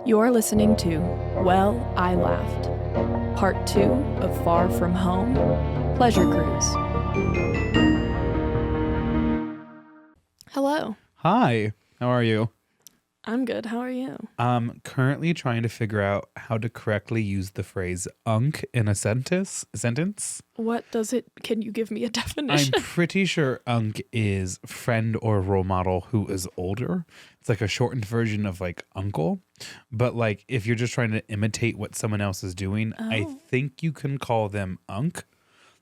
You're listening to Well, I Laughed, Part 2 of Far From Home, Pleasure Cruise. Hello. Hi, how are you? I'm good. How are you? I'm currently trying to figure out how to correctly use the phrase "unk" in a sentence. What does it? Can you give me a definition? I'm pretty sure "unk" is friend or role model who is older. It's like a shortened version of like uncle. But like if you're just trying to imitate what someone else is doing, I think you can call them "unk,"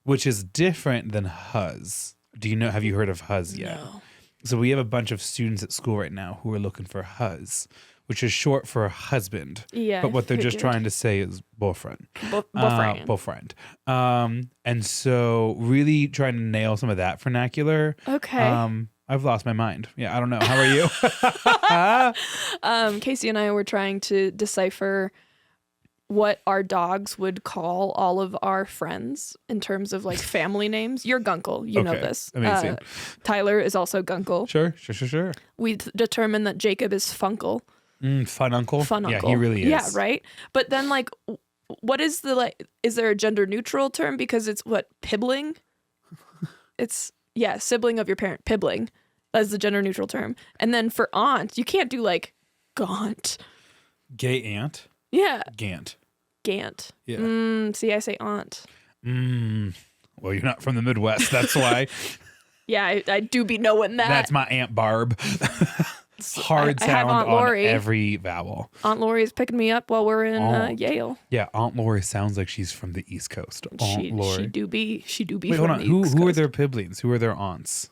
which is different than "huz." Have you heard of "huz" yet? No. So we have a bunch of students at school right now who are looking for huz, which is short for husband. Yeah. But what they're just trying to say is boyfriend. Boyfriend. And so really trying to nail some of that vernacular. Okay. I've lost my mind. Yeah, I don't know. How are you? Casey and I were trying to decipher what our dogs would call all of our friends in terms of like family names. You're Gunkle. You know this. Amazing. Tyler is also Gunkle. Sure. We determined that Jacob is Funkle. Fun uncle. Fun uncle. Yeah, he really is. Yeah, right? But then like, what is the like, is there a gender neutral term? Because it's what, pibbling? It's, yeah, sibling of your parent, pibbling. That's the gender neutral term. And then for aunt, you can't do like gaunt. Gay aunt. Yeah. Gant. Yeah. See, I say aunt. Well, you're not from the Midwest. That's why. Yeah, I do be knowing that. That's my Aunt Barb. Hard sound Aunt on Lori. every vowel. Aunt Lori is picking me up while we're in Yale. Yeah, Aunt Lori sounds like she's from the East Coast. Aunt Lori. She do be Wait, hold on. Who are their pibblings? Who are their aunts?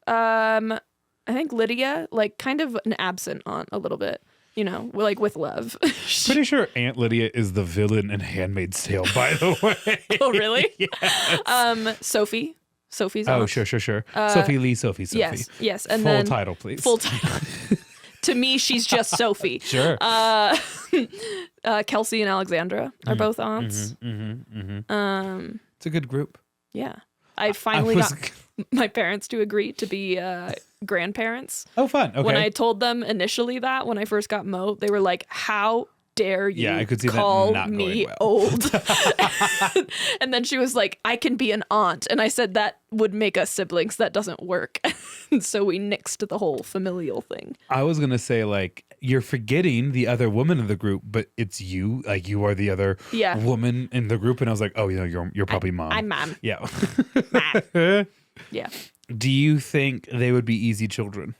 I think Lydia, like kind of an absent aunt a little bit. You know, like with love. Pretty sure Aunt Lydia is the villain in Handmaid's Tale, by the way. Oh, really? Yes. Sophie's aunt. Oh, sure. Sophie Lee, Sophie. Yes. And full then title, please. Full title. To me, she's just Sophie. Sure. Kelsey and Alexandra are both aunts. It's a good group. Yeah. I finally got my parents to agree to be grandparents. Oh, fun. Okay. When I told them initially that, when I first got Mo, they were like, how dare you I could see call that not me going well. old? And then she was like, I can be an aunt. And I said, that would make us siblings. That doesn't work. And so we nixed the whole familial thing. I was going to say, like, you're forgetting the other woman in the group, but it's you. Like, you are the other woman in the group. And I was like, oh, you know, you're probably mom. I'm mom. Yeah. Mom. Yeah. Do you think they would be easy children?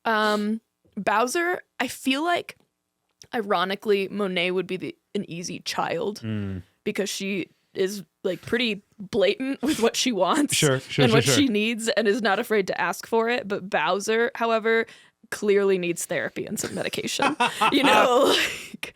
Bowser, I feel like, ironically, Monet would be an easy child because she is like pretty blatant with what she wants and what she needs and is not afraid to ask for it. But Bowser, however, clearly needs therapy and some medication, you know, like,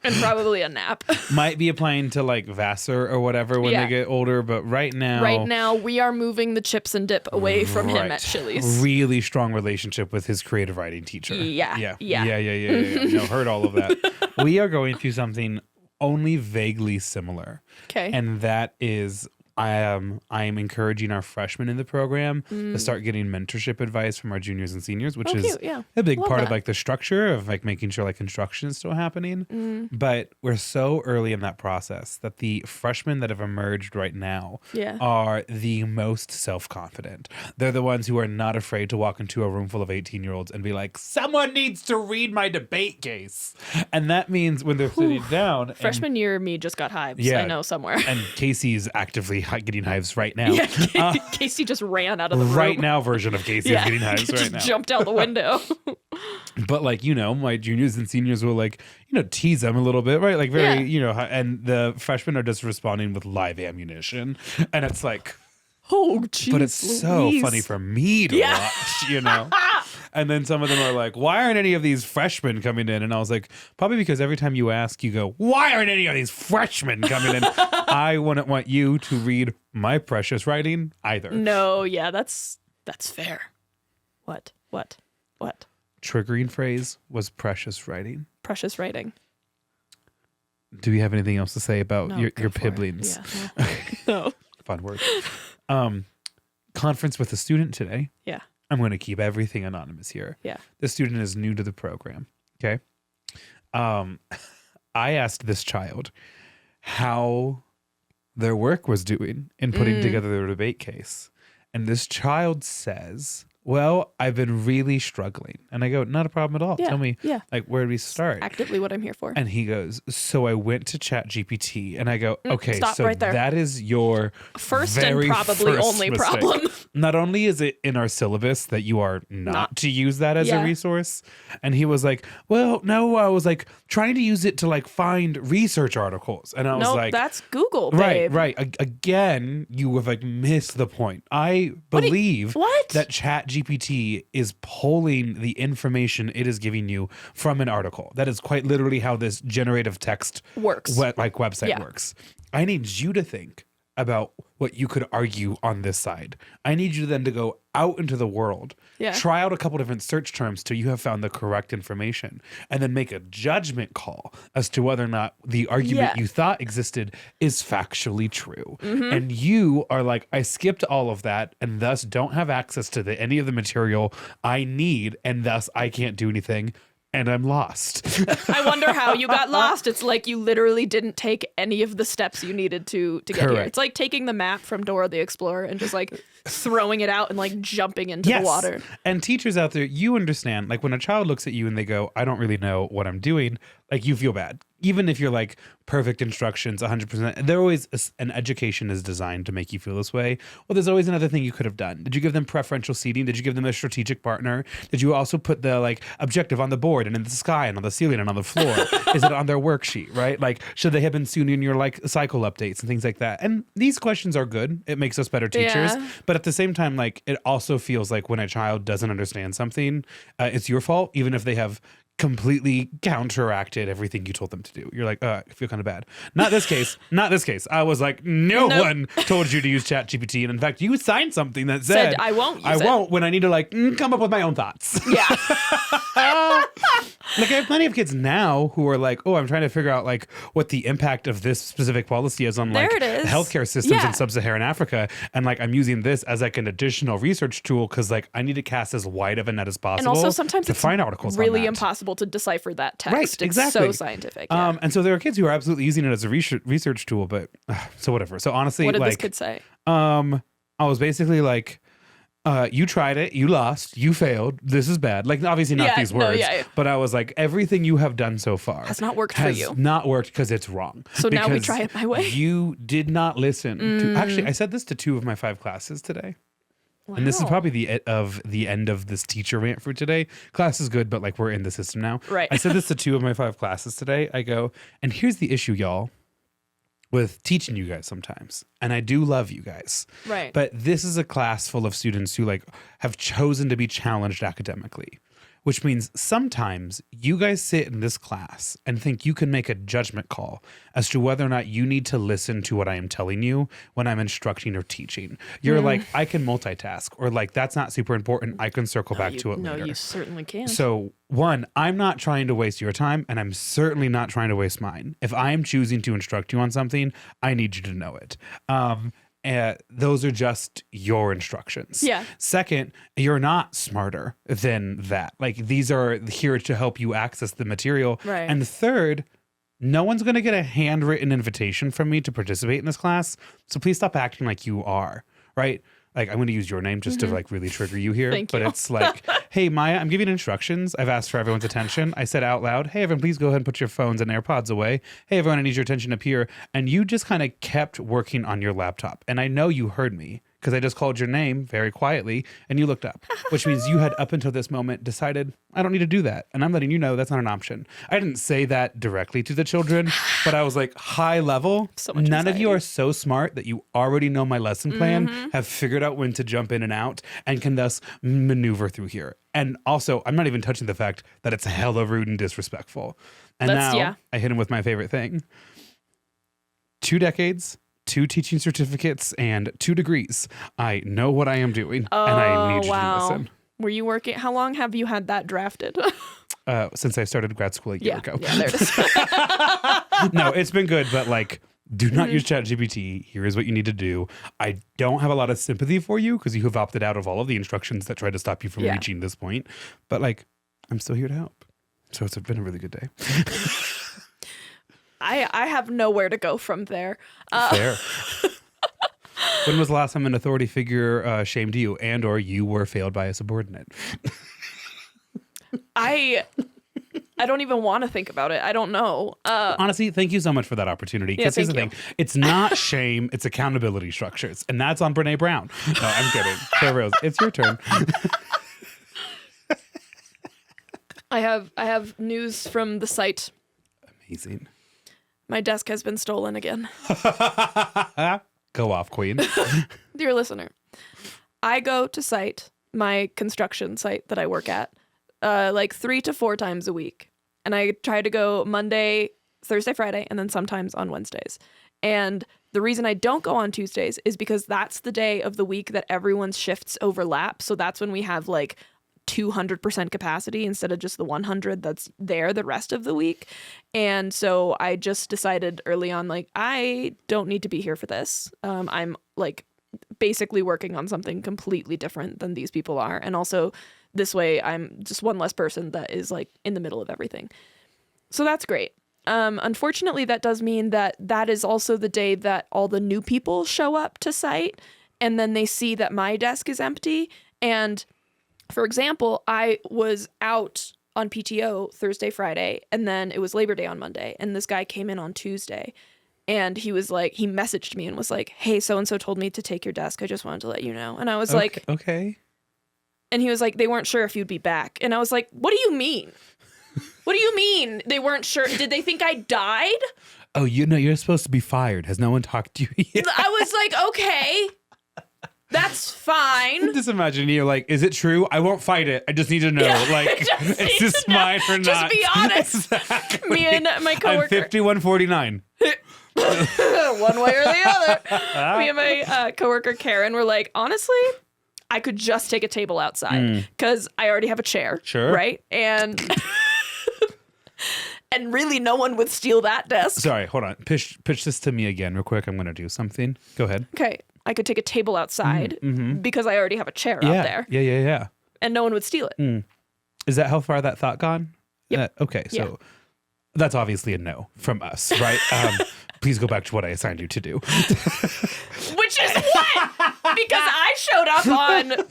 and probably a nap. Might be applying to like Vassar or whatever when they get older, but right now we are moving the chips and dip away from him at Chili's. Really strong relationship with his creative writing teacher. Yeah. No, heard all of that. We are going through something only vaguely similar. Okay. And that is I am encouraging our freshmen in the program to start getting mentorship advice from our juniors and seniors, which is a big part of like the structure of like making sure like construction is still happening. But we're so early in that process that the freshmen that have emerged right now are the most self-confident. They're the ones who are not afraid to walk into a room full of 18-year-olds and be like, someone needs to read my debate case. And that means when they're sitting down. Freshman year me just got hives. I know somewhere. And Casey's actively getting hives right now. Yeah, Casey just ran out of the room. Right now version of Casey is getting hives right now. Jumped out the window. But like, you know, my juniors and seniors will like, you know, tease them a little bit, right? Like very, you know, and the freshmen are just responding with live ammunition. And it's like, oh, geez, but it's so funny for me to watch, you know? And then some of them are like, why aren't any of these freshmen coming in? And I was like, probably because every time you ask, you go, why aren't any of these freshmen coming in? I wouldn't want you to read my precious writing either. No, yeah, that's fair. What? Triggering phrase was precious writing. Precious writing. Do we have anything else to say about your pibblings? Yeah, no. Fun word. Conference with a student today. Yeah. I'm going to keep everything anonymous here. Yeah. The student is new to the program. Okay. I asked this child how their work was doing in putting together the debate case. And this child says, well, I've been really struggling. And I go, not a problem at all. Yeah, Tell me, yeah. like, where do we start? Actively what I'm here for. And he goes, so I went to ChatGPT. And I go, okay, Stop so right there. that is your first and probably only mistake. problem. Not only is it in our syllabus that you are not to use that as a resource. And he was like, well, no, I was like trying to use it to like find research articles. And I was like, that's Google, babe. Right. Again, you have like missed the point. I believe that ChatGPT is pulling the information it is giving you from an article. That is quite literally how this generative text works. Website works. I need you to think about what you could argue on this side. I need you then to go out into the world, try out a couple different search terms till you have found the correct information, and then make a judgment call as to whether or not the argument you thought existed is factually true. And you are like, I skipped all of that and thus don't have access to any of the material I need, and thus I can't do anything. And I'm lost. I wonder how you got lost. It's like you literally didn't take any of the steps you needed to get here. It's like taking the map from Dora the Explorer and just like throwing it out and like jumping into the water. And teachers out there, you understand, like when a child looks at you and they go, I don't really know what I'm doing, like you feel bad. Even if you're like perfect instructions, 100%, there always an education is designed to make you feel this way. Well, there's always another thing you could have done. Did you give them preferential seating? Did you give them a strategic partner? Did you also put the like objective on the board and in the sky and on the ceiling and on the floor? Is it on their worksheet, right? Like, should they have been seen in your like cycle updates and things like that? And these questions are good. It makes us better teachers. But at the same time, like it also feels like when a child doesn't understand something, it's your fault, even if they have completely counteracted everything you told them to do. You're like, I feel kind of bad. Not this case. I was like, no one told you to use ChatGPT. And in fact, you signed something that said I won't use I won't when I need to like come up with my own thoughts. Yeah. Like I have plenty of kids now who are like, I'm trying to figure out like what the impact of this specific policy is on like healthcare systems in sub-Saharan Africa. And like, I'm using this as like an additional research tool because like I need to cast as wide of a net as possible. And also sometimes to find articles really on that. Impossible to decipher that text. Right, exactly. It's so scientific. And so there are kids who are absolutely using it as a research tool, but so whatever. So honestly, what did this kid say? I was basically like, you tried it, you lost, you failed. This is bad. Like obviously not these words, but I was like, everything you have done so far has not worked for you. Has not worked because it's wrong. So now we try it my way. You did not listen to. Actually, I said this to 2 of my 5 classes today. Wow. And this is probably the end of this teacher rant for today. Class is good, but like we're in the system now. Right. I said this to 2 of my 5 classes today. I go, and here's the issue, y'all, with teaching you guys sometimes. And I do love you guys. Right. But this is a class full of students who like have chosen to be challenged academically. Which means sometimes you guys sit in this class and think you can make a judgment call as to whether or not you need to listen to what I am telling you when I'm instructing or teaching. You're like, I can multitask, or like, that's not super important. I can circle back to it later. No, you certainly can. So 1, I'm not trying to waste your time, and I'm certainly not trying to waste mine. If I am choosing to instruct you on something, I need you to know it. Those are just your instructions. Yeah. Second, you're not smarter than that. Like these are here to help you access the material. Right. And third, no one's going to get a handwritten invitation from me to participate in this class. So please stop acting like you are, right? Like I'm going to use your name just to like really trigger you here. Thank but you. It's like, hey, Maya, I'm giving instructions. I've asked for everyone's attention. I said out loud, hey, everyone, please go ahead and put your phones and AirPods away. Hey, everyone, I need your attention up here. And you just kind of kept working on your laptop. And I know you heard me because I just called your name very quietly and you looked up, which means you had up until this moment decided, I don't need to do that. And I'm letting you know that's not an option. I didn't say that directly to the children, but I was like, high level, so much none anxiety. of you are so smart that you already know my lesson plan, have figured out when to jump in and out, and can thus maneuver through here. And also, I'm not even touching the fact that it's hella rude and disrespectful. And I hit him with my favorite thing. 2 decades, 2 teaching certificates, and 2 degrees. I know what I am doing, and I need you to listen. Were you working? How long have you had that drafted? Since I started grad school a year ago. Yeah, there it is. No, it's been good, but like Do not use ChatGPT. Here is what you need to do. I don't have a lot of sympathy for you because you have opted out of all of the instructions that try to stop you from reaching this point. But like, I'm still here to help. So it's been a really good day. I have nowhere to go from there. Fair. When was the last time an authority figure shamed you and or you were failed by a subordinate? I don't even want to think about it. I don't know. Honestly, thank you so much for that opportunity. Because here's the thing. It's not shame. It's accountability structures. And that's on Brene Brown. No, I'm kidding. So Rose, it's your turn. I have news from the site. Amazing. My desk has been stolen again. Go off, queen. Dear listener, I go to site, my construction site that I work at, like 3 to 4 times a week. And I try to go Monday, Thursday, Friday, and then sometimes on Wednesdays. And the reason I don't go on Tuesdays is because that's the day of the week that everyone's shifts overlap. So that's when we have like 200% capacity instead of just the 100 that's there the rest of the week. And so I just decided early on, like, I don't need to be here for this. I'm like basically working on something completely different than these people are. And also this way I'm just one less person that is like in the middle of everything. So that's great. Unfortunately, that does mean that is also the day that all the new people show up to site and then they see that my desk is empty. And for example, I was out on PTO Thursday, Friday, and then it was Labor Day on Monday. And this guy came in on Tuesday and he was like, he messaged me and was like, hey, so-and-so told me to take your desk. I just wanted to let you know. And I was like, okay. And he was like, they weren't sure if you'd be back. And I was like, what do you mean? What do you mean they weren't sure? Did they think I died? Oh, you're supposed to be fired. Has no one talked to you yet? I was like, okay. That's fine. Just imagine you're like, is it true? I won't fight it. I just need to know. Like, is this mine or not? Just be honest. Exactly. Me and my coworker. I'm 5149. One way or the other. Me and my coworker Karen were like, honestly, I could just take a table outside because I already have a chair. Sure. Right? And and really no one would steal that desk. Sorry, hold on. Pitch this to me again real quick. I'm going to do something. Go ahead. Okay. I could take a table outside because I already have a chair out there. Yeah. And no one would steal it. Is that how far that thought gone? Yep. Okay, so that's obviously a no from us, right? Please go back to what I assigned you to do. Which is what? Because I showed up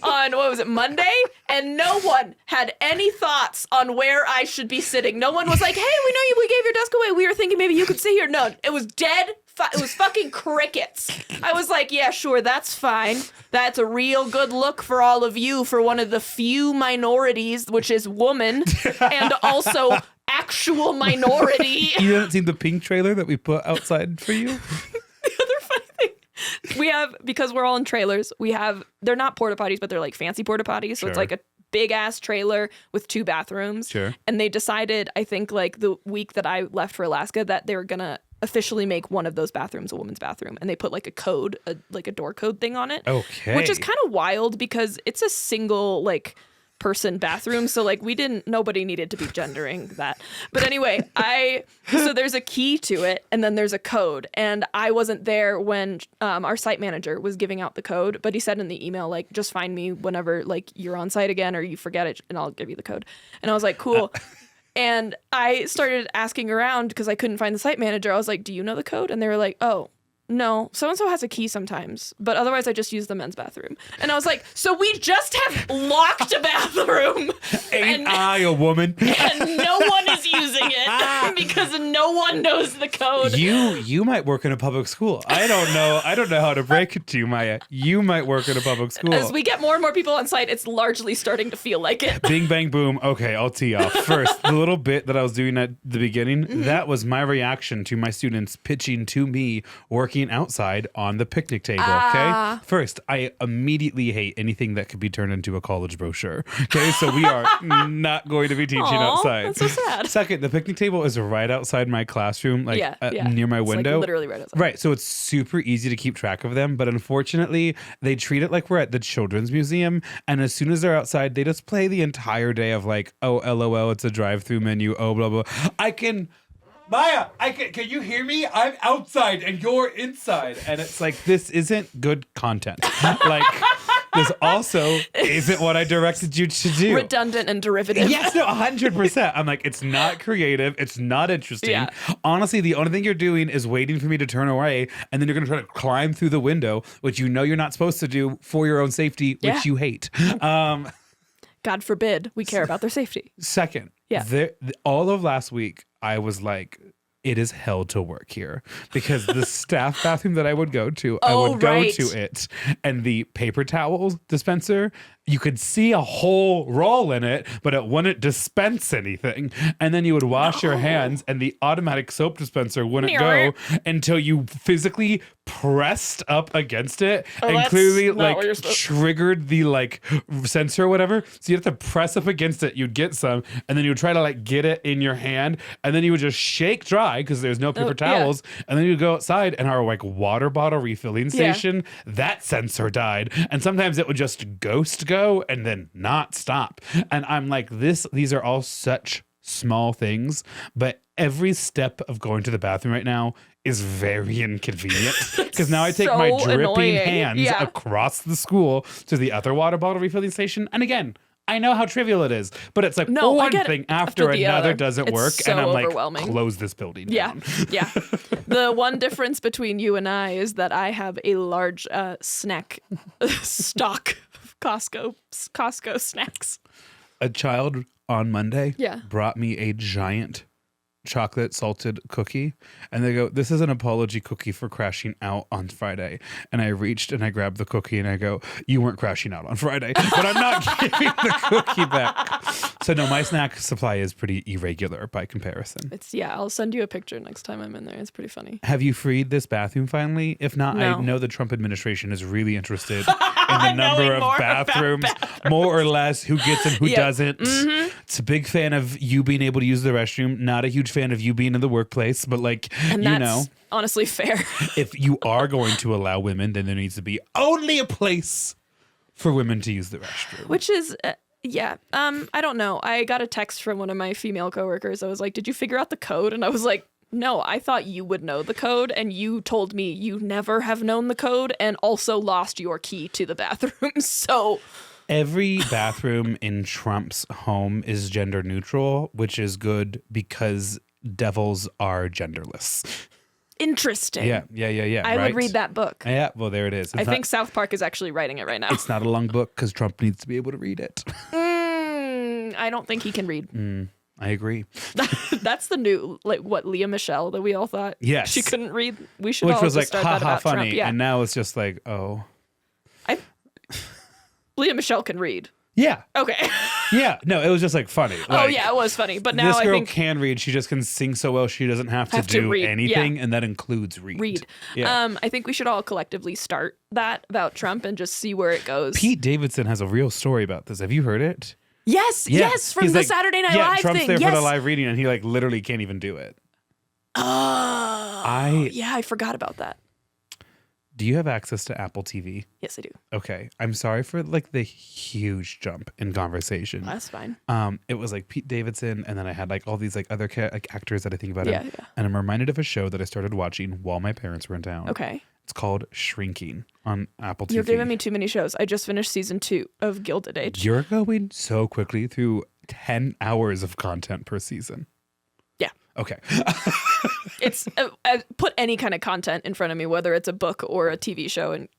on what was it, Monday, and no one had any thoughts on where I should be sitting. No one was like, hey, we know we gave your desk away. We were thinking maybe you could sit here. No, it was dead. It was fucking crickets. I was like, yeah, sure, that's fine. That's a real good look for all of you for one of the few minorities, which is woman, and also actual minority. You haven't seen the pink trailer that we put outside for you? The other funny thing, we have, because we're all in trailers, they're not porta potties, but they're like fancy porta potties. So it's like a big ass trailer with 2 bathrooms. Sure. And they decided, I think like the week that I left for Alaska, that they were going to officially make one of those bathrooms a woman's bathroom. And they put like a code, like a door code thing on it. Okay. Which is kind of wild because it's a single like person bathroom, so like nobody needed to be gendering that. But anyway, so there's a key to it and then there's a code, and I wasn't there when our site manager was giving out the code, but he said in the email like, just find me whenever like you're on site again or you forget it and I'll give you the code. And I was like, cool. And I started asking around because I couldn't find the site manager. I was like, do you know the code? And they were like, oh, no, so-and-so has a key sometimes, but otherwise I just use the men's bathroom. And I was like, so we just have locked a bathroom. Ain't I a woman? And no one is using it because no one knows the code. You might work in a public school. I don't know how to break it to you, Maya. You might work in a public school. As we get more and more people on site, it's largely starting to feel like it. Bing, bang, boom. Okay, I'll tee off. First, the little bit that I was doing at the beginning, that was my reaction to my students pitching to me working outside on the picnic table. Okay. First, I immediately hate anything that could be turned into a college brochure. Okay, so we are not going to be teaching outside. That's so sad. Second, the picnic table is right outside my classroom, like near my window. Like literally right outside. Right, so it's super easy to keep track of them, but unfortunately, they treat it like we're at the Children's Museum, and as soon as they're outside, they just play the entire day of like, oh, LOL, it's a drive-through menu, oh, blah, blah. I can Maya, can you hear me? I'm outside and you're inside. And it's like, this isn't good content. Like, this also isn't what I directed you to do. Redundant and derivative. Yes, no, 100%. I'm like, it's not creative. It's not interesting. Yeah. Honestly, the only thing you're doing is waiting for me to turn away, and then you're going to try to climb through the window, which you know you're not supposed to do for your own safety, which you hate. God forbid we care about their safety. Second, all of last week, I was like, it is hell to work here, because the staff bathroom that I would go to, I would go to it, and the paper towel dispenser, you could see a whole roll in it, but it wouldn't dispense anything. And then you would wash your hands, and the automatic soap dispenser wouldn't go until you physically pressed up against it and clearly like triggered the like sensor or whatever. So you have to press up against it. You'd get some, and then you would try to like get it in your hand, and then you would just shake dry because there's no paper towels. And then you go outside, and our like water bottle refilling station, that sensor died. And sometimes it would just ghost go and then not stop. And I'm like, these are all such small things, but every step of going to the bathroom right now is very inconvenient, because now I take my dripping hands across the school to the other water bottle refilling station. And again, I know how trivial it is, but it's like one thing after another doesn't work. So and I'm like, close this building down. Yeah. The one difference between you and I is that I have a large snack stock of Costco snacks. A child on Monday brought me a giant chocolate salted cookie, and they go, this is an apology cookie for crashing out on Friday. And I reached and I grabbed the cookie and I go, you weren't crashing out on Friday, but I'm not giving the cookie back. So no, my snack supply is pretty irregular by comparison. I'll send you a picture next time I'm in there. It's pretty funny. Have you freed this bathroom finally? If not, I know the Trump administration is really interested in the number of bathrooms, more or less, who gets and who doesn't. Mm-hmm. It's a big fan of you being able to use the restroom, not a huge fan of you being in the workplace, but like, and you know, honestly fair. If you are going to allow women, then there needs to be only a place for women to use the restroom. Which is, I don't know. I got a text from one of my female coworkers. I was like, did you figure out the code? And I was like, no, I thought you would know the code, and you told me you never have known the code and also lost your key to the bathroom. So every bathroom in Trump's home is gender neutral, which is good because devils are genderless. Interesting. Yeah. I would read that book. Yeah, well, there it is. I think South Park is actually writing it right now. It's not a long book because Trump needs to be able to read it. I don't think he can read. I agree. That's the new, like, what, Leah Michelle that we all thought she couldn't read. We should Which all was like, start that about funny. Trump. Yeah. And now it's just like, oh. Leah Michelle can read. Yeah. Okay. Yeah. No, it was just like funny. Like, it was funny. But now this girl I think can read. She just can sing so well she doesn't have to do read. anything, and that includes read. Yeah. I think we should all collectively start that about Trump and just see where it goes. Pete Davidson has a real story about this. Have you heard it? Yes, from the Saturday Night Live Trump's thing. Trump's there for the live reading, and he like literally can't even do it. I forgot about that. Do you have access to Apple TV? Yes, I do. Okay. I'm sorry for like the huge jump in conversation. That's fine. It was like Pete Davidson, and then I had like all these like other actors that I think about him. Yeah. And I'm reminded of a show that I started watching while my parents were in town. Okay. It's called Shrinking on Apple TV. You're giving me too many shows. I just finished season 2 of Gilded Age. You're going so quickly through 10 hours of content per season. Yeah. Okay. It's put any kind of content in front of me, whether it's a book or a TV show, and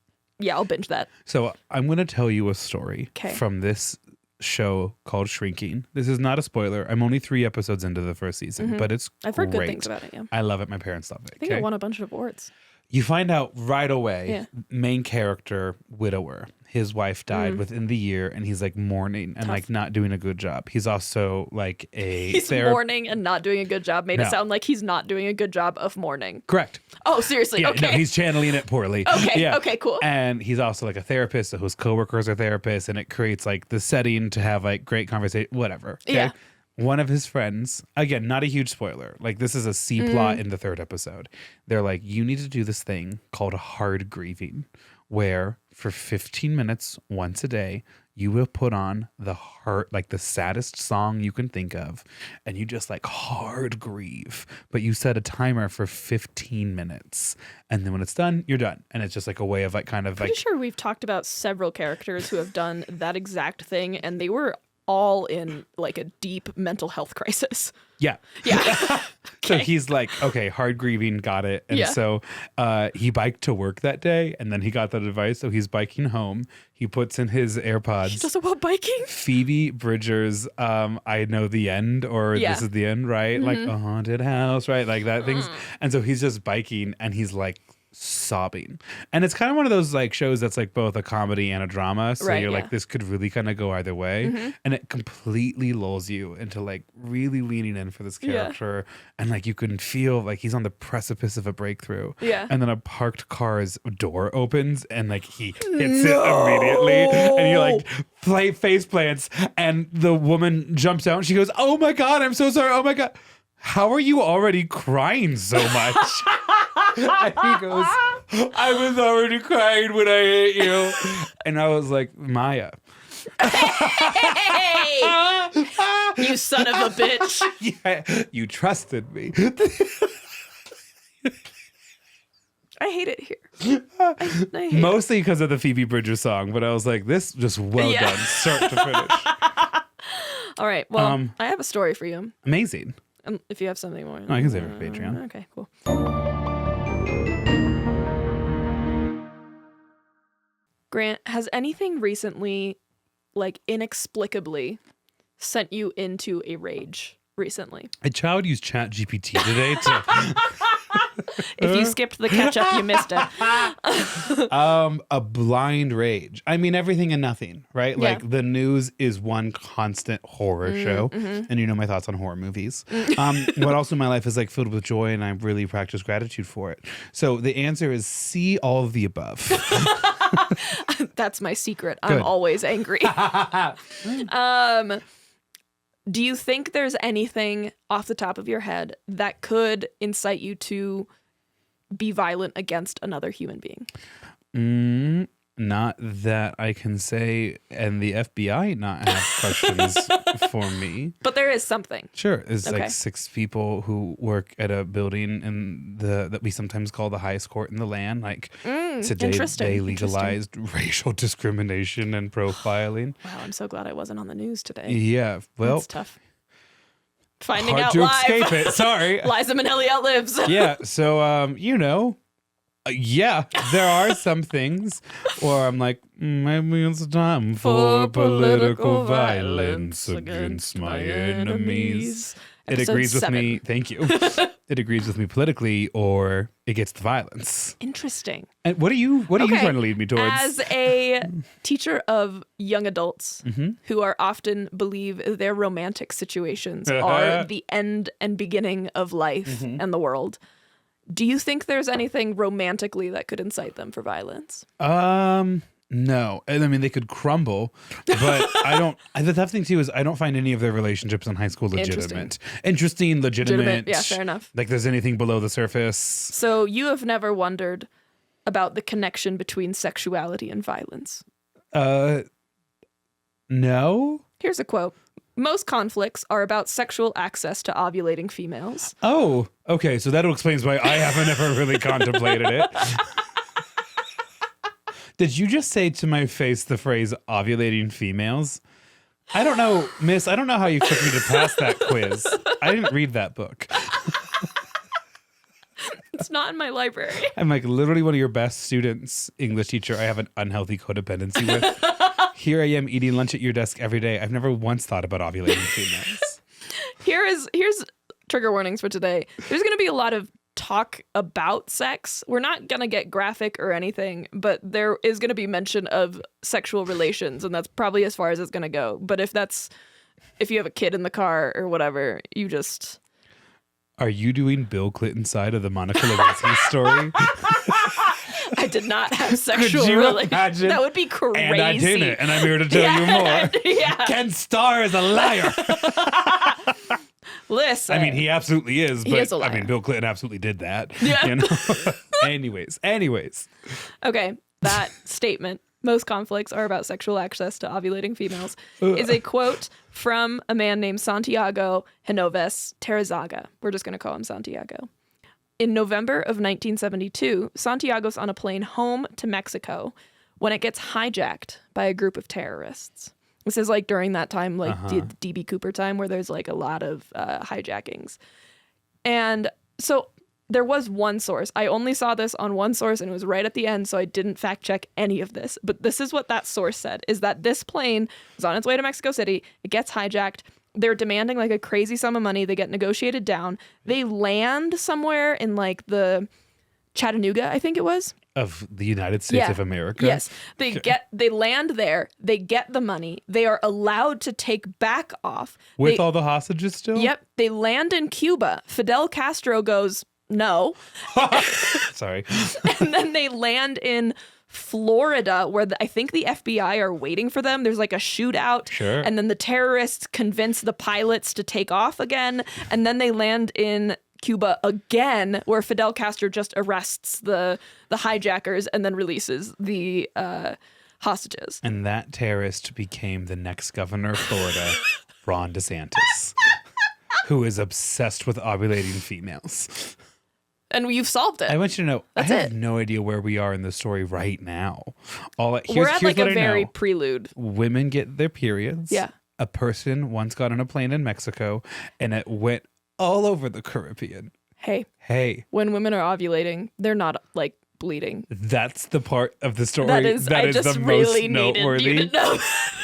I'll binge that. So I'm going to tell you a story from this show called Shrinking. This is not a spoiler. I'm only 3 episodes into the first season, but it's I've heard good things about it. Yeah. I love it. My parents love it. I think it won a bunch of awards. You find out right away, main character, widower. His wife died within the year, and he's like mourning and like not doing a good job. He's also like he's mourning and not doing a good job. Made it sound like he's not doing a good job of mourning. Correct. Oh, seriously? Yeah, okay. No, he's channeling it poorly. Okay. Yeah. Okay, cool. And he's also like a therapist, so his coworkers are therapists, and it creates like the setting to have like great conversation, whatever. Okay? Yeah. One of his friends, again, not a huge spoiler, like this is a C plot in the 3rd episode. They're like, you need to do this thing called hard grieving, where for 15 minutes once a day, you will put on the saddest song you can think of, and you just like hard grieve. But you set a timer for 15 minutes, and then when it's done, you're done. And it's just like a way of like kind of Pretty sure we've talked about several characters who have done that exact thing, and they were all in like a deep mental health crisis. Yeah. Okay. So he's like, okay, hard grieving, got it. And so he biked to work that day, and then he got that advice. So he's biking home. He puts in his AirPods. He does it while biking? Phoebe Bridgers, I Know the End, or This Is the End, right? Like a haunted house, right? Like that things. And so he's just biking, and he's like sobbing. And it's kind of one of those like shows that's like both a comedy and a drama. So you're like, this could really kind of go either way. And it completely lulls you into like really leaning in for this character. And like you can feel like he's on the precipice of a breakthrough. And then a parked car's door opens, and like he hits it immediately. And he like face plants, and the woman jumps out and she goes, "Oh my God, I'm so sorry. Oh my God. How are you already crying so much?" And he goes, "I was already crying when I hit you." And I was like, Maya. Hey! You son of a bitch. Yeah, you trusted me. I hate it here. I hate Mostly because of the Phoebe Bridgers song, but I was like, this just well done, start to finish. All right, well, I have a story for you. Amazing. If you have something more. I can save it for Patreon. Okay, cool. Grant, has anything recently, like inexplicably, sent you into a rage recently? A child used ChatGPT today to... If you skipped the catch-up, you missed it. A blind rage. I mean, everything and nothing, right? Yeah. Like the news is one constant horror show. And you know my thoughts on horror movies. But also my life is like filled with joy, and I really practice gratitude for it. So the answer is C, all of the above. That's my secret. Good. I'm always angry. Do you think there's anything off the top of your head that could incite you to be violent against another human being? Not that I can say, and the FBI not have questions for me. But there is something. Sure. It's like 6 people who work at a building in that we sometimes call the highest court in the land. Like today they legalized racial discrimination and profiling. Wow, I'm so glad I wasn't on the news today. Yeah. Well, it's tough. Finding hard out to live. escape it. Sorry. Liza Minnelli outlives. Yeah. So, yeah, there are some things where I'm like, maybe it's time for political violence against my enemies. It agrees with me. Thank you. It agrees with me politically, or it gets the violence. Interesting. And what are you trying to lead me towards? As a teacher of young adults who are often believe their romantic situations are the end and beginning of life and the world, do you think there's anything romantically that could incite them for violence? No. I mean, they could crumble, but I don't. The tough thing too is I don't find any of their relationships in high school legitimate. Interesting, legitimate. Yeah, fair enough. Like there's anything below the surface. So you have never wondered about the connection between sexuality and violence? No. Here's a quote. Most conflicts are about sexual access to ovulating females. Oh, okay. So that explains why I haven't ever really contemplated it. Did you just say to my face the phrase ovulating females? I don't know, miss. I don't know how you took me to pass that quiz. I didn't read that book. It's not in my library. I'm like literally one of your best students, English teacher. I have an unhealthy codependency with. Here I am eating lunch at your desk every day. I've never once thought about ovulating females. Here's trigger warnings for today. There's going to be a lot of talk about sex. We're not going to get graphic or anything, but there is going to be mention of sexual relations, and that's probably as far as it's going to go. But if you have a kid in the car or whatever, you just... Are you doing Bill Clinton's side of the Monica Lewinsky story? I did not have sexual relations. That would be crazy. And I didn't, and I'm here to tell you more. Yeah. Ken Starr is a liar. Listen. I mean, he absolutely is, but he is a liar. I mean, Bill Clinton absolutely did that. Yeah. You know? Anyways. Okay, that statement most conflicts are about sexual access to ovulating females, is a quote from a man named Santiago Genovés Terrazaga. We're just going to call him Santiago. In November of 1972, Santiago's on a plane home to Mexico when it gets hijacked by a group of terrorists. This is like during that time, like D.B. Cooper time, where there's like a lot of hijackings. And so there was one source. I only saw this on one source, and it was right at the end, so I didn't fact check any of this. But this is what that source said, is that this plane was on its way to Mexico City. It gets hijacked. They're demanding like a crazy sum of money. They get negotiated down. They land somewhere in like the Chattanooga, I think it was. Of the United States of America. Yes. They land there. They get the money. They are allowed to take back off. With all the hostages still? Yep. They land in Cuba. Fidel Castro goes, no. Sorry. And then they land in Florida, where I think the FBI are waiting for them. There's like a shootout. Sure. And then the terrorists convince the pilots to take off again. And then they land in Cuba again, where Fidel Castro just arrests the hijackers and then releases the hostages. And that terrorist became the next governor of Florida, Ron DeSantis, who is obsessed with ovulating females. And you've solved it. I want you to know, That's I have no idea where we are in the story right now. We're at like a very prelude. Women get their periods. Yeah. A person once got on a plane in Mexico, and it went all over the Caribbean. Hey. When women are ovulating, they're not like bleeding. That's the part of the story that is the really most noteworthy. You to know.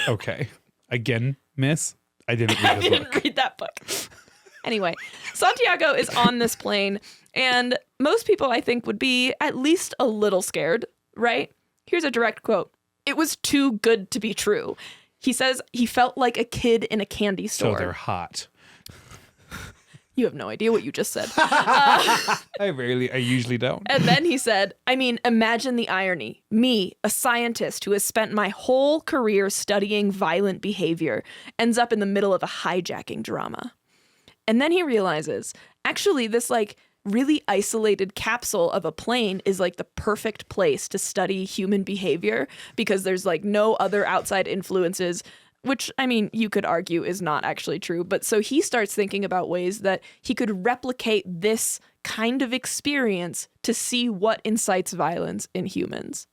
Okay. Again, miss, I didn't read this book. I didn't read that book. Anyway, Santiago is on this plane, and most people, I think, would be at least a little scared, right? Here's a direct quote. "It was too good to be true." He says he felt like a kid in a candy store. So they're hot. You have no idea what you just said. I usually don't. And then he said, I mean, imagine the irony. Me, a scientist who has spent my whole career studying violent behavior, ends up in the middle of a hijacking drama. And then he realizes, actually, this like really isolated capsule of a plane is like the perfect place to study human behavior, because there's like no other outside influences, which, I mean, you could argue is not actually true. But so he starts thinking about ways that he could replicate this kind of experience to see what incites violence in humans.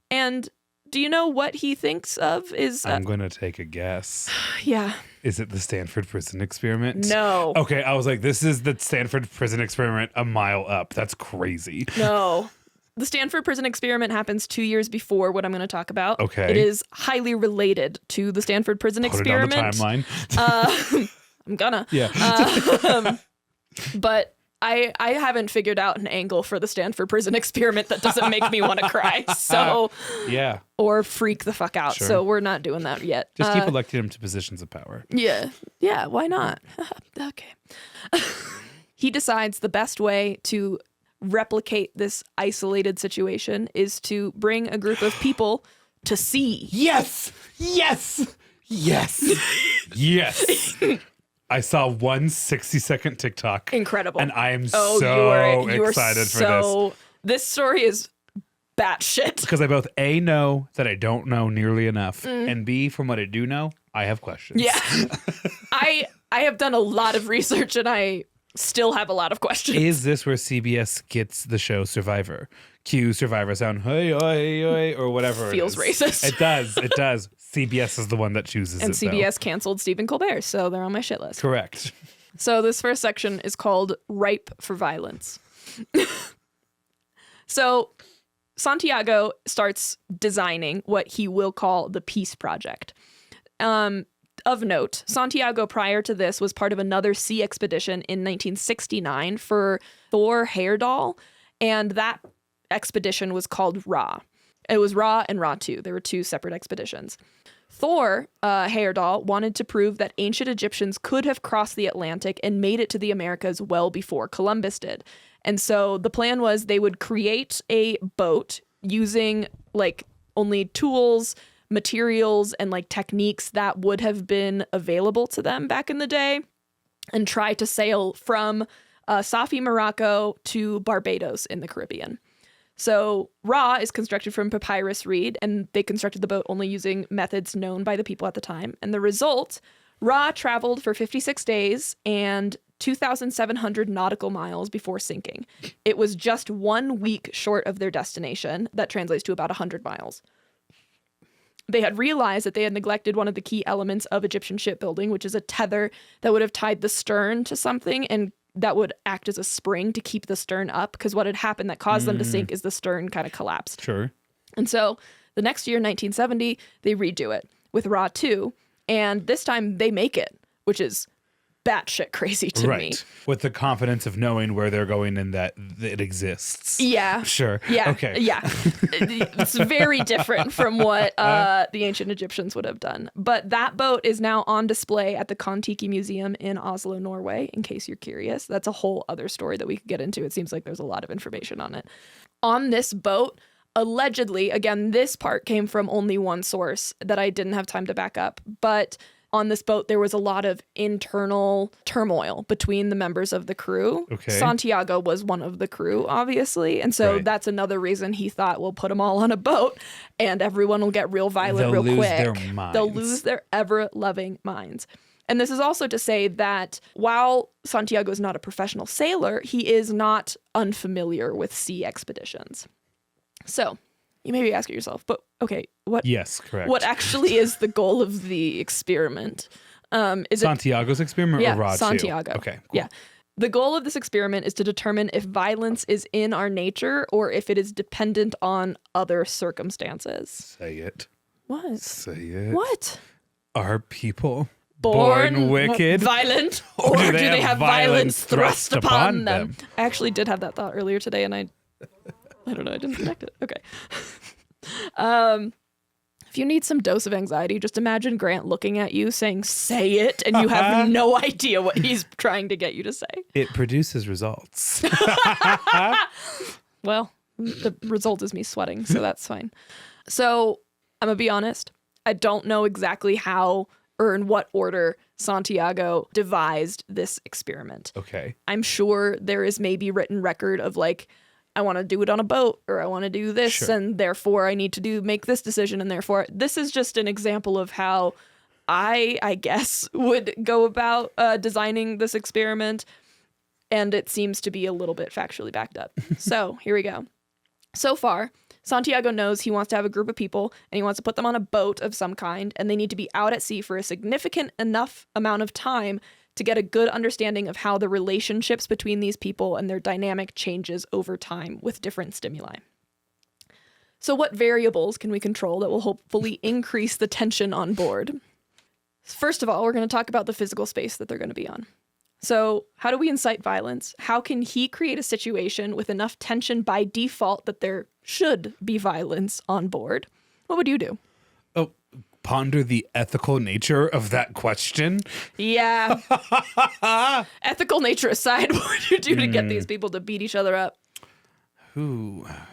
And do you know what he thinks of is... I'm going to take a guess. Yeah. Is it the Stanford Prison Experiment? No. Okay, I was like, this is the Stanford Prison Experiment a mile up. That's crazy. No. The Stanford Prison Experiment happens 2 years before what I'm going to talk about. Okay. It is highly related to the Stanford Prison Experiment. Put it on the timeline. I'm gonna. Yeah. But I haven't figured out an angle for the Stanford Prison Experiment that doesn't make me want to cry. So yeah. Or freak the fuck out. Sure. So we're not doing that yet. Just keep electing him to positions of power. Yeah. Yeah, why not? Okay. He decides the best way to replicate this isolated situation is to bring a group of people to see. Yes! Yes! Yes! Yes! I saw one 60-second TikTok. Incredible. And I am so excited for this. This story is batshit. Because I both A, know that I don't know nearly enough, and B, from what I do know, I have questions. Yeah. I have done a lot of research, and I still have a lot of questions. Is this where CBS gets the show Survivor? Cue Survivor sound, hey, hey, hey, or whatever. Feels racist. It does. It does. CBS is the one that chooses and it, CBS though. Canceled Stephen Colbert, so they're on my shit list. Correct. So this first section is called Ripe for Violence. So Santiago starts designing what he will call the Peace Project. Of note, Santiago prior to this was part of another sea expedition in 1969 for Thor Heyerdahl, and that expedition was called Ra. It was Ra and Ra 2. There were two separate expeditions. Thor Heyerdahl wanted to prove that ancient Egyptians could have crossed the Atlantic and made it to the Americas well before Columbus did. And so the plan was they would create a boat using like only tools, materials, and like techniques that would have been available to them back in the day, and try to sail from Safi, Morocco to Barbados in the Caribbean. So Ra is constructed from papyrus reed, and they constructed the boat only using methods known by the people at the time. And the result, Ra traveled for 56 days and 2,700 nautical miles before sinking. It was just 1 week short of their destination. That translates to about 100 miles. They had realized that they had neglected one of the key elements of Egyptian shipbuilding, which is a tether that would have tied the stern to something and that would act as a spring to keep the stern up, because what had happened that caused them to sink is the stern kind of collapsed. Sure. And so the next year, 1970, they redo it with Ra 2, and this time they make it, which is batshit crazy to me. With the confidence of knowing where they're going and that it exists. Yeah. Sure. Yeah. Okay. Yeah. It's very different from what the ancient Egyptians would have done. But that boat is now on display at the Kon-Tiki Museum in Oslo, Norway, in case you're curious. That's a whole other story that we could get into. It seems like there's a lot of information on it. On this boat, allegedly, again, this part came from only one source that I didn't have time to back up, but on this boat, there was a lot of internal turmoil between the members of the crew. Okay. Santiago was one of the crew, obviously. And so that's another reason he thought, we'll put them all on a boat and everyone will get real violent real quick. They'll lose their minds. They'll lose their ever-loving minds. And this is also to say that while Santiago is not a professional sailor, he is not unfamiliar with sea expeditions. So you may be asking yourself, but okay, what? Yes, correct. What actually is the goal of the experiment? Is Santiago's experiment or Rod Santiago. Too? Okay, cool. Yeah. The goal of this experiment is to determine if violence is in our nature or if it is dependent on other circumstances. Say it. What? Say it. What? Are people born wicked, violent, or do they have violence thrust upon them? I actually did have that thought earlier today, and I don't know, I didn't connect it. Okay. If you need some dose of anxiety, just imagine Grant looking at you saying, say it, and you have no idea what he's trying to get you to say. It produces results. Well, the result is me sweating, so that's fine. So I'm going to be honest. I don't know exactly how or in what order Santiago devised this experiment. Okay. I'm sure there is maybe written record of like, I want to do it on a boat, or I want to do this, and therefore I need to make this decision, and therefore this is just an example of how I guess, would go about designing this experiment, and it seems to be a little bit factually backed up. So here we go. So far, Santiago knows he wants to have a group of people, and he wants to put them on a boat of some kind, and they need to be out at sea for a significant enough amount of time to get a good understanding of how the relationships between these people and their dynamic changes over time with different stimuli. So what variables can we control that will hopefully increase the tension on board? First of all, we're going to talk about the physical space that they're going to be on. So how do we incite violence? How can he create a situation with enough tension by default that there should be violence on board? What would you do? Oh, ponder the ethical nature of that question. Yeah. Ethical nature aside, what would you do to get these people to beat each other up? Ooh, I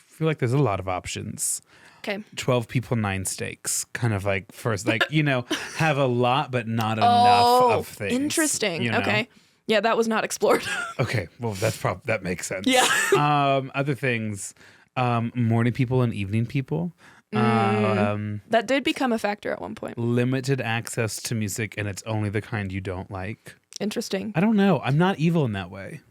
feel like there's a lot of options. Okay. 12 people, 9 steaks. Kind of like first, like, have a lot, but not enough of things. Interesting. Okay. Yeah, that was not explored. Okay. Well, that makes sense. Yeah. Other things, morning people and evening people. That did become a factor at one point. Limited access to music, and it's only the kind you don't like. Interesting. I don't know. I'm not evil in that way.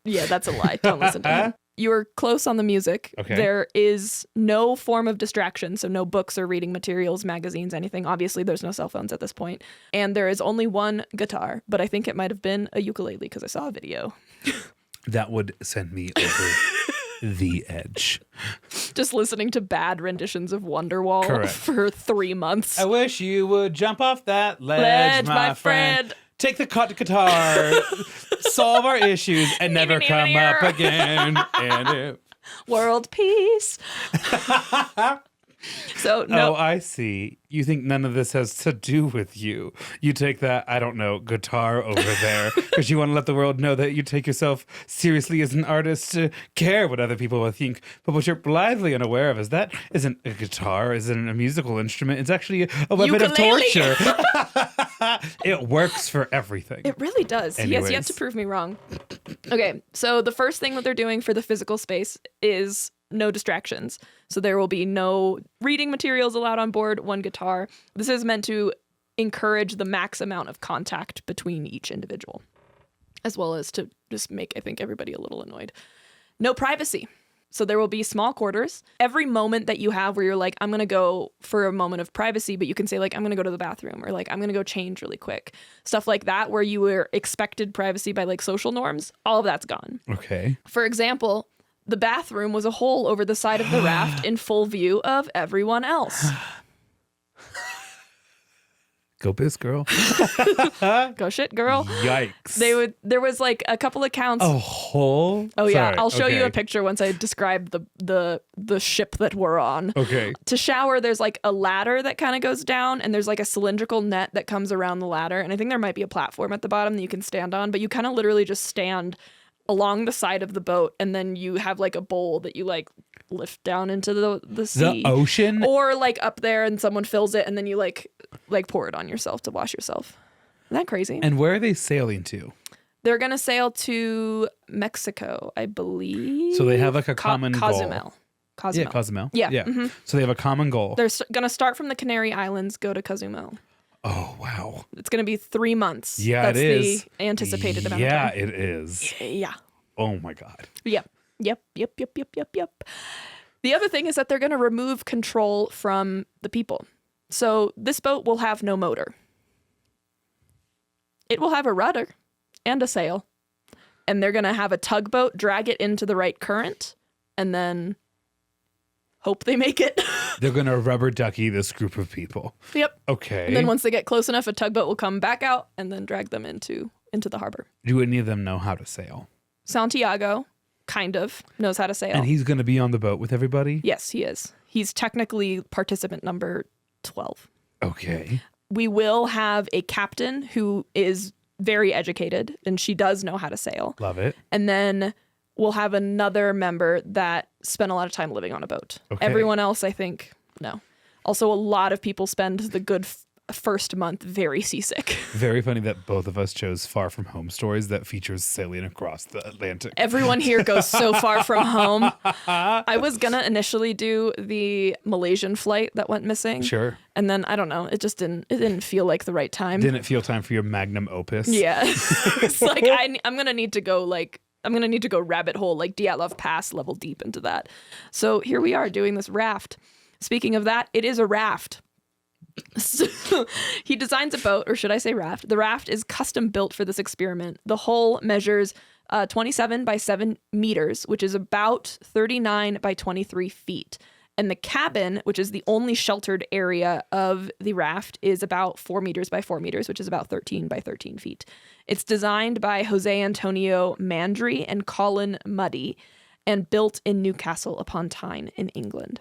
Yeah, that's a lie. Don't listen to him. You were close on the music. Okay. There is no form of distraction, so no books or reading materials, magazines, anything. Obviously, there's no cell phones at this point. And there is only one guitar, but I think it might have been a ukulele because I saw a video. That would send me over the edge. Just listening to bad renditions of Wonderwall for 3 months. I wish you would jump off that ledge, my friend. Take the guitar, solve our issues, and never come up again. World peace. So no. Oh, I see. You think none of this has to do with you. You take that, I don't know, guitar over there because you want to let the world know that you take yourself seriously as an artist to care what other people will think. But what you're blithely unaware of is that isn't a guitar, isn't a musical instrument. It's actually a weapon of torture. It works for everything. It really does. Anyways. He has yet to prove me wrong. Okay, so the first thing that they're doing for the physical space is no distractions. So there will be no reading materials allowed on board, one guitar. This is meant to encourage the max amount of contact between each individual, as well as to just make, I think, everybody a little annoyed. No privacy. So there will be small quarters. Every moment that you have where you're like, I'm going to go for a moment of privacy, but you can say like, I'm going to go to the bathroom, or like, I'm going to go change really quick. Stuff like that, where you were expected privacy by like social norms, all of that's gone. Okay. For example, the bathroom was a hole over the side of the raft in full view of everyone else. Go piss, girl. Go shit, girl. Yikes. There was like a couple accounts. A hole? Oh yeah, I'll show you a picture once I describe the ship that we're on. Okay. To shower, there's like a ladder that kind of goes down, and there's like a cylindrical net that comes around the ladder, and I think there might be a platform at the bottom that you can stand on, but you kind of literally just stand along the side of the boat, and then you have like a bowl that you like lift down into the sea. The ocean? Or like up there and someone fills it, and then you like pour it on yourself to wash yourself. Isn't that crazy? And where are they sailing to? They're going to sail to Mexico, I believe. So they have like a common Cozumel. goal. Yeah, Cozumel. Yeah. Mm-hmm. So they have a common goal. They're going to start from the Canary Islands, go to Cozumel. Oh, wow. It's going to be 3 months. Yeah, That's it is. the anticipated amount of time. time. Yeah, it is. Yeah. Oh, my God. Yep. The other thing is that they're going to remove control from the people. So this boat will have no motor. It will have a rudder and a sail. And they're going to have a tugboat drag it into the right current and then hope they make it. They're going to rubber ducky this group of people. Yep. Okay. And then once they get close enough, a tugboat will come back out and then drag them into the harbor. Do any of them know how to sail? Santiago kind of knows how to sail. And he's going to be on the boat with everybody? Yes, he is. He's technically participant number 12. Okay. We will have a captain who is very educated, and she does know how to sail. Love it. And then we'll have another member that spent a lot of time living on a boat. Okay. Everyone else, I think, no. Also, a lot of people spend the good first month very seasick. Very funny that both of us chose far from home stories that features sailing across the Atlantic. Everyone here goes so far from home. I was gonna initially do the Malaysian flight that went missing. Sure. And then I don't know, it didn't feel like the right time. Didn't feel time for your magnum opus. Yeah. It's like I'm gonna need to go rabbit hole, like Dyatlov Pass level deep into that. So here we are doing this raft. Speaking of that, it is a raft. So he designs a boat, or should I say raft? The raft is custom built for this experiment. The hull measures 27 by 7 meters, which is about 39 by 23 feet. And the cabin, which is the only sheltered area of the raft, is about 4 meters by 4 meters, which is about 13 by 13 feet. It's designed by Jose Antonio Mandry and Colin Muddy and built in Newcastle upon Tyne in England.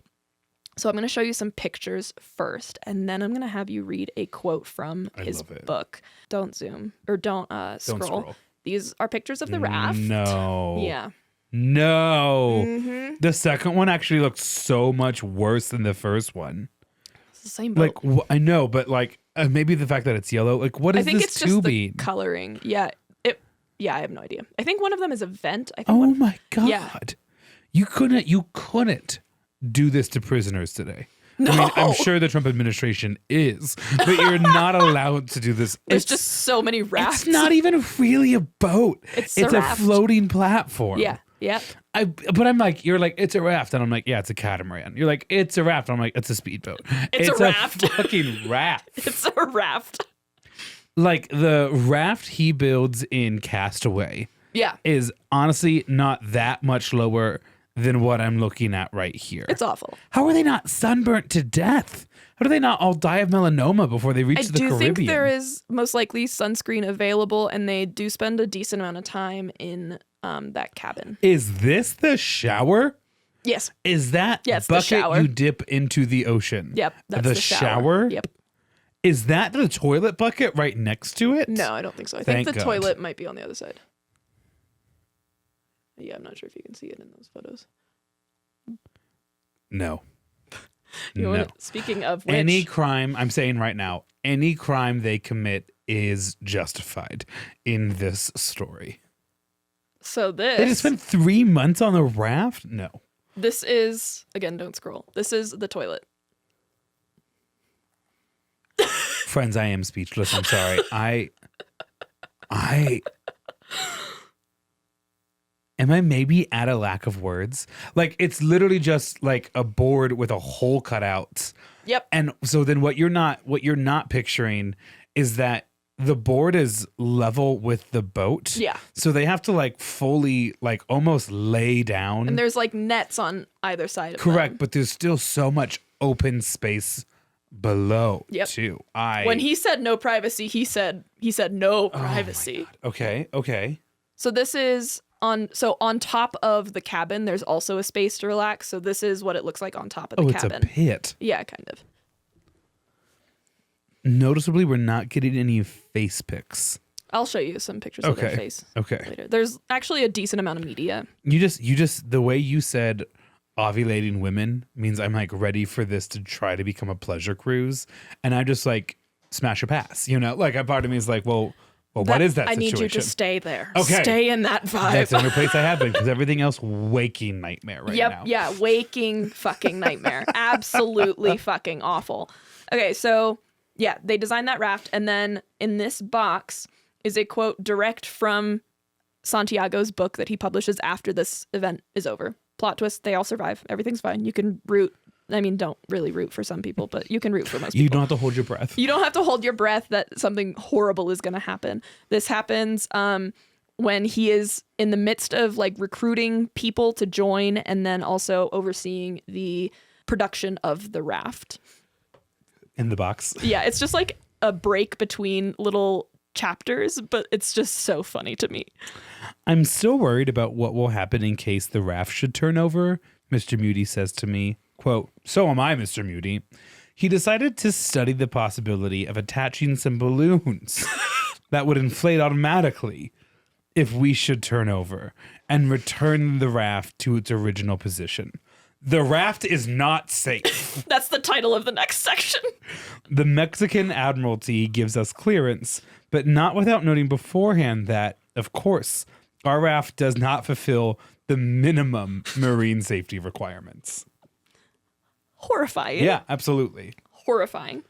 So I'm going to show you some pictures first, and then I'm going to have you read a quote from his book. Don't zoom, or don't scroll. These are pictures of the raft. No. Yeah. No. Mm-hmm. The second one actually looks so much worse than the first one. It's the same boat. Like, I know, but like maybe the fact that it's yellow. Like, what is this tubing? I think it's just the coloring. Yeah. I have no idea. I think one of them is a vent. My God. Yeah. You couldn't do this to prisoners today. No. I mean, I'm sure the Trump administration is, but you're not allowed to do this. There's just so many rafts. It's not even really a boat. It's a floating platform. Yeah. Yeah. But I'm like, you're like, it's a raft. And I'm like, yeah, it's a catamaran. You're like, it's a raft. And I'm like, it's a speedboat. It's a raft. A fucking raft. It's a raft. Like the raft he builds in Castaway. Yeah. Is honestly not that much lower than what I'm looking at right here. It's awful. How are they not sunburnt to death? How do they not all die of melanoma before they reach the Caribbean? I do think there is most likely sunscreen available, and they do spend a decent amount of time in that cabin. Is this the shower? Yes. Is that bucket you dip into the ocean? Yep. That's the shower? Yep. Is that the toilet bucket right next to it? No, I don't think so. I think the toilet might be on the other side. Yeah, I'm not sure if you can see it in those photos. No. Speaking of which, any crime, I'm saying right now, any crime they commit is justified in this story. So this... They just spent 3 months on the raft? No. This is... Again, don't scroll. This is the toilet. Friends, I am speechless. I'm sorry. Am I maybe at a lack of words? Like, it's literally just like a board with a hole cut out. Yep. And so then what you're not picturing is that the board is level with the boat. Yeah. So they have to like fully like almost lay down. And there's like nets on either side of Correct, them. but there's still so much open space below too. When he said no privacy, he said no privacy. Oh okay. So this is on top of the cabin, there's also a space to relax. So this is what it looks like on top of the cabin. It's a pit. Yeah, kind of. Noticeably, we're not getting any face pics. I'll show you some pictures of their face later. There's actually a decent amount of media. You just the way you said ovulating women means I'm like ready for this to try to become a pleasure cruise, and I just like smash a pass. You know, like a part of me is like, well, what is that situation? I need you to stay there. Okay. Stay in that vibe. That's the only place I have been, because everything else, waking nightmare right now. Yeah, waking fucking nightmare. Absolutely fucking awful. Okay, so yeah, they designed that raft, and then in this box is a quote direct from Santiago's book that he publishes after this event is over. Plot twist, they all survive. Everything's fine. You can root. I mean, don't really root for some people, but you can root for most people. You don't have to hold your breath. You don't have to hold your breath that something horrible is going to happen. This happens when he is in the midst of like recruiting people to join and then also overseeing the production of the raft. In the box. Yeah, it's just like a break between little chapters, but it's just so funny to me. I'm still worried about what will happen in case the raft should turn over. Mr. Muty says to me, quote, "So am I, Mr. Muty." He decided to study the possibility of attaching some balloons that would inflate automatically if we should turn over and return the raft to its original position. The raft is not safe. That's the title of the next section. The Mexican Admiralty gives us clearance, but not without noting beforehand that, of course, our raft does not fulfill the minimum marine safety requirements. Horrifying. Yeah, absolutely. Horrifying.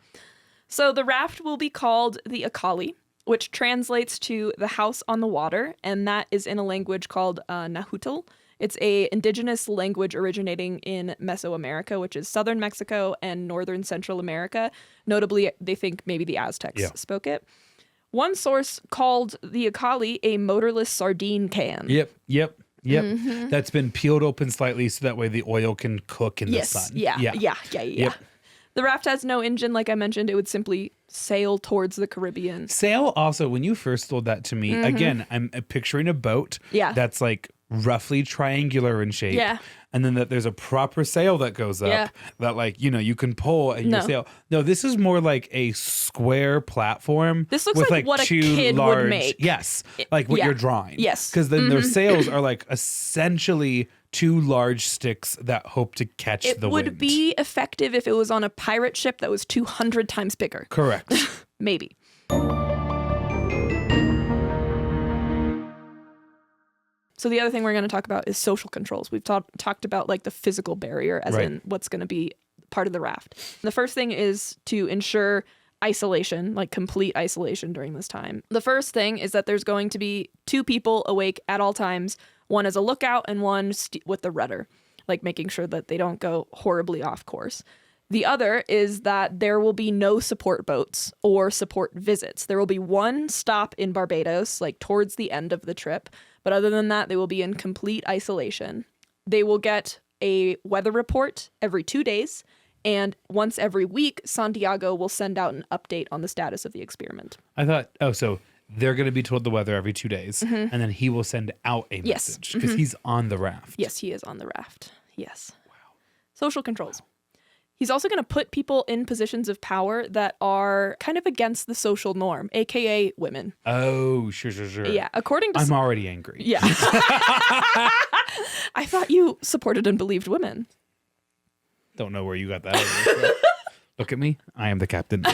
So the raft will be called the Acali, which translates to the house on the water, and that is in a language called Nahuatl. It's a indigenous language originating in Mesoamerica, which is southern Mexico and northern Central America. Notably, they think maybe the Aztecs spoke it. One source called the Acali a motorless sardine can. Yep. Mm-hmm. That's been peeled open slightly so that way the oil can cook in the sun. Yeah. Yep. The raft has no engine, like I mentioned. It would simply sail towards the Caribbean. Sail also, when you first told that to me, again, I'm picturing a boat that's like roughly triangular in shape. Yeah. And then that there's a proper sail that goes up that like, you know, you can pull and you sail. No, this is more like a square platform. This looks with like what a kid would make. Yes. Like what you're drawing. Yes. Because then their sails are like essentially two large sticks that hope to catch the wind. It would be effective if it was on a pirate ship that was 200 times bigger. Correct. Maybe. So the other thing we're going to talk about is social controls. We've talked about like the physical barrier as in what's going to be part of the raft. The first thing is to ensure isolation, like complete isolation during this time. The first thing is that there's going to be 2 people awake at all times, one as a lookout and one with the rudder, like making sure that they don't go horribly off course. The other is that there will be no support boats or support visits. There will be one stop in Barbados, like towards the end of the trip. But other than that, they will be in complete isolation. They will get a weather report every 2 days. And once every week, Santiago will send out an update on the status of the experiment. I thought, so they're going to be told the weather every 2 days. And then he will send out a message because he's on the raft. Yes, he is on the raft. Yes. Wow. Social controls. Wow. He's also going to put people in positions of power that are kind of against the social norm, aka women. Oh, sure. Yeah, according to... I'm already angry. Yeah. I thought you supported and believed women. Don't know where you got that. Look at me. I am the captain.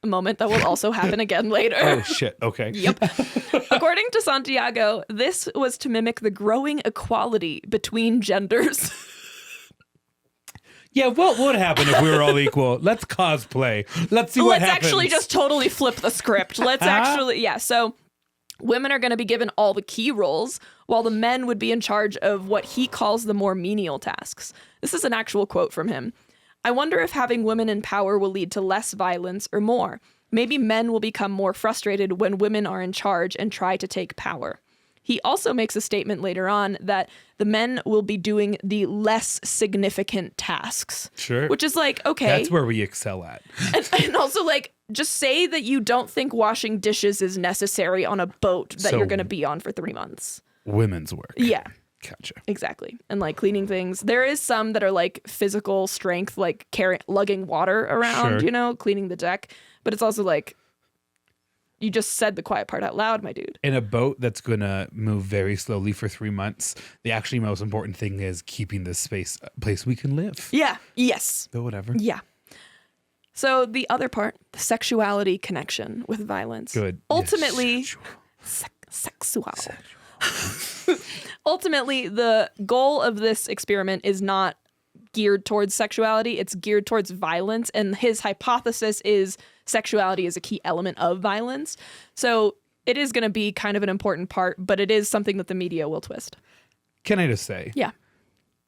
a moment that will also happen again later. Oh, shit. Okay. Yep. According to Santiago, this was to mimic the growing equality between genders. Yeah, what would happen if we were all equal? Let's cosplay. Let's see what happens. Let's actually just totally flip the script. Let's actually, so women are going to be given all the key roles, while the men would be in charge of what he calls the more menial tasks. This is an actual quote from him. I wonder if having women in power will lead to less violence or more. Maybe men will become more frustrated when women are in charge and try to take power. He also makes a statement later on that the men will be doing the less significant tasks. Sure. Which is like, okay. That's where we excel at. And also, like, just say that you don't think washing dishes is necessary on a boat that you're going to be on for 3 months. Women's work. Yeah. Gotcha. Exactly. And like cleaning things. There is some that are like physical strength, like lugging water around, cleaning the deck. But it's also like, you just said the quiet part out loud, my dude. In a boat that's going to move very slowly for 3 months, the actually most important thing is keeping this space a place we can live. Yeah. Yes. But whatever. Yeah. So the other part, the sexuality connection with violence. Good. Ultimately, sexual. Ultimately, the goal of this experiment is not geared towards sexuality. It's geared towards violence. And his hypothesis is sexuality is a key element of violence. So it is going to be kind of an important part, but it is something that the media will twist. Can I just say? Yeah.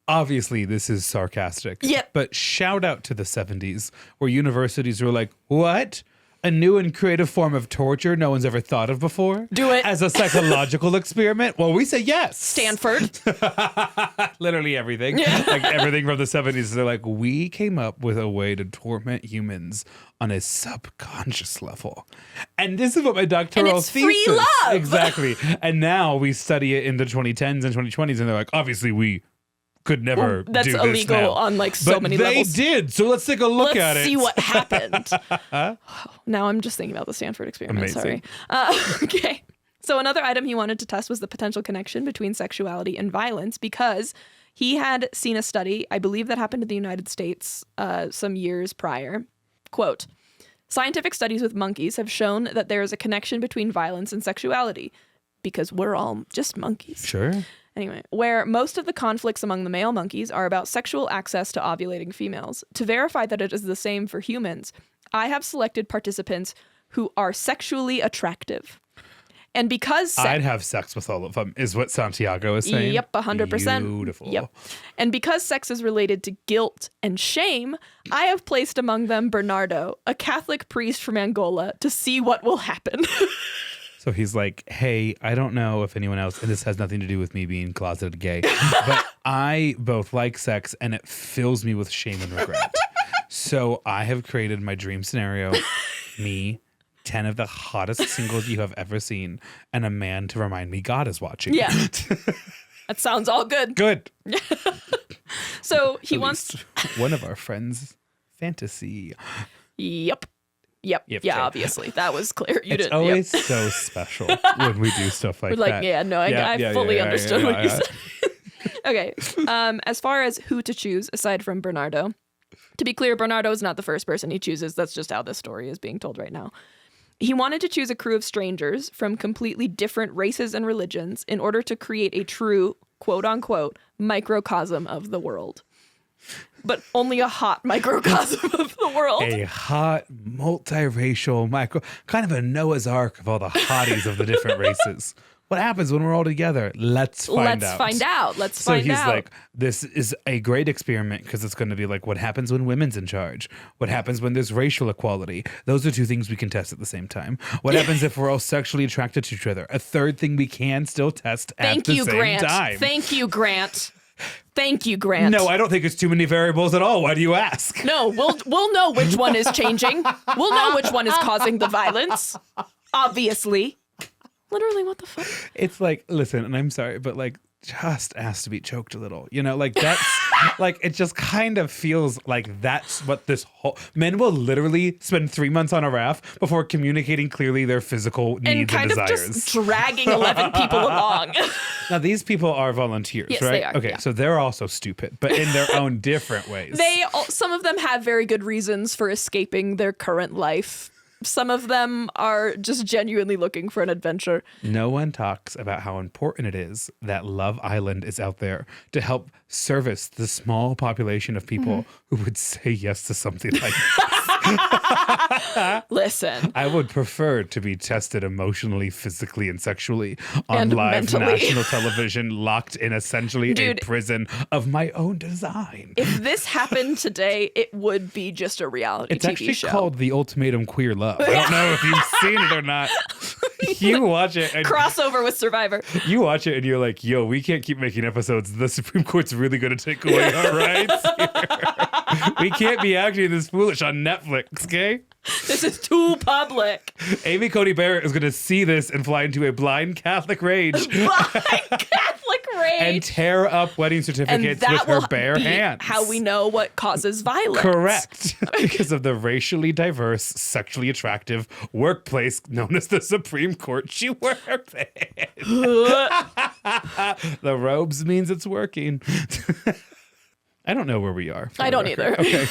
Obviously, this is sarcastic. Yeah. But shout out to the 70s where universities were like, what? A new and creative form of torture no one's ever thought of before? Do it. As a psychological experiment? Well, we say yes. Stanford. Literally everything. Yeah. Like everything from the 70s. They're like, we came up with a way to torment humans on a subconscious level. And this is what my doctoral and it's thesis. Free love. Exactly. And now we study it in the 2010s and 2020s, and they're like, obviously we could never that's do this illegal now. on like so many levels. They did. So let's take a look at it. Let's see what happened. Now I'm just thinking about the Stanford experiment. Amazing. Sorry. Okay. So another item he wanted to test was the potential connection between sexuality and violence, because he had seen a study, I believe that happened in the United States some years prior. Quote, scientific studies with monkeys have shown that there is a connection between violence and sexuality, because we're all just monkeys. Sure. Anyway, where most of the conflicts among the male monkeys are about sexual access to ovulating females. To verify that it is the same for humans, I have selected participants who are sexually attractive. And because I'd have sex with all of them, is what Santiago is saying. Yep, 100%. Beautiful. Yep. And because sex is related to guilt and shame, I have placed among them Bernardo, a Catholic priest from Angola, to see what will happen. So he's like, hey, I don't know if anyone else, and this has nothing to do with me being closeted gay, but I both like sex and it fills me with shame and regret. So I have created my dream scenario, me, 10 of the hottest singles you have ever seen, and a man to remind me God is watching. Yeah. That sounds all good. Good. So he wants one of our friends' fantasy. Yep. Yeah, okay. Obviously. That was clear. It's always so special when we do stuff like that. Yeah, no, I fully understood what you said. Okay. As far as who to choose, aside from Bernardo, to be clear, Bernardo is not the first person he chooses. That's just how this story is being told right now. He wanted to choose a crew of strangers from completely different races and religions in order to create a true, quote unquote, microcosm of the world. But only a hot microcosm of the world. A hot, multiracial, kind of a Noah's Ark of all the hotties of the different races. What happens when we're all together? Let's find out. So he's like, this is a great experiment because it's going to be like, what happens when women's in charge? What happens when there's racial equality? Those are two things we can test at the same time. What happens if we're all sexually attracted to each other? A third thing we can still test at the same time. Thank you, Grant. Thank you, Grant. No, I don't think it's too many variables at all. Why do you ask? No, we'll know which one is changing. We'll know which one is causing the violence. Obviously. Literally, what the fuck? It's like, listen, and I'm sorry, but like, just asked to be choked a little. You know, like that's like, it just kind of feels like that's what this whole men will literally spend 3 months on a raft before communicating clearly their physical needs and desires. And kind of just dragging 11 people along. Now, these people are volunteers, yes, right? They are, okay, so they're also stupid, but in their own different ways. Some of them have very good reasons for escaping their current life. some of them are just genuinely looking for an adventure. No one talks about how important it is that Love Island is out there to help service the small population of people who would say yes to something like this. Listen. I would prefer to be tested emotionally, physically, and sexually on live national television, locked in essentially a prison of my own design. If this happened today, it would be just a reality TV show. It's actually called The Ultimatum Queer Love. I don't know if you've seen it or not. You watch it. And crossover with Survivor. You watch it and you're like, yo, we can't keep making episodes. The Supreme Court's really going to take away our rights here. We can't be acting this foolish on Netflix, okay? This is too public. Amy Coney Barrett is going to see this and fly into a blind Catholic rage. And tear up wedding certificates with her bare hands. How we know what causes violence. Correct. Because of the racially diverse, sexually attractive workplace known as the Supreme Court she works in. The robes means it's working. I don't know where we are. I don't either. Okay.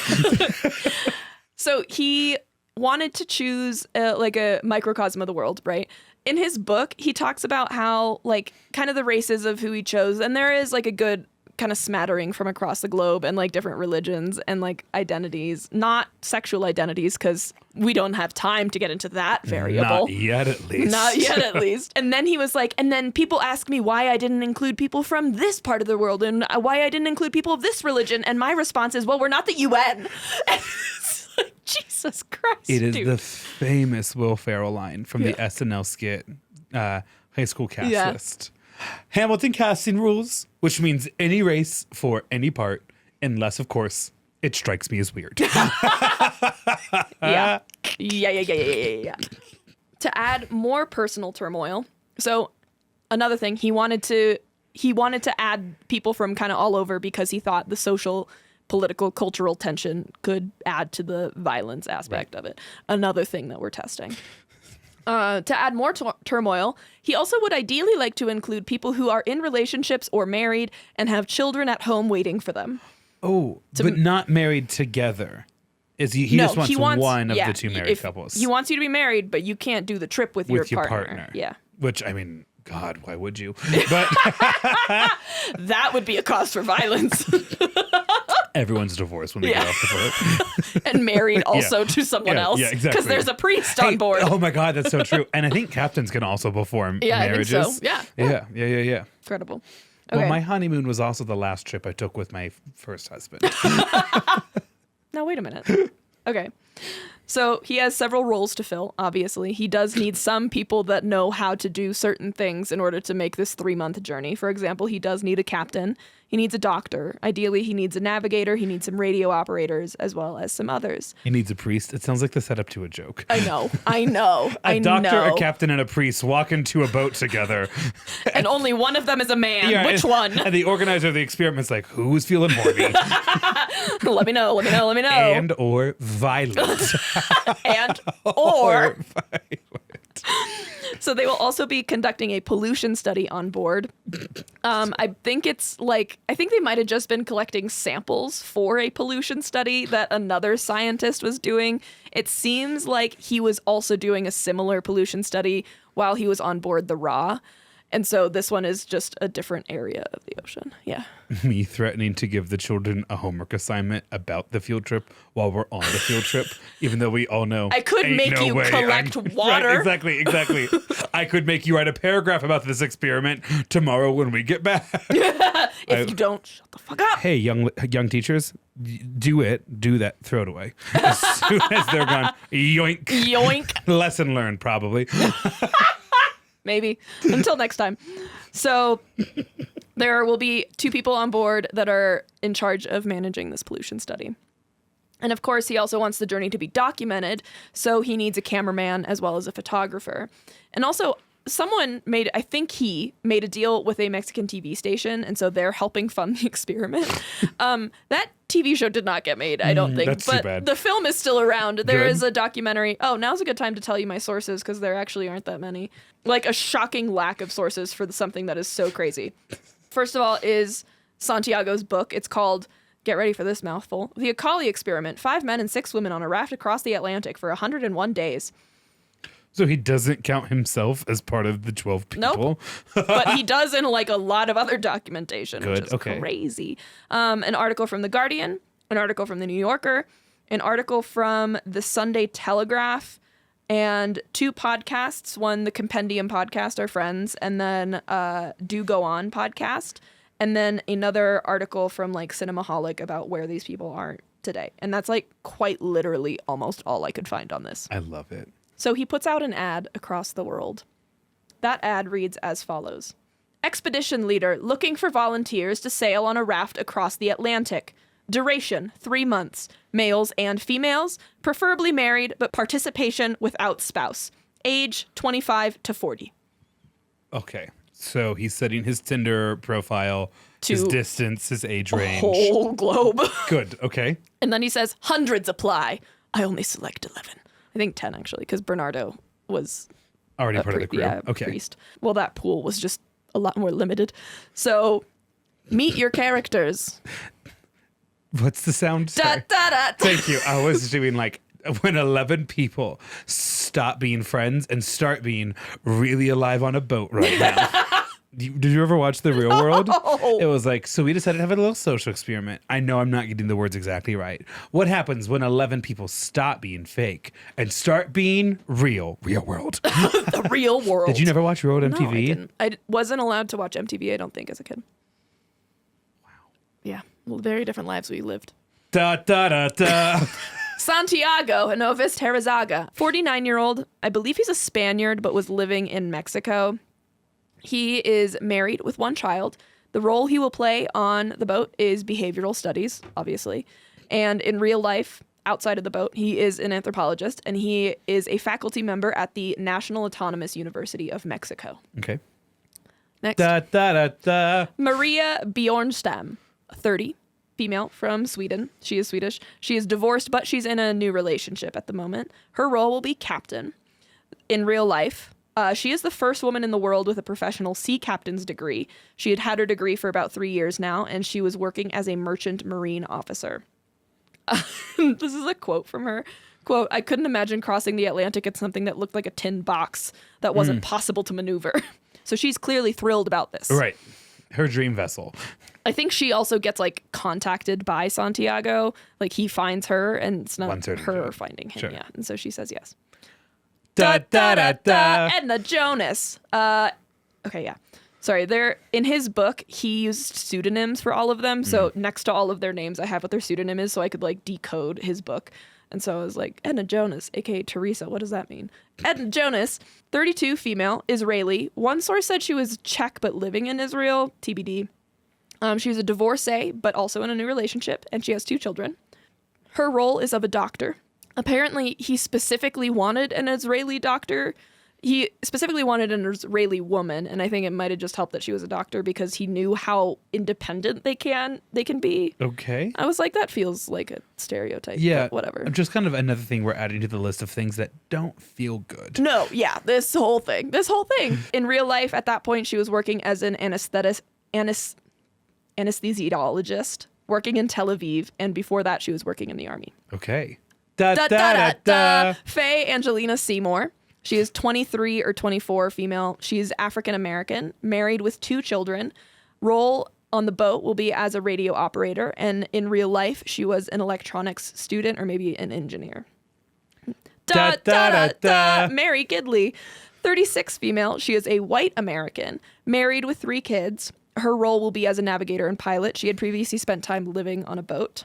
So he wanted to choose a microcosm of the world, right? In his book, he talks about how kind of the races of who he chose, and there is a good kind of smattering from across the globe and different religions and identities, not sexual identities, because we don't have time to get into that variable. Not yet, at least. Not yet, at least. And then he was like, and then people ask me why I didn't include people from this part of the world and why I didn't include people of this religion. And my response is, well, we're not the UN. Jesus Christ, It is the famous Will Ferrell line from the SNL skit, High School Cast List. Hamilton casting rules, which means any race for any part, unless, of course, it strikes me as weird. Yeah. To add more personal turmoil, so another thing, he wanted to add people from kind of all over because he thought the social, political, cultural tension could add to the violence aspect of it. Another thing that we're testing. To add more turmoil, he also would ideally like to include people who are in relationships or married and have children at home waiting for them. Oh, but not married together. He just wants one of the two married couples. He wants you to be married, but you can't do the trip with your partner. Yeah. Which, I mean, God, why would you? But that would be a cause for violence. Everyone's divorced when they get off the boat. And married also to someone else. Yeah, exactly. Because there's a priest on board. Oh my God, that's so true. And I think captains can also perform marriages. I think so. Yeah. Incredible. Okay. Well, my honeymoon was also the last trip I took with my first husband. Now, wait a minute. Okay. So he has several roles to fill, obviously. He does need some people that know how to do certain things in order to make this 3-month journey. For example, he does need a captain. He needs a doctor. Ideally, he needs a navigator. He needs some radio operators, as well as some others. He needs a priest. It sounds like the setup to a joke. I know. A doctor, a captain, and a priest walk into a boat together. And only one of them is a man. Yeah, Which one? And the organizer of the experiment's like, who's feeling horny? Let me know. And or violent. And or violent. So they will also be conducting a pollution study on board. I think they might have just been collecting samples for a pollution study that another scientist was doing. It seems like he was also doing a similar pollution study while he was on board the Ra. And so this one is just a different area of the ocean. Yeah. Me threatening to give the children a homework assignment about the field trip while we're on the field trip, even though we all know I could make you collect water. Right, exactly. I could make you write a paragraph about this experiment tomorrow when we get back. If you don't, shut the fuck up. Hey, young teachers, do that, throw it away. As soon as they're gone, yoink. Yoink. Lesson learned, probably. Maybe. Until next time. So there will be 2 people on board that are in charge of managing this pollution study. And of course, he also wants the journey to be documented, so he needs a cameraman as well as a photographer. And also, I think he made a deal with a Mexican TV station, and so they're helping fund the experiment. That TV show did not get made, I don't think. That's but too bad. The film is still around. There is a documentary. Oh, now's a good time to tell you my sources, because there actually aren't that many. Like a shocking lack of sources for something that is so crazy. First of all is Santiago's book. It's called Get ready for this mouthful. The Acali experiment. 5 men and 6 women on a raft across the Atlantic for 101 days. So he doesn't count himself as part of the 12 people? Nope. But he does in like a lot of other documentation, Good. which is crazy. An article from The Guardian, an article from The New Yorker, an article from the Sunday Telegraph, and 2 podcasts. One, the Compendium podcast, Our Friends, and then Do Go On podcast. And then another article from like Cinemaholic about where these people are today. And that's like quite literally almost all I could find on this. I love it. So he puts out an ad across the world. That ad reads as follows. Expedition leader looking for volunteers to sail on a raft across the Atlantic. Duration, 3 months. Males and females, preferably married, but participation without spouse. Age, 25 to 40. Okay. So he's setting his Tinder profile, his distance, his age range. Whole globe. Good. Okay. And then he says, hundreds apply. I only select 11. I think 10, actually, because Bernardo was already part of the crew. Yeah, okay. Priest. Well, that pool was just a lot more limited. So meet your characters. What's the sound? Da, da, da. Thank you. I was doing like when 11 people stop being friends and start being really alive on a boat right now. Did you ever watch The Real World? It was like, so we decided to have a little social experiment. I know I'm not getting the words exactly right. What happens when 11 people stop being fake and start being real? Real World. The Real World. Did you never watch Real World MTV? No, I didn't. I wasn't allowed to watch MTV, I don't think, as a kid. Wow. Yeah. Well, very different lives we lived. Da, da, da, da. Santiago Genovés Terrazaga, 49-year-old. I believe he's a Spaniard, but was living in Mexico. He is married with 1 child. The role he will play on the boat is behavioral studies, obviously. And in real life, outside of the boat, he is an anthropologist, and he is a faculty member at the National Autonomous University of Mexico. Okay. Next. Da, da, da, da. Maria Bjornstam, 30, female from Sweden. She is Swedish. She is divorced, but she's in a new relationship at the moment. Her role will be captain. In real life, she is the first woman in the world with a professional sea captain's degree. She had her degree for about 3 years now, and she was working as a merchant marine officer. This is a quote from her. Quote, I couldn't imagine crossing the Atlantic in something that looked like a tin box that wasn't possible to maneuver. So she's clearly thrilled about this. Right. Her dream vessel. I think she also gets like contacted by Santiago. Like he finds her and it's not her finding him. Sure. Yeah. And so she says yes. Da, da, da, da. Edna Jonas. Okay, yeah. Sorry, in his book, he used pseudonyms for all of them. So next to all of their names, I have what their pseudonym is so I could like decode his book. And so I was like, Edna Jonas, aka Teresa. What does that mean? Edna Jonas, 32, female, Israeli. One source said she was Czech but living in Israel, TBD. She's a divorcee but also in a new relationship, and she has 2 children. Her role is of a doctor. Apparently, he specifically wanted an Israeli doctor. He specifically wanted an Israeli woman, and I think it might have just helped that she was a doctor because he knew how independent they can be. Okay. I was like, that feels like a stereotype. Yeah. But whatever. Just kind of another thing we're adding to the list of things that don't feel good. No, yeah, this whole thing. In real life, at that point, she was working as an anesthesiologist, working in Tel Aviv, and before that, she was working in the army. Okay. Da, da, da, da, da. Faye Angelina Seymour. She is 23 or 24, female. She's African American, married with 2 children. Role on the boat will be as a radio operator, and in real life, she was an electronics student or maybe an engineer. Da, da, da, da. Mary Gidley, 36, female. She is a white American, married with 3 kids. Her role will be as a navigator and pilot. She had previously spent time living on a boat.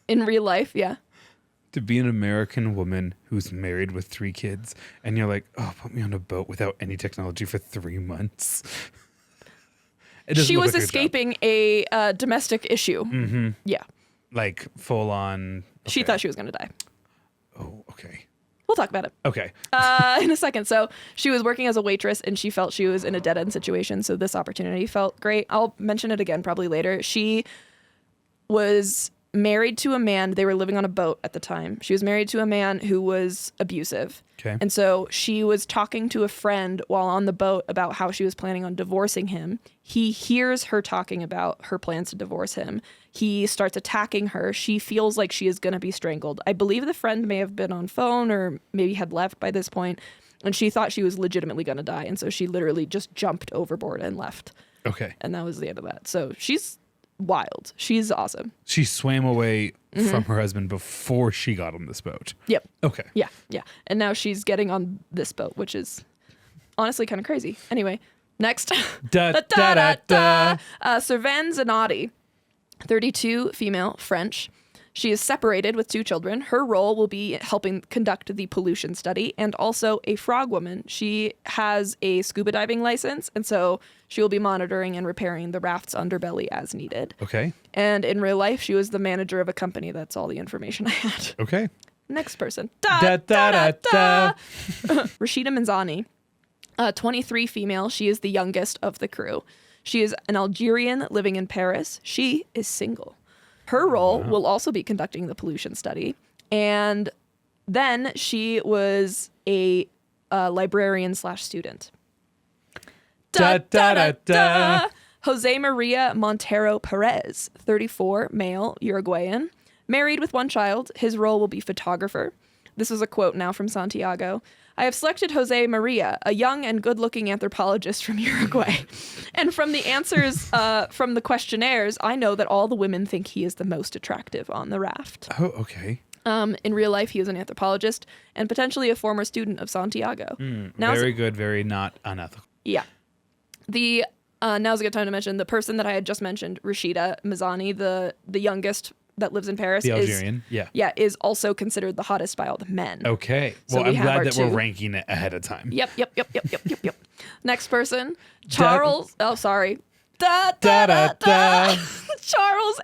In real life, yeah. To be an American woman who's married with 3 kids and you're like, oh, put me on a boat without any technology for 3 months. She was escaping a domestic issue. Mm-hmm. Yeah. Like full on. Okay. She thought she was going to die. Oh, okay. We'll talk about it. Okay. In a second. So she was working as a waitress and she felt she was in a dead end situation. So this opportunity felt great. I'll mention it again probably later. She was married to a man. They were living on a boat at the time. She was married to a man who was abusive. Okay. And so she was talking to a friend while on the boat about how she was planning on divorcing him. He hears her talking about her plans to divorce him. He starts attacking her. She feels like she is going to be strangled. I believe the friend may have been on phone or maybe had left by this point, and she thought she was legitimately going to die. And so she literally just jumped overboard and left. Okay. And that was the end of that. So she's wild. She's awesome. She swam away from her husband before she got on this boat. Yep. Okay. Yeah. And now she's getting on this boat, which is honestly kind of crazy. Anyway, next. Servane Zanotti, 32, female, French. She is separated with 2 children. Her role will be helping conduct the pollution study and also a frog woman. She has a scuba diving license, and so she will be monitoring and repairing the raft's underbelly as needed. Okay. And in real life, she was the manager of a company. That's all the information I had. Okay. Next person. Rashida Manzani, 23, female. She is the youngest of the crew. She is an Algerian living in Paris. She is single. Her role will also be conducting the pollution study. And then she was a librarian/student. Jose Maria Montero Perez, 34, male, Uruguayan. Married with 1 child. His role will be photographer. This is a quote now from Santiago. I have selected Jose Maria, a young and good-looking anthropologist from Uruguay. And from the answers from the questionnaires, I know that all the women think he is the most attractive on the raft. Oh, okay. In real life, he is an anthropologist and potentially a former student of Santiago. Very good, very not unethical. Yeah. Now's a good time to mention the person that I had just mentioned, Rashida Manzani, the youngest that lives in Paris. The Algerian, is also considered the hottest by all the men. Okay. Well, I'm glad that we're ranking it ahead of time. Yep. Next person, Charles. Charles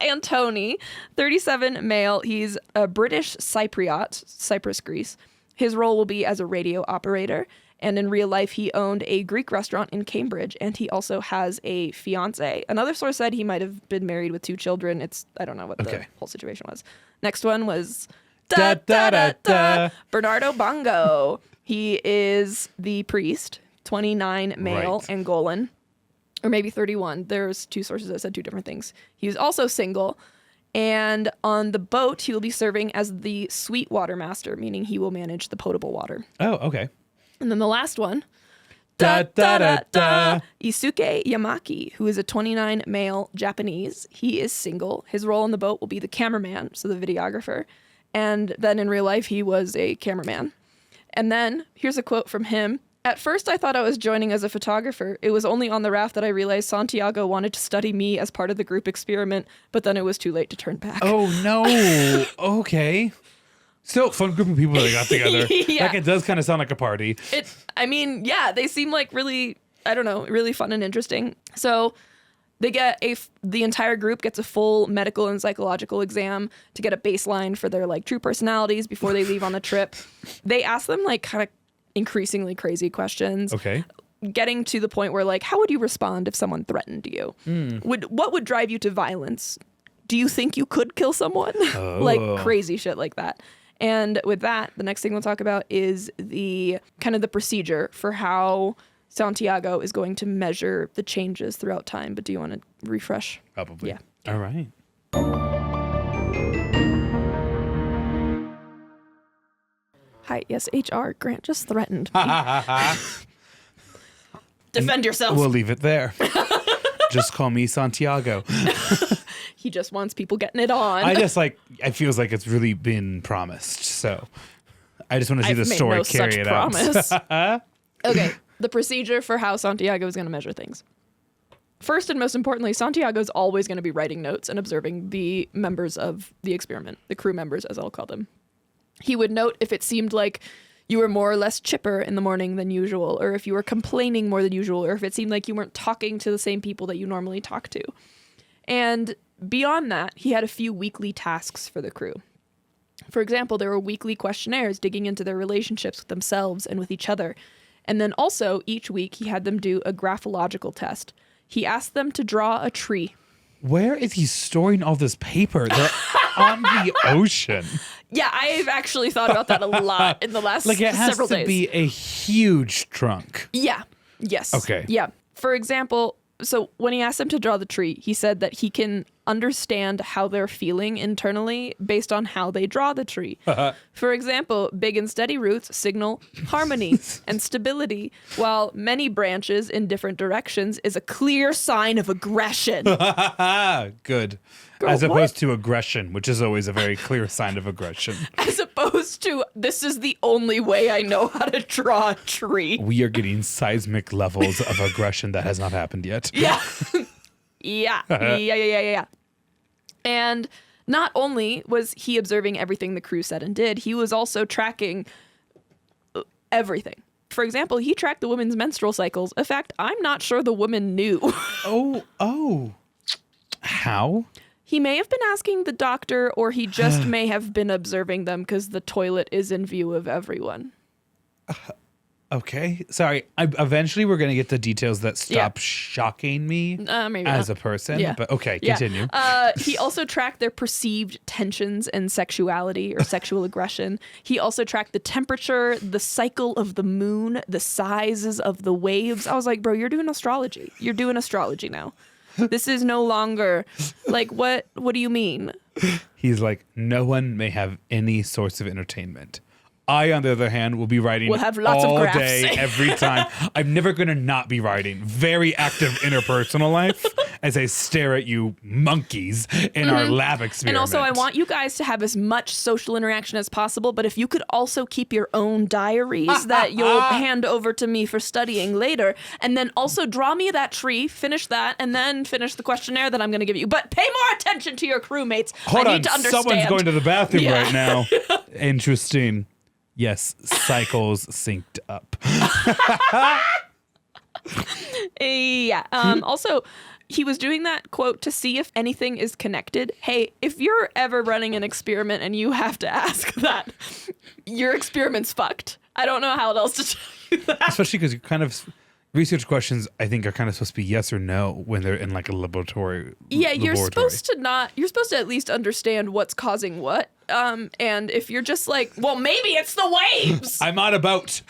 Antoni, 37, male. He's a British Cypriot, Cyprus, Greece. His role will be as a radio operator. And in real life, he owned a Greek restaurant in Cambridge, and he also has a fiance. Another source said he might have been married with 2 children. I don't know what the whole situation was. Next one was Bernardo Bongo. He is the priest, 29, male, Angolan, or maybe 31. There's 2 sources that said 2 different things. He was also single. And on the boat, he will be serving as the sweet water master, meaning he will manage the potable water. Oh, okay. And then the last one, Isuke Yamaki, who is a 29, male, Japanese. He is single. His role on the boat will be the cameraman, so the videographer. And then in real life, he was a cameraman. And then here's a quote from him. At first, I thought I was joining as a photographer. It was only on the raft that I realized Santiago wanted to study me as part of the group experiment, but then it was too late to turn back. Oh, no. Okay. Still, fun group of people that got together. Like, it does kind of sound like a party. They seem like really fun and interesting. So they get the entire group gets a full medical and psychological exam to get a baseline for their true personalities before they leave on the trip. They ask them kind of increasingly crazy questions. Okay. Getting to the point where how would you respond if someone threatened you? What would drive you to violence? Do you think you could kill someone? Crazy shit like that. And with that, the next thing we'll talk about is the kind of the procedure for how Santiago is going to measure the changes throughout time. But do you want to refresh? Probably. Yeah. All right. Hi, yes, HR. Grant just threatened me. Defend yourself. We'll leave it there. Just call me Santiago. He just wants people getting it on. I feels like it's really been promised. So I just want to see the story carry it out. Okay, the procedure for how Santiago is going to measure things. First and most importantly, Santiago is always going to be writing notes and observing the members of the experiment, the crew members, as I'll call them. He would note if it seemed like you were more or less chipper in the morning than usual, or if you were complaining more than usual, or if it seemed like you weren't talking to the same people that you normally talk to. And beyond that, he had a few weekly tasks for the crew. For example, there were weekly questionnaires digging into their relationships with themselves and with each other. And then also, each week, he had them do a graphological test. He asked them to draw a tree. Where is he storing all this paper? They're on the ocean. Yeah, I've actually thought about that a lot in the last several days. Like, it has to be a huge trunk. Yeah. Yes. Okay. Yeah. For example, so when he asked them to draw the tree, he said that he can understand how they're feeling internally based on how they draw the tree. For example, big and steady roots signal harmony and stability, while many branches in different directions is a clear sign of aggression. Good. Girl, as opposed to aggression, which is always a very clear sign of aggression. As opposed to, this is the only way I know how to draw a tree. We are getting seismic levels of aggression that has not happened yet. Yeah. Yeah. And not only was he observing everything the crew said and did, he was also tracking everything. For example, he tracked the women's menstrual cycles. In fact, I'm not sure the woman knew. Oh. How? He may have been asking the doctor, or he just may have been observing them because the toilet is in view of everyone. Okay. Sorry. Eventually, we're going to get the details that stop shocking me as a person. Yeah. But okay, continue. He also tracked their perceived tensions and sexuality or sexual aggression. He also tracked the temperature, the cycle of the moon, the sizes of the waves. I was like, bro, you're doing astrology. You're doing astrology now. This is no longer like, what do you mean? He's like, no one may have any source of entertainment. I, on the other hand, will be writing have lots all of day, every time. I'm never going to not be writing. Very active interpersonal life as I stare at you monkeys in our lab experiment. And also, I want you guys to have as much social interaction as possible, but if you could also keep your own diaries that you'll hand over to me for studying later, and then also draw me that tree, finish that, and then finish the questionnaire that I'm going to give you. But pay more attention to your crewmates. Hold I on, need to understand. Someone's going to the bathroom right now. Interesting. Yes, cycles synced up. Also, he was doing that, quote, to see if anything is connected. Hey, if you're ever running an experiment and you have to ask that, your experiment's fucked. I don't know how else to tell you that. Especially because you kind of... Research questions, I think, are kind of supposed to be yes or no when they're in like a laboratory. Yeah, you're supposed to at least understand what's causing what. And if you're just like, well, maybe it's the waves. I'm on a boat.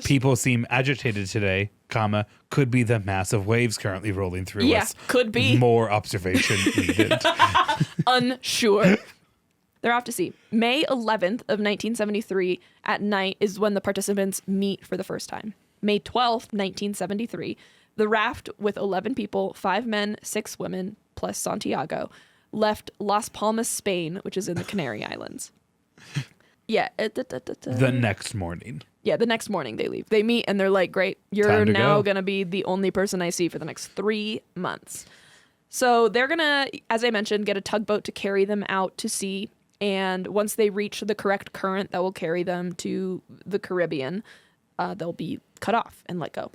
People seem agitated today, could be the massive waves currently rolling through us. Yeah, could be. More observation needed. Unsure. They're off to sea. May 11th of 1973 at night is when the participants meet for the first time. May 12th, 1973, the raft with 11 people, 5 men, 6 women, plus Santiago, left Las Palmas, Spain, which is in the Canary Islands. Yeah. The next morning. Yeah, the next morning they leave. They meet and they're like, great, you're now going to be the only person I see for the next 3 months. So they're going to, as I mentioned, get a tugboat to carry them out to sea. And once they reach the correct current that will carry them to the Caribbean, they'll be cut off and let go.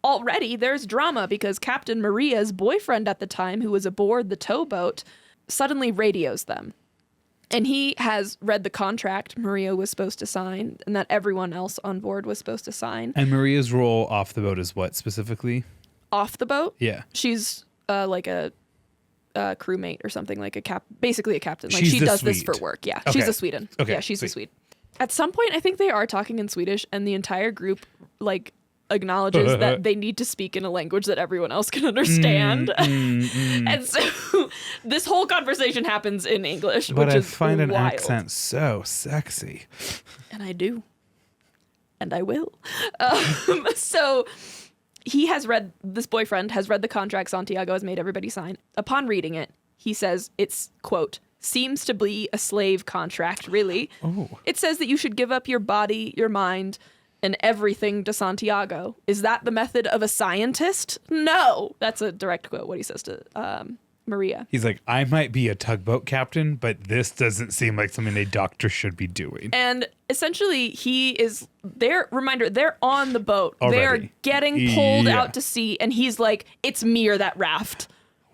Already, there's drama because Captain Maria's boyfriend at the time, who was aboard the towboat, suddenly radios them. And he has read the contract Maria was supposed to sign and that everyone else on board was supposed to sign. And Maria's role off the boat is what specifically? Off the boat? Yeah. She's like a crewmate or something, like basically a captain. Like she does this for work. Yeah, okay. She's a Sweden. Okay. Yeah, she's a Swede. At some point, I think they are talking in Swedish, and the entire group like acknowledges that they need to speak in a language that everyone else can understand. And so this whole conversation happens in English, but which I is find wild. An accent so sexy. And I do. And I will. So this boyfriend has read the contract Santiago has made everybody sign. Upon reading it, he says it's, quote, seems to be a slave contract, really. Oh. It says that you should give up your body, your mind, and everything to Santiago. Is that the method of a scientist? No. That's a direct quote, what he says to Maria. He's like, I might be a tugboat captain, but this doesn't seem like something a doctor should be doing. And essentially, they're on the boat. Already. They're getting pulled out to sea, and he's like, it's me or that raft.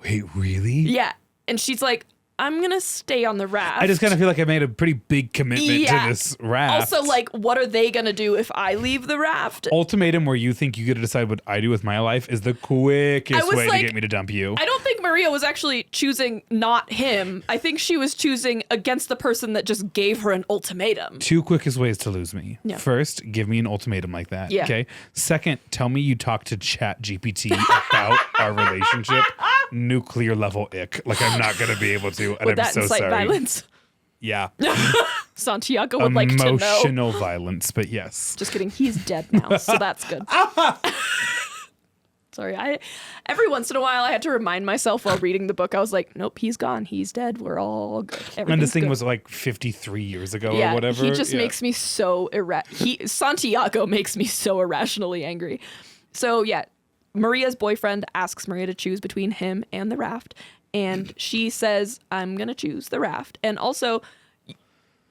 Wait, really? Yeah. And she's like, I'm going to stay on the raft. I just kind of feel like I made a pretty big commitment to this raft. Also, like, what are they going to do if I leave the raft? Ultimatum where you think you get to decide what I do with my life is the quickest way to get me to dump you. I don't think Maria was actually choosing not him. I think she was choosing against the person that just gave her an ultimatum. 2 quickest ways to lose me. Yeah. First, give me an ultimatum like that. Yeah. Okay. Second, tell me you talked to ChatGPT about our relationship. Nuclear level ick. Like, I'm not going to be able to, and Would I'm that so incite sorry. Violence? Yeah. Santiago would like to know. Emotional violence, but yes. Just kidding. He's dead now, so that's good. Sorry, every once in a while I had to remind myself while reading the book. I was like, nope, he's gone. He's dead. We're all good. And this thing was like 53 years ago or whatever. He just makes me so Santiago makes me so irrationally angry. So yeah, Maria's boyfriend asks Maria to choose between him and the raft. And she says, I'm going to choose the raft. And also,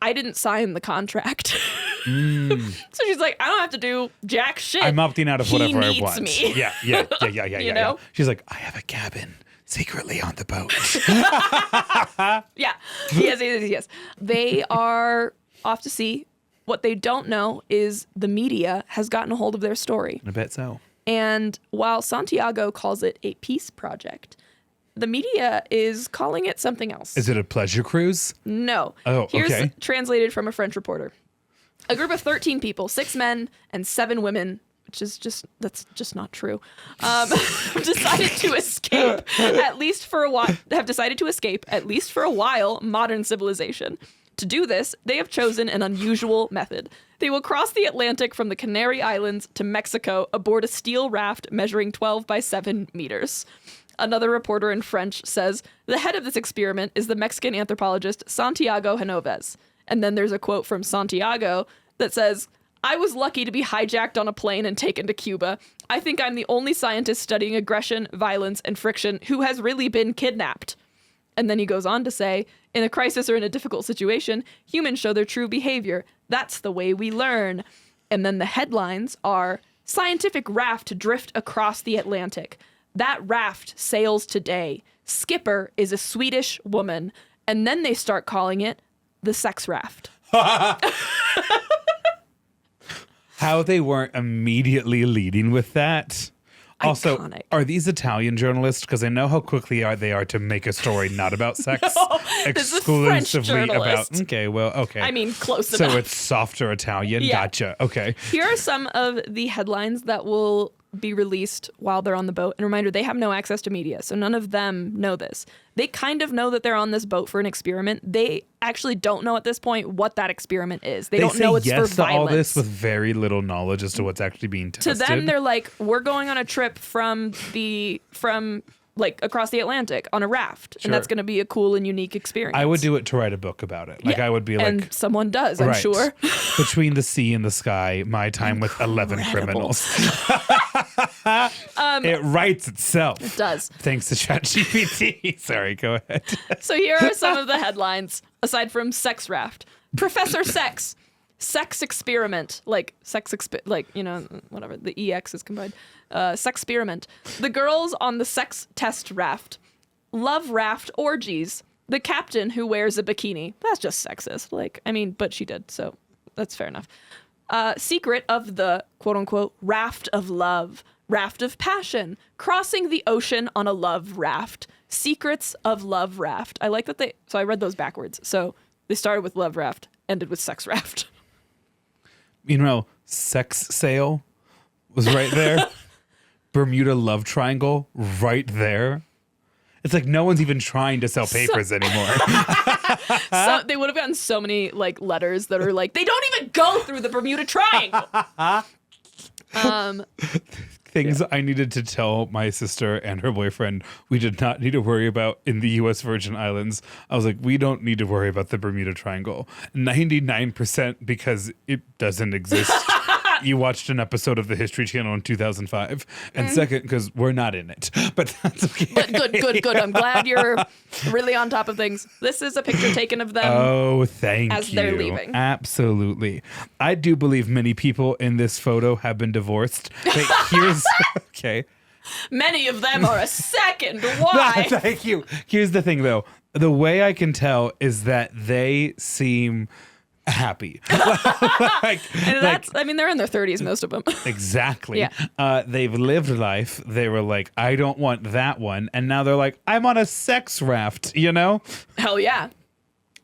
I didn't sign the contract. So she's like, I don't have to do jack shit. I'm opting out of whatever I want. Me. Yeah. You know? She's like, I have a cabin secretly on the boat. Yeah. Yes. They are off to sea. What they don't know is the media has gotten a hold of their story. I bet so. And while Santiago calls it a peace project, the media is calling it something else. Is it a pleasure cruise? No. Oh, okay. Here's translated from a French reporter. A group of 13 people, 6 men and 7 women, which is that's just not true, decided to escape at least for a while modern civilization. To do this, they have chosen an unusual method. They will cross the Atlantic from the Canary Islands to Mexico aboard a steel raft measuring 12 by 7 meters. Another reporter in French says, the head of this experiment is the Mexican anthropologist Santiago Genovés. And then there's a quote from Santiago that says, I was lucky to be hijacked on a plane and taken to Cuba. I think I'm the only scientist studying aggression, violence, and friction who has really been kidnapped. And then he goes on to say, in a crisis or in a difficult situation, humans show their true behavior. That's the way we learn. And then the headlines are, scientific raft to drift across the Atlantic. That raft sails today. Skipper is a Swedish woman. And then they start calling it the sex raft. How they weren't immediately leading with that. Also, iconic. Are these Italian journalists? Because I know how quickly they are to make a story not about sex. No, exclusively about. Okay, well, okay. I mean, close enough. So it's softer Italian. Yeah. Gotcha. Okay. Here are some of the headlines that will be released while they're on the boat. And reminder, they have no access to media, so none of them know this. They kind of know that they're on this boat for an experiment. They actually don't know at this point what that experiment is. They don't know it's yes for violence. To all this with very little knowledge as to what's actually being tested. To them, they're like, we're going on a trip from across the Atlantic on a raft, and that's going to be a cool and unique experience. I would do it to write a book about it. Like I would be like, and someone does, I'm sure. Between the sea and the sky, my time with 11 criminals. It writes itself. It does. Thanks to ChatGPT. Sorry, go ahead. So here are some of the headlines aside from sex raft. Professor Sex. Sex experiment, whatever, the EX is combined. Sex experiment. The girls on the sex test raft. Love raft orgies. The captain who wears a bikini. That's just sexist. But she did, so that's fair enough. Secret of the quote unquote raft of love. Raft of passion. Crossing the ocean on a love raft. Secrets of love raft. I like that so I read those backwards. So they started with love raft, ended with sex raft. Sex sale was right there. Bermuda love triangle right there. It's like no one's even trying to sell papers anymore. So they would have gotten so many letters that are like, they don't even go through the Bermuda Triangle. Things I needed to tell my sister and her boyfriend we did not need to worry about in the U.S. Virgin Islands. I was like, we don't need to worry about the Bermuda Triangle. 99% because it doesn't exist. You watched an episode of the History Channel in 2005. And second, because we're not in it. But that's okay. But good. I'm glad you're really on top of things. This is a picture taken of them. Oh, thank you. As they're leaving. Absolutely. I do believe many people in this photo have been divorced. But Many of them are a second. Why? Thank you. Here's the thing, though. The way I can tell is that they seem happy. I mean, they're in their 30s, most of them. Exactly. Yeah. They've lived life. They were like, I don't want that one. And now they're like, I'm on a sex raft, you know? Hell yeah.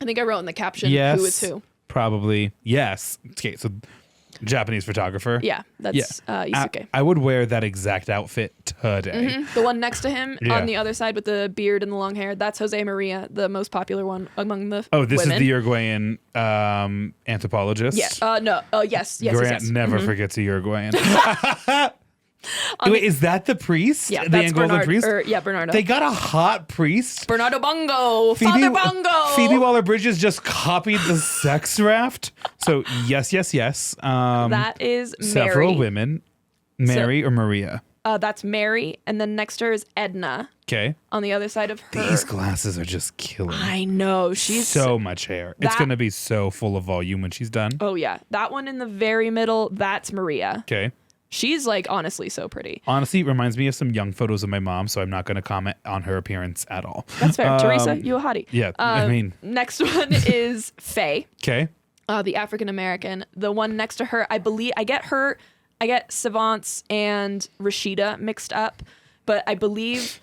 I think I wrote in the caption, yes, who is who. Probably. Yes. Okay, so Japanese photographer. Yeah, that's Isuke. I would wear that exact outfit today. Mm-hmm. The one next to him on the other side with the beard and the long hair, that's Jose Maria, the most popular one among the this women. Is the Uruguayan anthropologist? Yeah. No. Yes. Grant never forgets a Uruguayan. Wait, is that the priest? Yeah, the Angolan priest? Bernardo. They got a hot priest? Bernardo Bongo. Father Bongo. Phoebe Waller-Bridges just copied the sex raft. So, yes. That is Mary. Several women. Mary or Maria? That's Mary. And then next to her is Edna. Okay. On the other side of her. These glasses are just killing. I know. She's so much hair. It's going to be so full of volume when she's done. Oh, yeah. That one in the very middle, that's Maria. Okay. She's like honestly so pretty. Honestly, it reminds me of some young photos of my mom, so I'm not going to comment on her appearance at all. That's fair. Teresa, you a hottie. Yeah, I mean. Next one is Faye. Okay. The African American. The one next to her, I get Savance and Rashida mixed up, but I believe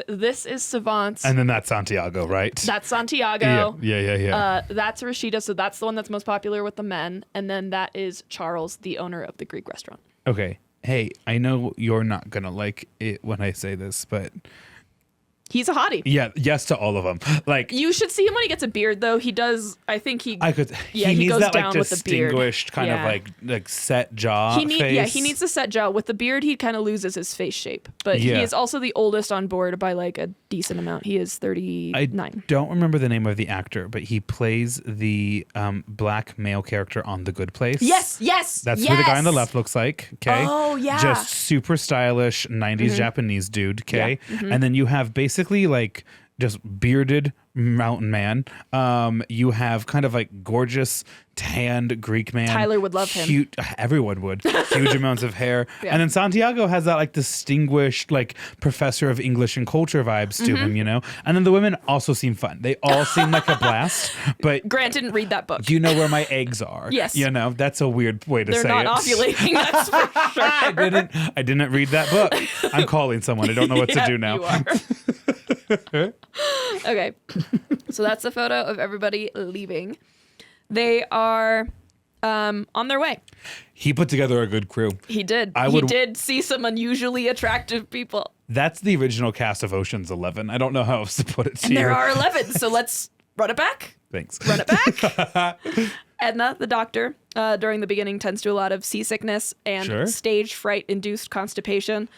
this is Savance. And then that's Santiago, right? That's Santiago. Yeah. That's Rashida, so that's the one that's most popular with the men. And then that is Charles, the owner of the Greek restaurant. Okay. Hey, I know you're not going to like it when I say this, but... He's a hottie. Yeah, yes to all of them. Like you should see him when he gets a beard, though. He does. I think he. I could. Yeah, he needs goes that down like with the beard. distinguished kind of like set jaw. Face. Yeah, he needs a set jaw. With the beard, he kind of loses his face shape. But he is also the oldest on board by like a decent amount. He is 39. I don't remember the name of the actor, but he plays the black male character on The Good Place. Yes. That's who the guy on the left looks like. Okay. Oh yeah. Just super stylish 90s Japanese dude. Okay. Yeah. And then you have basically like just bearded mountain man. You have kind of like gorgeous tanned Greek man. Tyler would love him. Everyone would. Huge amounts of hair. Yeah. And then Santiago has that like distinguished like professor of English and culture vibes to him, you know? And then the women also seem fun. They all seem like a blast. But Grant didn't read that book. Do you know where my eggs are? Yes. You know, that's a weird way to say it. They're not ovulating, that's for sure. I didn't read that book. I'm calling someone. I don't know what to do now. You are. Okay. So that's the photo of everybody leaving. They are on their way. He put together a good crew. He did. He did see some unusually attractive people. That's the original cast of Ocean's 11. I don't know how else to put it to you. There are 11, so let's run it back. Thanks. Run it back. Edna, the doctor, during the beginning tends to a lot of seasickness and stage fright-induced constipation.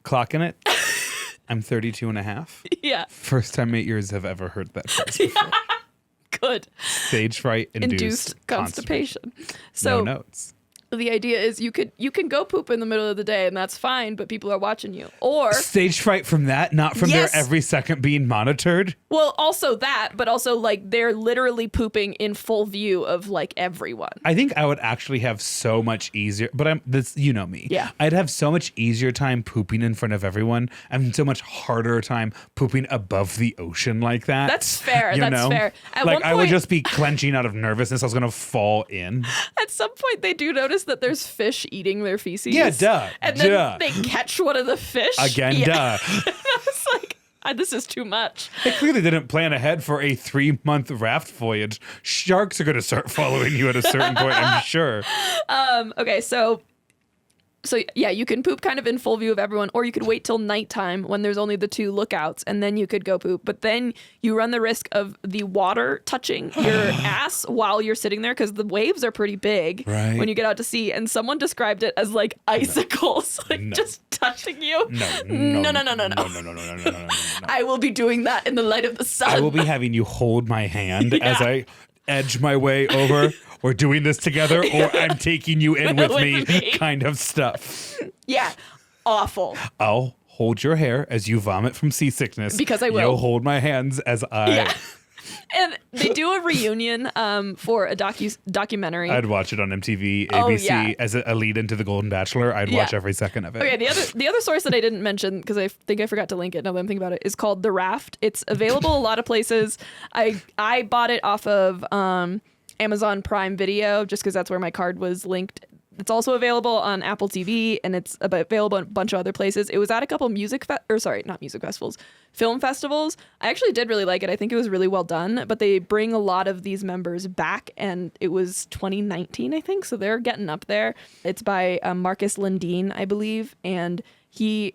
Clocking it. I'm 32 and a half. Yeah. First time 8 years have ever heard that phrase before. Good. Stage fright induced constipation. So no notes. The idea is you can go poop in the middle of the day and that's fine, but people are watching you. Or stage fright from that, not from their every second being monitored. Well, also that, but also like they're literally pooping in full view of like everyone. I think I would actually have so much easier, but you know me. Yeah. I'd have so much easier time pooping in front of everyone and so much harder time pooping above the ocean like that. That's fair. That's fair. At one point, I would just be clenching out of nervousness. I was going to fall in. At some point they do notice that there's fish eating their feces. Yeah, duh. And then they catch one of the fish. Again, duh. I was like, this is too much. They clearly didn't plan ahead for a 3-month raft voyage. Sharks are going to start following you at a certain point, I'm sure. Okay, so yeah, you can poop kind of in full view of everyone, or you could wait till nighttime when there's only the 2 lookouts, and then you could go poop. But then you run the risk of the water touching your ass while you're sitting there, because the waves are pretty big when you get out to sea. And someone described it as like icicles, just touching you. No. I will be doing that in the light of the sun. I will be having you hold my hand as I edge my way over. We're doing this together, or I'm taking you in with me kind of stuff. Yeah. Awful. I'll hold your hair as you vomit from seasickness. Because I will. You'll hold my hands as I... Yeah. And they do a reunion for a documentary. I'd watch it on MTV, ABC as a lead into The Golden Bachelor. I'd watch every second of it. Okay, the other source that I didn't mention, because I think I forgot to link it now that I'm thinking about it, is called The Raft. It's available a lot of places. I bought it off of Amazon Prime Video just because that's where my card was linked. It's also available on Apple TV, and it's available in a bunch of other places. It was at a couple film festivals. I actually did really like it. I think it was really well done, but they bring a lot of these members back, and it was 2019, I think, so they're getting up there. It's by Marcus Lindeen, I believe, and he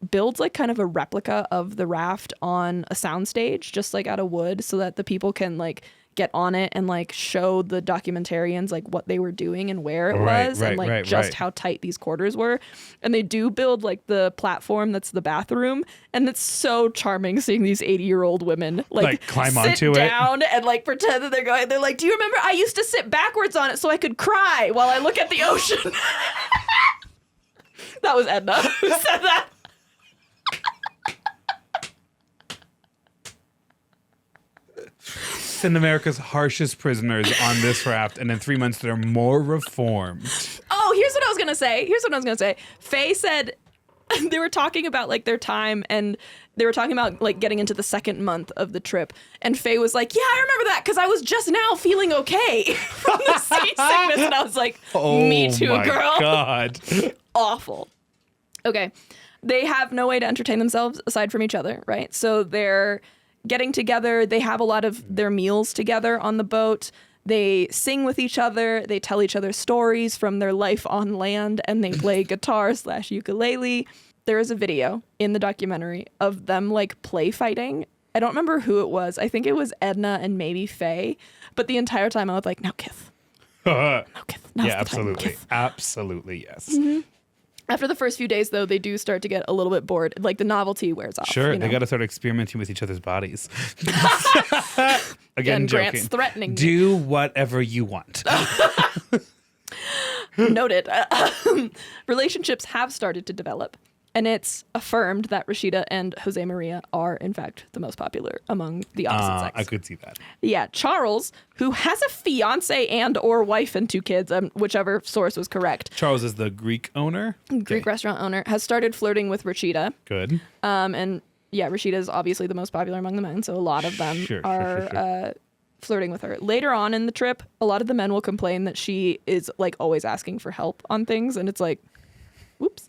builds like kind of a replica of the raft on a soundstage, just like out of wood, so that the people can like get on it and like show the documentarians like what they were doing and where it was and like just how tight these quarters were. And they do build like the platform that's the bathroom, and it's so charming seeing these 80-year-old women like climb onto sit down and like pretend that they're going. They're like, do you remember I used to sit backwards on it so I could cry while I look at the ocean? That was Edna who said that. Send America's harshest prisoners on this raft, and in 3 months they're more reformed. Oh, here's what I was gonna say. Faye said they were talking about like their time, and they were talking about like getting into the second month of the trip, and Faye was like, yeah, I remember that because I was just now feeling okay from the seasickness. And I was like, me too, girl. God. Awful. Okay. They have no way to entertain themselves aside from each other, right? So they're getting together. They have a lot of their meals together on the boat. They sing with each other. They tell each other stories from their life on land, and they play guitar/ukulele. There is a video in the documentary of them like play fighting. I don't remember who it was. I think it was Edna and maybe Faye. But the entire time I was like, now Kith. Now Kith. Now's the absolutely. time, Kith. Absolutely, yes. Mm-hmm. After the first few days, though, they do start to get a little bit bored. Like the novelty wears off. Sure, you know? They got to start experimenting with each other's bodies. Again, and joking. Grant's threatening. Do whatever you want. Noted. Relationships have started to develop, and it's affirmed that Rashida and Jose Maria are, in fact, the most popular among the opposite sex. I could see that. Yeah, Charles, who has a fiance and or wife and 2 kids, whichever source was correct. Charles is the Greek owner? Greek restaurant owner, has started flirting with Rashida. Good. And yeah, Rashida is obviously the most popular among the men, so a lot of them are flirting with her. Later on in the trip, a lot of the men will complain that she is like always asking for help on things, and it's like, whoops.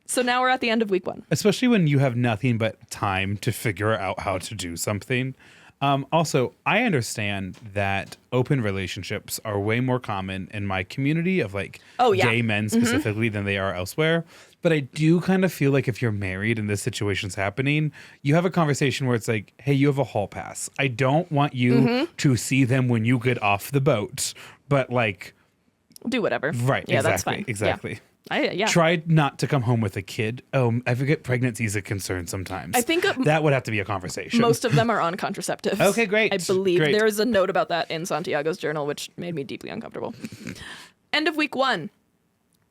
So now we're at the end of week 1. Especially when you have nothing but time to figure out how to do something. Also, I understand that open relationships are way more common in my community of like gay men specifically than they are elsewhere. But I do kind of feel like if you're married and this situation's happening, you have a conversation where it's like, hey, you have a hall pass. I don't want you to see them when you get off the boat, but like... do whatever. Right, yeah, exactly, that's fine. exactly. Yeah. Try not to come home with a kid. I forget pregnancy is a concern sometimes. I think that would have to be a conversation. Most of them are on contraceptives. Okay, great. I believe great. there is a note about that in Santiago's journal, which made me deeply uncomfortable. End of week 1.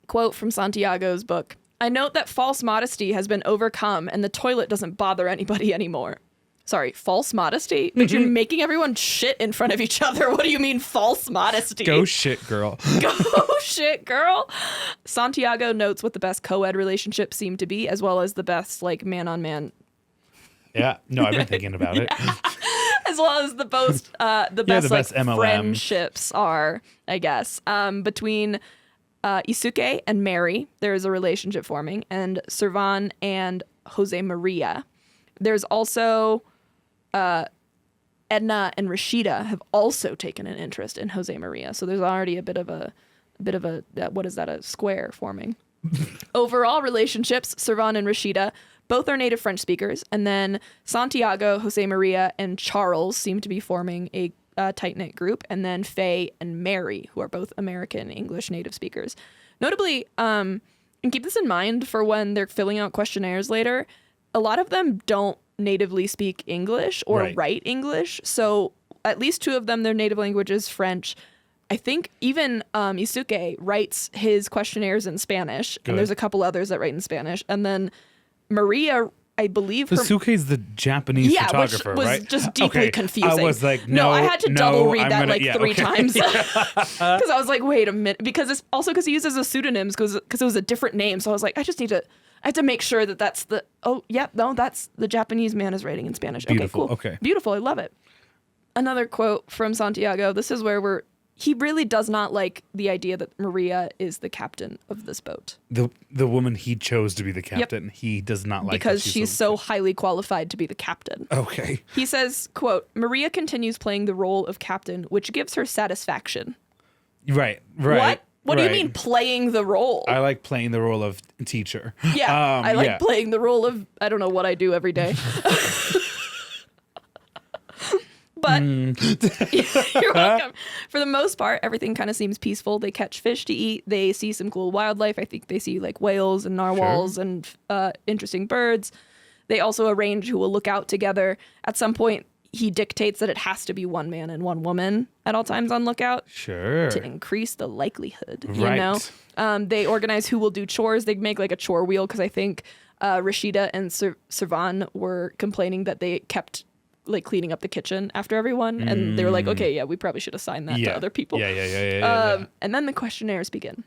Quote from Santiago's book. I note that false modesty has been overcome and the toilet doesn't bother anybody anymore. Sorry, false modesty? But you're making everyone shit in front of each other. What do you mean false modesty? Go shit, girl. Go shit, girl. Santiago notes what the best co-ed relationships seem to be, as well as the best like man-on-man. Yeah, no, I've been thinking about it. As well as the best like MLM. friendships are, I guess. Between Isuke and Mary, there is a relationship forming, and Servan and Jose Maria. There's also Edna and Rashida have also taken an interest in Jose Maria. So there's already a bit of a what is that, a square forming. Overall relationships, Servan and Rashida, both are native French speakers. And then Santiago, Jose Maria, and Charles seem to be forming a tight-knit group. And then Faye and Mary, who are both American English native speakers. Notably, and keep this in mind for when they're filling out questionnaires later, a lot of them don't natively speak English or write English. So at least 2 of them, their native language is French. I think even Isuke writes his questionnaires in Spanish. Good. And there's a couple others that write in Spanish. And then Maria, I believe Suke is the Japanese photographer, which was right? just deeply confusing. I was like, I had to double read that three times because I was like, wait a minute, because it's also because he uses a pseudonyms because it was a different name. So I was like, I have to make sure that that's the that's the Japanese man is writing in Spanish. Beautiful. Okay, cool. Okay, beautiful. I love it. Another quote from Santiago. This is where he really does not like the idea that Maria is the captain of this boat. The woman he chose to be the captain, he does not like because she's so highly qualified to be the captain. Okay. He says, quote, Maria continues playing the role of captain, which gives her satisfaction. Right. What? What do you mean playing the role? I like playing the role of teacher. Yeah, I like playing the role of, I don't know what I do every day. But you're welcome. For the most part, everything kind of seems peaceful. They catch fish to eat. They see some cool wildlife. I think they see like whales and narwhals and interesting birds. They also arrange who will look out together. At some point, he dictates that it has to be one man and one woman at all times on lookout. Sure. To increase the likelihood, you know? They organize who will do chores. They make like a chore wheel because I think Rashida and Servan were complaining that they kept like cleaning up the kitchen after everyone. And they were like, okay, yeah, we probably should assign that to other people. Yeah. And then the questionnaires begin.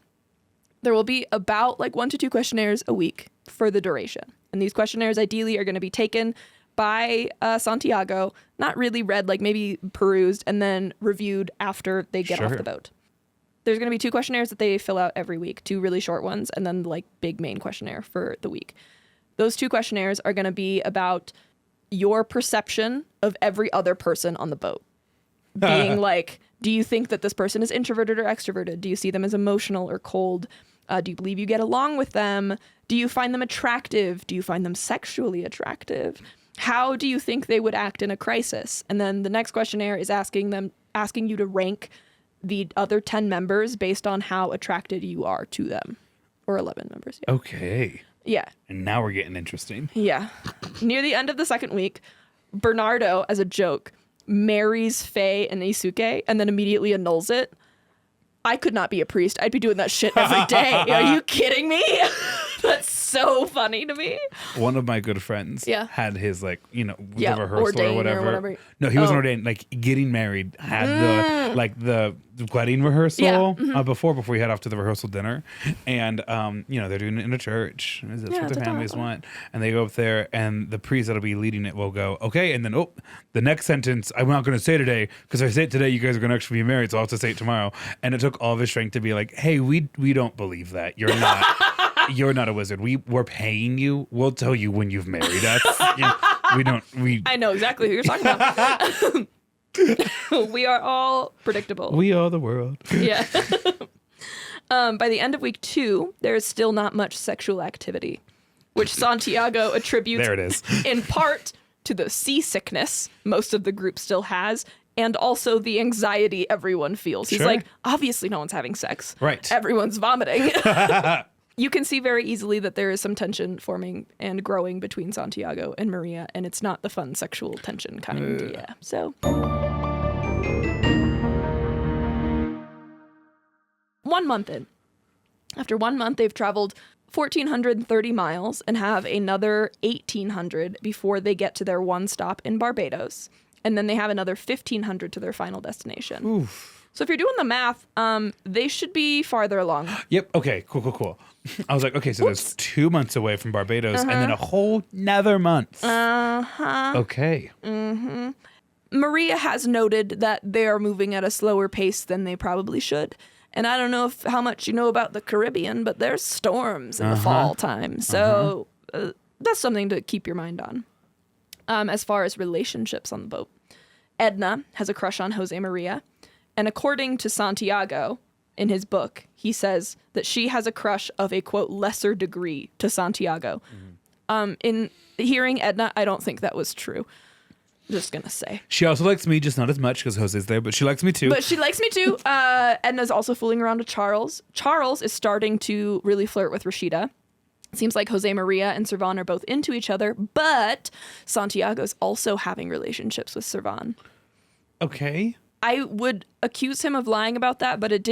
There will be about like 1 to 2 questionnaires a week for the duration. And these questionnaires ideally are going to be taken by Santiago, not really read, like maybe perused and then reviewed after they get off the boat. There's going to be 2 questionnaires that they fill out every week, 2 really short ones, and then the like big main questionnaire for the week. Those 2 questionnaires are going to be about your perception of every other person on the boat. Being like, do you think that this person is introverted or extroverted? Do you see them as emotional or cold? Do you believe you get along with them? Do you find them attractive? Do you find them sexually attractive? How do you think they would act in a crisis? And then the next questionnaire is asking you to rank the other 10 members based on how attracted you are to them. Or 11 members. Yeah. Okay. Yeah. And now we're getting interesting. Yeah. Near the end of the second week, Bernardo, as a joke, marries Faye and Isuke and then immediately annuls it. I could not be a priest. I'd be doing that shit every day. Are you kidding me? That's so funny to me. One of my good friends had his like, the rehearsal or whatever. No, he wasn't ordained. Like getting married had the wedding rehearsal before he head off to the rehearsal dinner. And they're doing it in a church. That's what the families want. And they go up there and the priest that'll be leading it will go, okay, and then the next sentence I'm not gonna say today, because if I say it today, you guys are gonna actually be married, so I'll have to say it tomorrow. And it took all of his strength to be like, hey, we don't believe that. You're not. You're not a wizard. We're paying you. We'll tell you when you've married us. I know exactly who you're talking about. We are all predictable. We are the world. Yeah. By the end of week 2, there is still not much sexual activity, which Santiago attributes there it is. In part to the seasickness most of the group still has, and also the anxiety everyone feels. He's like, obviously no one's having sex. Right. Everyone's vomiting. You can see very easily that there is some tension forming and growing between Santiago and Maria, and it's not the fun sexual tension kind. Yeah. So 1 month in. After 1 month, they've traveled 1,430 miles and have another 1,800 before they get to their one stop in Barbados. And then they have another 1,500 to their final destination. Oof. So if you're doing the math, they should be farther along. Yep. Okay. Cool. I was like, okay, so there's 2 months away from Barbados and then a whole another month. Okay. Maria has noted that they are moving at a slower pace than they probably should. And I don't know how much you know about the Caribbean, but there's storms in the fall time. So that's something to keep your mind on. As far as relationships on the boat, Edna has a crush on Jose Maria. And according to Santiago, in his book, he says that she has a crush of a, quote, lesser degree to Santiago. In hearing Edna, I don't think that was true. Just gonna say. She also likes me, just not as much because Jose's there, but she likes me too. Edna's also fooling around with Charles. Charles is starting to really flirt with Rashida. It seems like Jose Maria and Servan are both into each other, but Santiago's also having relationships with Servan. Okay. I would accuse him of lying about that, but it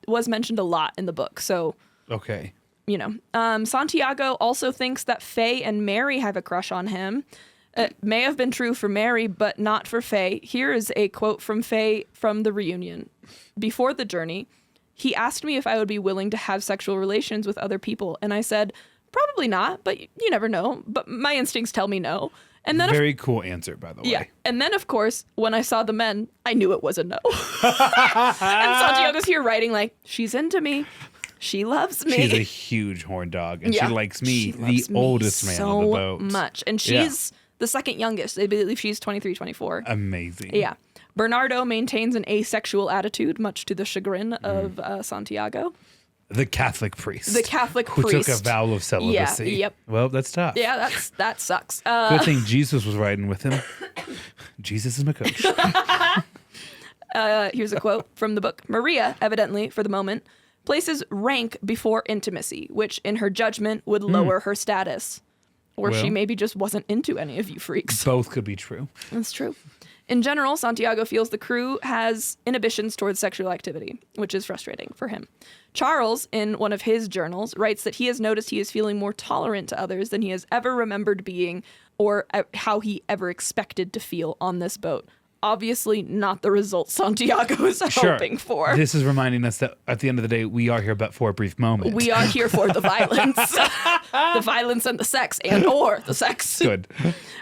was mentioned a lot in the book. So okay. Santiago also thinks that Faye and Mary have a crush on him. It may have been true for Mary, but not for Faye. Here is a quote from Faye from the reunion. Before the journey, he asked me if I would be willing to have sexual relations with other people. And I said, probably not, but you never know. But my instincts tell me no. And then very cool answer, by the way. Yeah. And then, of course, when I saw the men, I knew it was a no. And Santiago's here writing like, she's into me. She loves me. She's a huge horn dog. And she likes me, the oldest man on the boat. So much. And she's the second youngest. I believe she's 23, 24. Amazing. Yeah. Bernardo maintains an asexual attitude, much to the chagrin of Santiago. The Catholic priest. The Catholic who priest. took a vow of celibacy. Yeah, yep. Well, that's tough. Yeah, that sucks. Good thing Jesus was riding with him. Jesus is my coach. Here's a quote from the book. Maria, evidently, for the moment, places rank before intimacy, which in her judgment would lower her status. Or she maybe just wasn't into any of you freaks. Both could be true. That's true. In general, Santiago feels the crew has inhibitions towards sexual activity, which is frustrating for him. Charles, in one of his journals, writes that he has noticed he is feeling more tolerant to others than he has ever remembered being or how he ever expected to feel on this boat. Obviously not the result Santiago is hoping for. This is reminding us that at the end of the day, we are here but for a brief moment. We are here for the violence. The violence and the sex, or the sex. Good.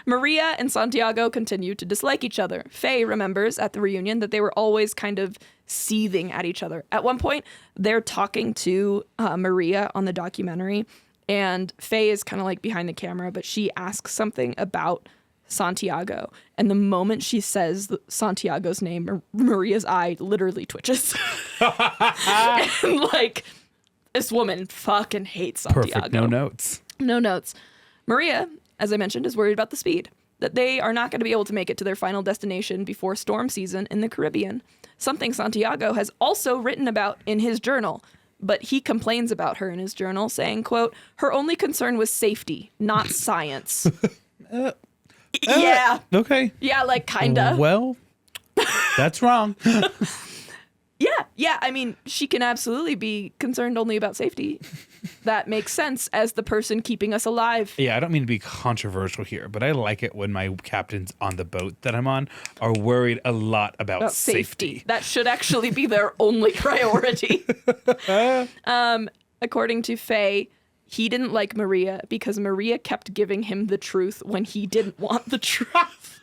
Maria and Santiago continue to dislike each other. Faye remembers at the reunion that they were always kind of seething at each other. At one point, they're talking to Maria on the documentary, and Faye is kind of like behind the camera, but she asks something about Santiago, and the moment she says Santiago's name, Maria's eye literally twitches. And like, this woman fucking hates Santiago. Perfect. No notes. No notes. Maria, as I mentioned, is worried about the speed, that they are not going to be able to make it to their final destination before storm season in the Caribbean, something Santiago has also written about in his journal. But he complains about her in his journal, saying, quote, her only concern was safety, not science. Yeah. Okay. Yeah, like kinda. Well, that's wrong. Yeah. I mean, she can absolutely be concerned only about safety. That makes sense as the person keeping us alive. Yeah, I don't mean to be controversial here, but I like it when my captains on the boat that I'm on are worried a lot about safety. That should actually be their only priority. According to Faye, he didn't like Maria because Maria kept giving him the truth when he didn't want the truth.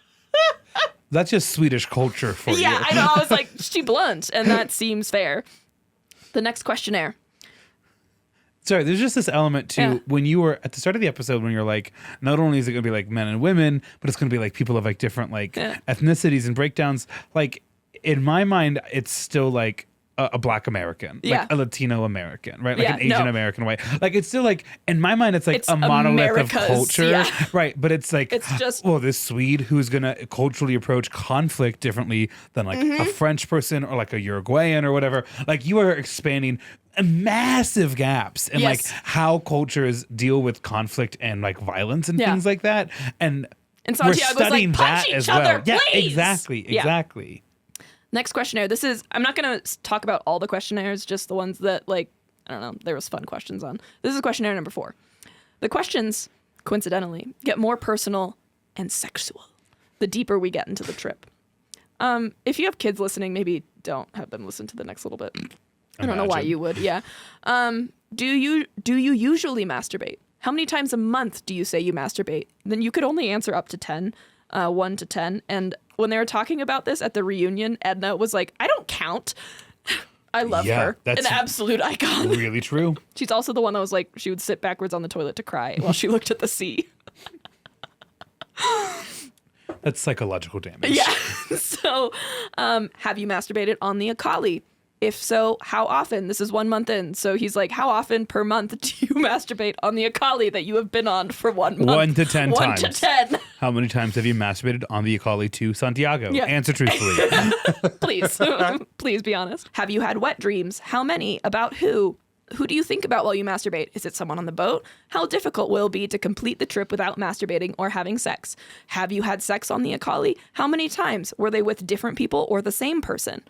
That's just Swedish culture for you. Yeah, I know. I was like, she blunt, and that seems fair. The next questionnaire. Sorry, there's just this element too when you were at the start of the episode when you're like, not only is it going to be like men and women, but it's going to be like people of like different like ethnicities and breakdowns. Like in my mind, it's still like a Black American, like a Latino American, right? Like an Asian American way. Like it's still like, in my mind, it's like a monolith of culture, right? But it's like, it's just, well, this Swede who's going to culturally approach conflict differently than like a French person or like a Uruguayan or whatever. Like you are expanding massive gaps in like how cultures deal with conflict and like violence and things like that. And we're studying like, that as well. Please. Yeah, exactly. Next questionnaire. This is, I'm not going to talk about all the questionnaires, just the ones that, like, I don't know, there was fun questions on. This is questionnaire number 4. The questions, coincidentally, get more personal and sexual the deeper we get into the trip. If you have kids listening, maybe don't have them listen to the next little bit. I don't know why you would. Yeah. Do you usually masturbate? How many times a month do you say you masturbate? Then you could only answer up to 10, 1 to 10. And when they were talking about this at the reunion, Edna was like, I don't count. I love her. That's an absolute icon. Really true. She's also the one that was like, she would sit backwards on the toilet to cry while she looked at the sea. That's psychological damage. Yeah. So, have you masturbated on the Acali? If so, how often? This is 1 month in. So he's like, how often per month do you masturbate on the Acali that you have been on for 1 month? 1 to 10 times. 1 to 10. How many times have you masturbated on the Acali to Santiago? Yeah. Answer truthfully. Please. Please be honest. Have you had wet dreams? How many? About who? Who do you think about while you masturbate? Is it someone on the boat? How difficult will it be to complete the trip without masturbating or having sex? Have you had sex on the Acali? How many times? Were they with different people or the same person?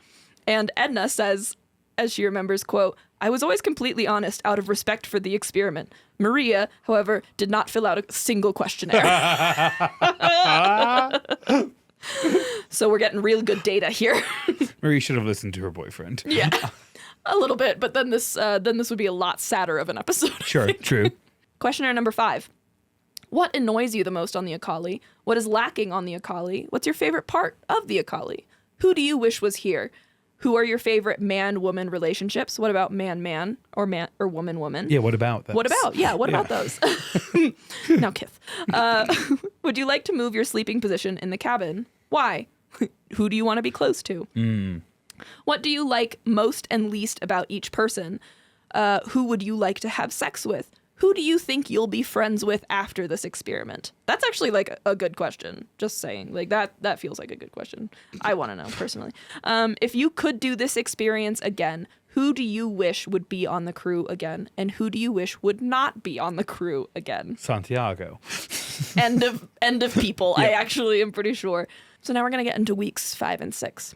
And Edna says, as she remembers, quote, "I was always completely honest out of respect for the experiment. Maria, however, did not fill out a single questionnaire." So we're getting real good data here. Maria should have listened to her boyfriend. Yeah, a little bit, but then this would be a lot sadder of an episode. Sure, true. Questionnaire number 5. What annoys you the most on the Acali? What is lacking on the Acali? What's your favorite part of the Acali? Who do you wish was here? Who are your favorite man-woman relationships? What about man-man or woman-woman? Yeah, what about that? What about? Yeah, what about those? Now, Kith. Would you like to move your sleeping position in the cabin? Why? Who do you want to be close to? What do you like most and least about each person? Who would you like to have sex with? Who do you think you'll be friends with after this experiment? That's actually like a good question. Just saying, like that feels like a good question. I want to know personally. If you could do this experience again, who do you wish would be on the crew again? And who do you wish would not be on the crew again? Santiago. End of people. Yeah. I actually am pretty sure. So now we're going to get into weeks 5 and 6.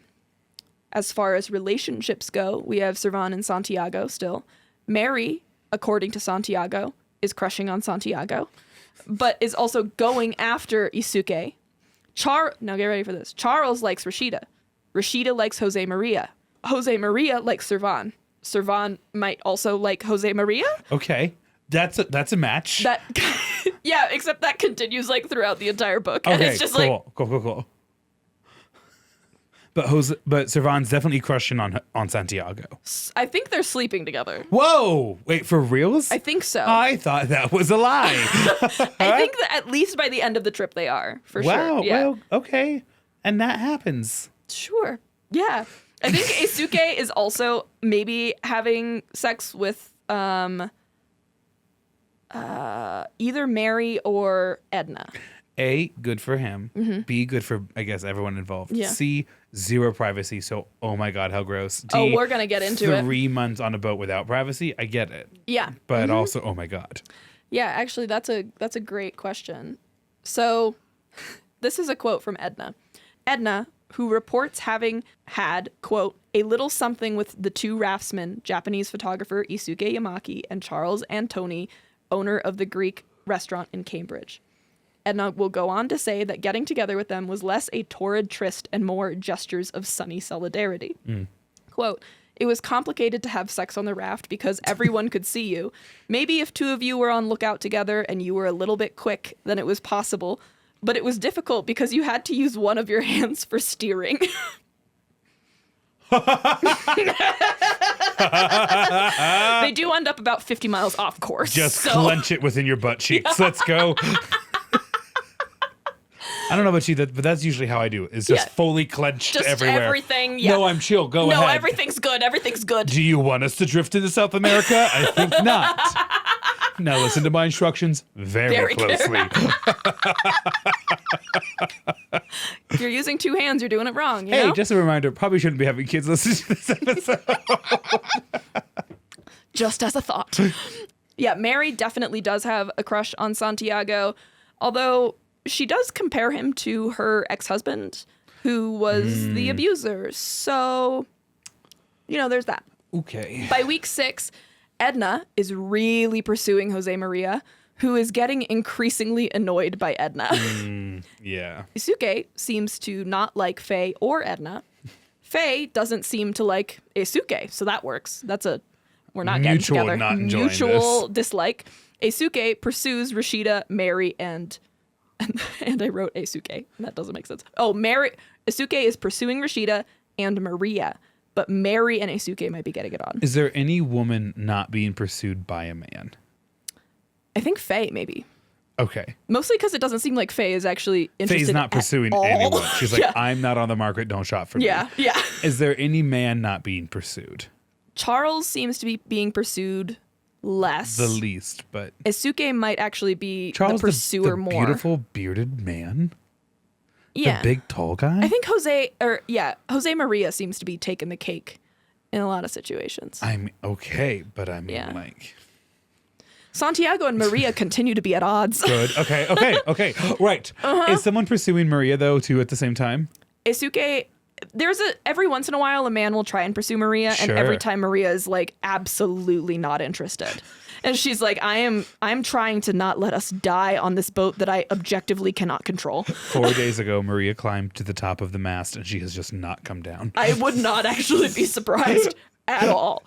As far as relationships go, we have Servan and Santiago still. Mary, according to Santiago, is crushing on Santiago, but is also going after Isuke. Now get ready for this. Charles likes Rashida. Rashida likes Jose Maria. Jose Maria likes Servan. Servan might also like Jose Maria. Okay. That's a match. Yeah, except that continues like throughout the entire book. Okay, And it's just cool. But Servan's definitely crushing on Santiago. I think they're sleeping together. Whoa! Wait, for reals? I think so. I thought that was a lie. I think that at least by the end of the trip they are, for sure. Wow, Yeah. well, okay. And that happens. Sure. Yeah. I think Isuke is also maybe having sex with either Mary or Edna. A, good for him. Mm-hmm. B, good for, I guess, everyone involved. Yeah. C, zero privacy. So, oh my God, how gross. D, We're going to get into it. 3 months on a boat without privacy. I get it. Yeah. But also, oh my God. Yeah, actually, that's a great question. So this is a quote from Edna. Edna, who reports having had, quote, a little something with the 2 raftsmen, Japanese photographer Isuke Yamaki and Charles Antoni, owner of the Greek restaurant in Cambridge. Edna will go on to say that getting together with them was less a torrid tryst and more gestures of sunny solidarity. Quote, it was complicated to have sex on the raft because everyone could see you. Maybe if 2 of you were on lookout together and you were a little bit quick, then it was possible. But it was difficult because you had to use one of your hands for steering. They do end up about 50 miles off course. Just clench it within your butt cheeks. Let's go. I don't know about you, but that's usually how I do it. It's just fully clenched just everywhere. Everything, yeah. No, I'm chill. Go ahead. No, everything's good. Everything's good. Do you want us to drift into South America? I think not. Now listen to my instructions very closely. If you're using 2 hands, you're doing it wrong. You Hey, know? just a reminder, probably shouldn't be having kids listen to this episode. Just as a thought. Yeah, Mary definitely does have a crush on Santiago, although she does compare him to her ex-husband, who was the abuser. So, there's that. Okay. By week 6, Edna is really pursuing Jose Maria, who is getting increasingly annoyed by Edna. Yeah. Isuke seems to not like Faye or Edna. Faye doesn't seem to like Isuke, so that works. We're not getting together. Mutual dislike. Isuke pursues Rashida, Mary, and I wrote Isuke. That doesn't make sense. Oh, Isuke is pursuing Rashida and Maria, but Mary and Isuke might be getting it on. Is there any woman not being pursued by a man? I think Faye, maybe. Okay. Mostly because it doesn't seem like Faye is actually interested. Faye's not pursuing anyone. She's like, Yeah. I'm not on the market. Don't shop for me. Yeah. Is there any man not being pursued? Charles seems to be being pursued less. The least, but Isuke might actually be Charles, the pursuer the more. beautiful bearded man. Yeah. The big tall guy. I think Jose Maria seems to be taking the cake in a lot of situations. I'm okay, but I mean, Yeah. like, Santiago and Maria continue to be at odds. good. Okay. Right. Is someone pursuing Maria though too at the same time? Isuke, every once in a while a man will try and pursue Maria, and every time Maria is like absolutely not interested. And she's like, I'm trying to not let us die on this boat that I objectively cannot control. 4 days ago, Maria climbed to the top of the mast, and she has just not come down. I would not actually be surprised at all.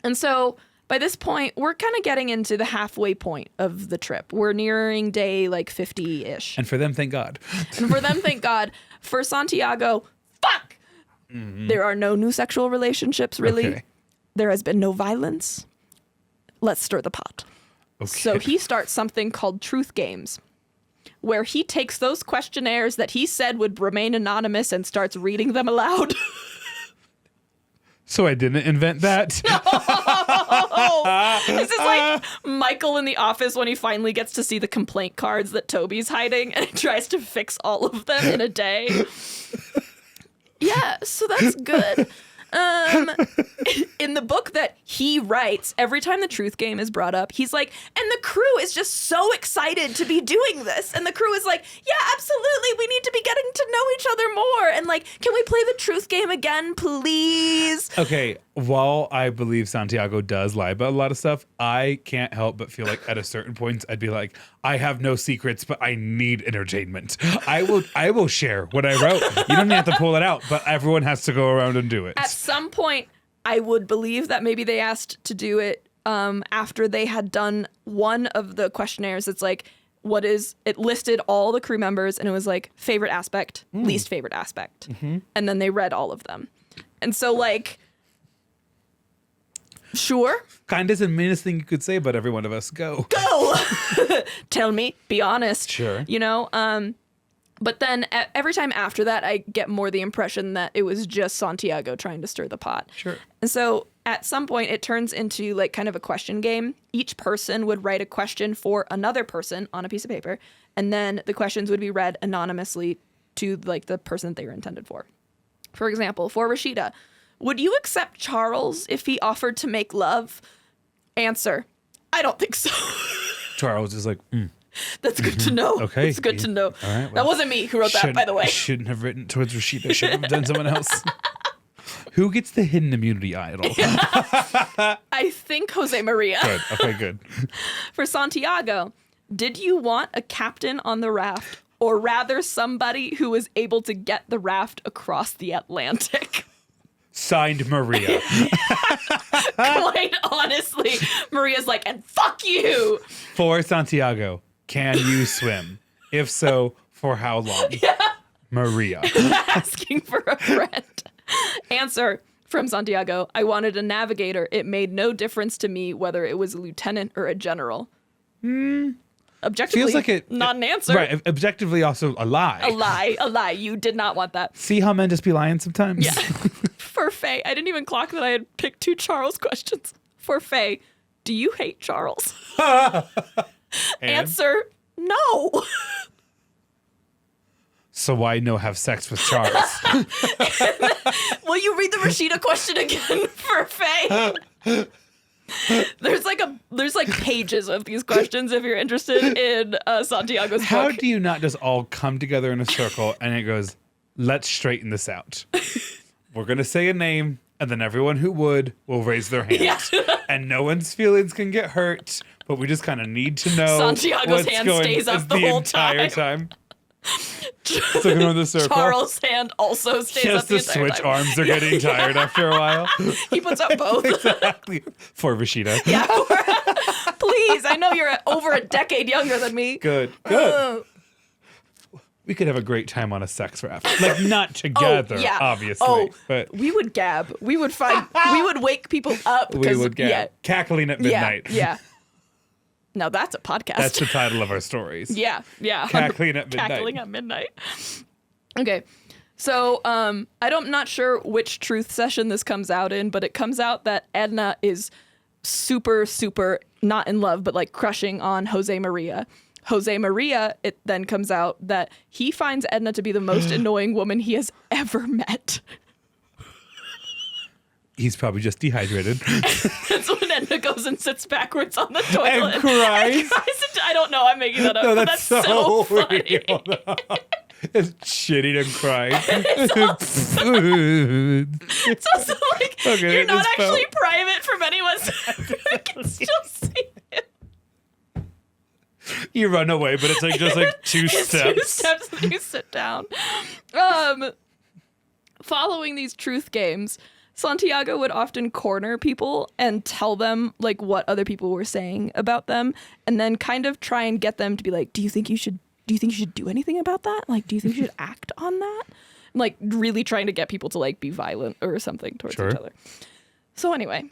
And so by this point, we're kind of getting into the halfway point of the trip. We're nearing day like 50-ish. And for them, thank God. And for them, thank God. For Santiago, fuck! Mm-hmm. There are no new sexual relationships, really. Okay. There has been no violence. Let's stir the pot. Okay. So he starts something called Truth Games, where he takes those questionnaires that he said would remain anonymous and starts reading them aloud. So I didn't invent that? No! This is like Michael in The Office when he finally gets to see the complaint cards that Toby's hiding and he tries to fix all of them in a day. Yeah, so that's good. In the book that he writes, every time the truth game is brought up, he's like, and the crew is just so excited to be doing this. And the crew is like, yeah, absolutely. We need to be getting to know each other more. And like, can we play the truth game again, please? Okay. While I believe Santiago does lie about a lot of stuff, I can't help but feel like at a certain point, I'd be like, I have no secrets, but I need entertainment. I will share what I wrote. You don't have to pull it out, but everyone has to go around and do it. At some point, I would believe that maybe they asked to do it after they had done one of the questionnaires. It's like, it listed all the crew members and it was like favorite aspect, least favorite aspect. Mm-hmm. And then they read all of them. And so like, sure. Kind is the meanest thing you could say about every one of us. Go. Tell me, be honest. Sure. You know, but then every time after that, I get more the impression that it was just Santiago trying to stir the pot. Sure. And so at some point, it turns into like kind of a question game. Each person would write a question for another person on a piece of paper, and then the questions would be read anonymously to like the person that they were intended for. For example, for Rashida, would you accept Charles if he offered to make love? Answer, I don't think so. Charles is like, That's good to know. Okay. It's good to know. All right, well, that wasn't me who wrote that, by the way. Shouldn't have written towards Rashida. Should have done someone else. Who gets the hidden immunity idol? I think Jose Maria. Good. Okay, good. For Santiago, did you want a captain on the raft, or rather somebody who was able to get the raft across the Atlantic? Signed, Maria. Quite honestly, Maria's like, and fuck you. For Santiago, can you swim? If so, for how long? Yeah. Maria. Asking for a friend. Answer from Santiago, I wanted a navigator. It made no difference to me whether it was a lieutenant or a general. Objectively, feels like not an answer. Right. Objectively, also a lie. A lie. You did not want that. See how men just be lying sometimes? Yeah. For Faye, I didn't even clock that I had picked 2 Charles questions. For Faye, do you hate Charles? Answer, no. So why no have sex with Charles? Will you read the Rashida question again for Faye? There's like pages of these questions if you're interested in Santiago's book. How do you not just all come together in a circle and it goes, let's straighten this out. We're going to say a name and then everyone who will raise their hand. Yeah. And no one's feelings can get hurt, but we just kind of need to know Santiago's hand stays up the whole entire time. So go in the circle. Charles' hand also stays up the entire time. Just the switch arms are getting tired after a while. He puts up both. Exactly. For Rashida. Yeah. Please, I know you're over a decade younger than me. Good. We could have a great time on a sex raft. Like, not together, obviously. But we would gab. We would wake people up. We would gab. Yeah. Cackling at midnight. Yeah. Now that's a podcast. That's the title of our stories. Yeah. Cackling at midnight. Cackling at midnight. Okay. So I'm not sure which truth session this comes out in, but it comes out that Edna is super, super not in love, but like crushing on Jose Maria. Jose Maria, it then comes out that he finds Edna to be the most annoying woman he has ever met. He's probably just dehydrated. That's when Edna goes and sits backwards on the toilet. And cries. I don't know. I'm making that up. No, that's so funny. Shitting and crying. It's also like, okay, you're not actually private from anyone, so I can still see it. You run away, but it's like just like two steps. 2 steps and you sit down. Following these truth games, Santiago would often corner people and tell them like what other people were saying about them, and then kind of try and get them to be like, do you think you should do anything about that? Like, do you think you should act on that? Like, really trying to get people to like be violent or something towards each other. So anyway,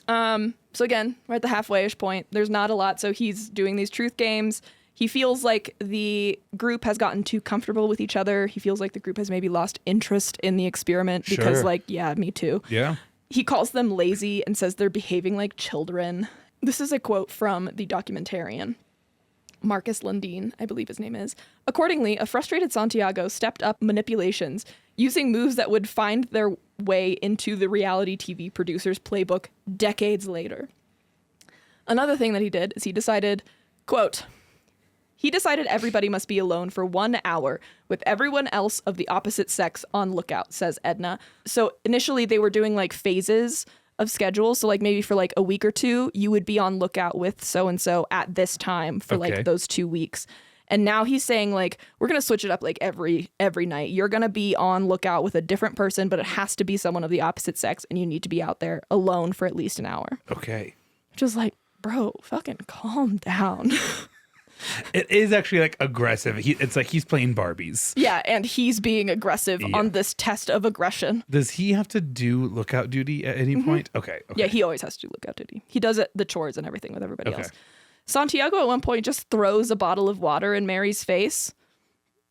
so again, we're at the halfway-ish point. There's not a lot. So he's doing these truth games. He feels like the group has gotten too comfortable with each other. He feels like the group has maybe lost interest in the experiment because like, yeah, me too. Yeah. He calls them lazy and says they're behaving like children. This is a quote from the documentarian. Marcus Lundeen, I believe his name is. Accordingly, a frustrated Santiago stepped up manipulations, using moves that would find their way into the reality TV producer's playbook decades later. Another thing that he did is he decided, quote, he decided everybody must be alone for 1 hour with everyone else of the opposite sex on lookout, says Edna. So initially they were doing like phases of schedules. So like maybe for like a week or two, you would be on lookout with so-and-so at this time for like those 2 weeks. And now he's saying like, we're going to switch it up like every night. You're going to be on lookout with a different person, but it has to be someone of the opposite sex. And you need to be out there alone for at least an hour. Okay. Just like, bro, fucking calm down. It is actually like aggressive. It's like he's playing Barbies. Yeah, and he's being aggressive on this test of aggression. Does he have to do lookout duty at any point? Okay. Yeah, he always has to do lookout duty. He does the chores and everything with everybody else. Santiago at one point just throws a bottle of water in Mary's face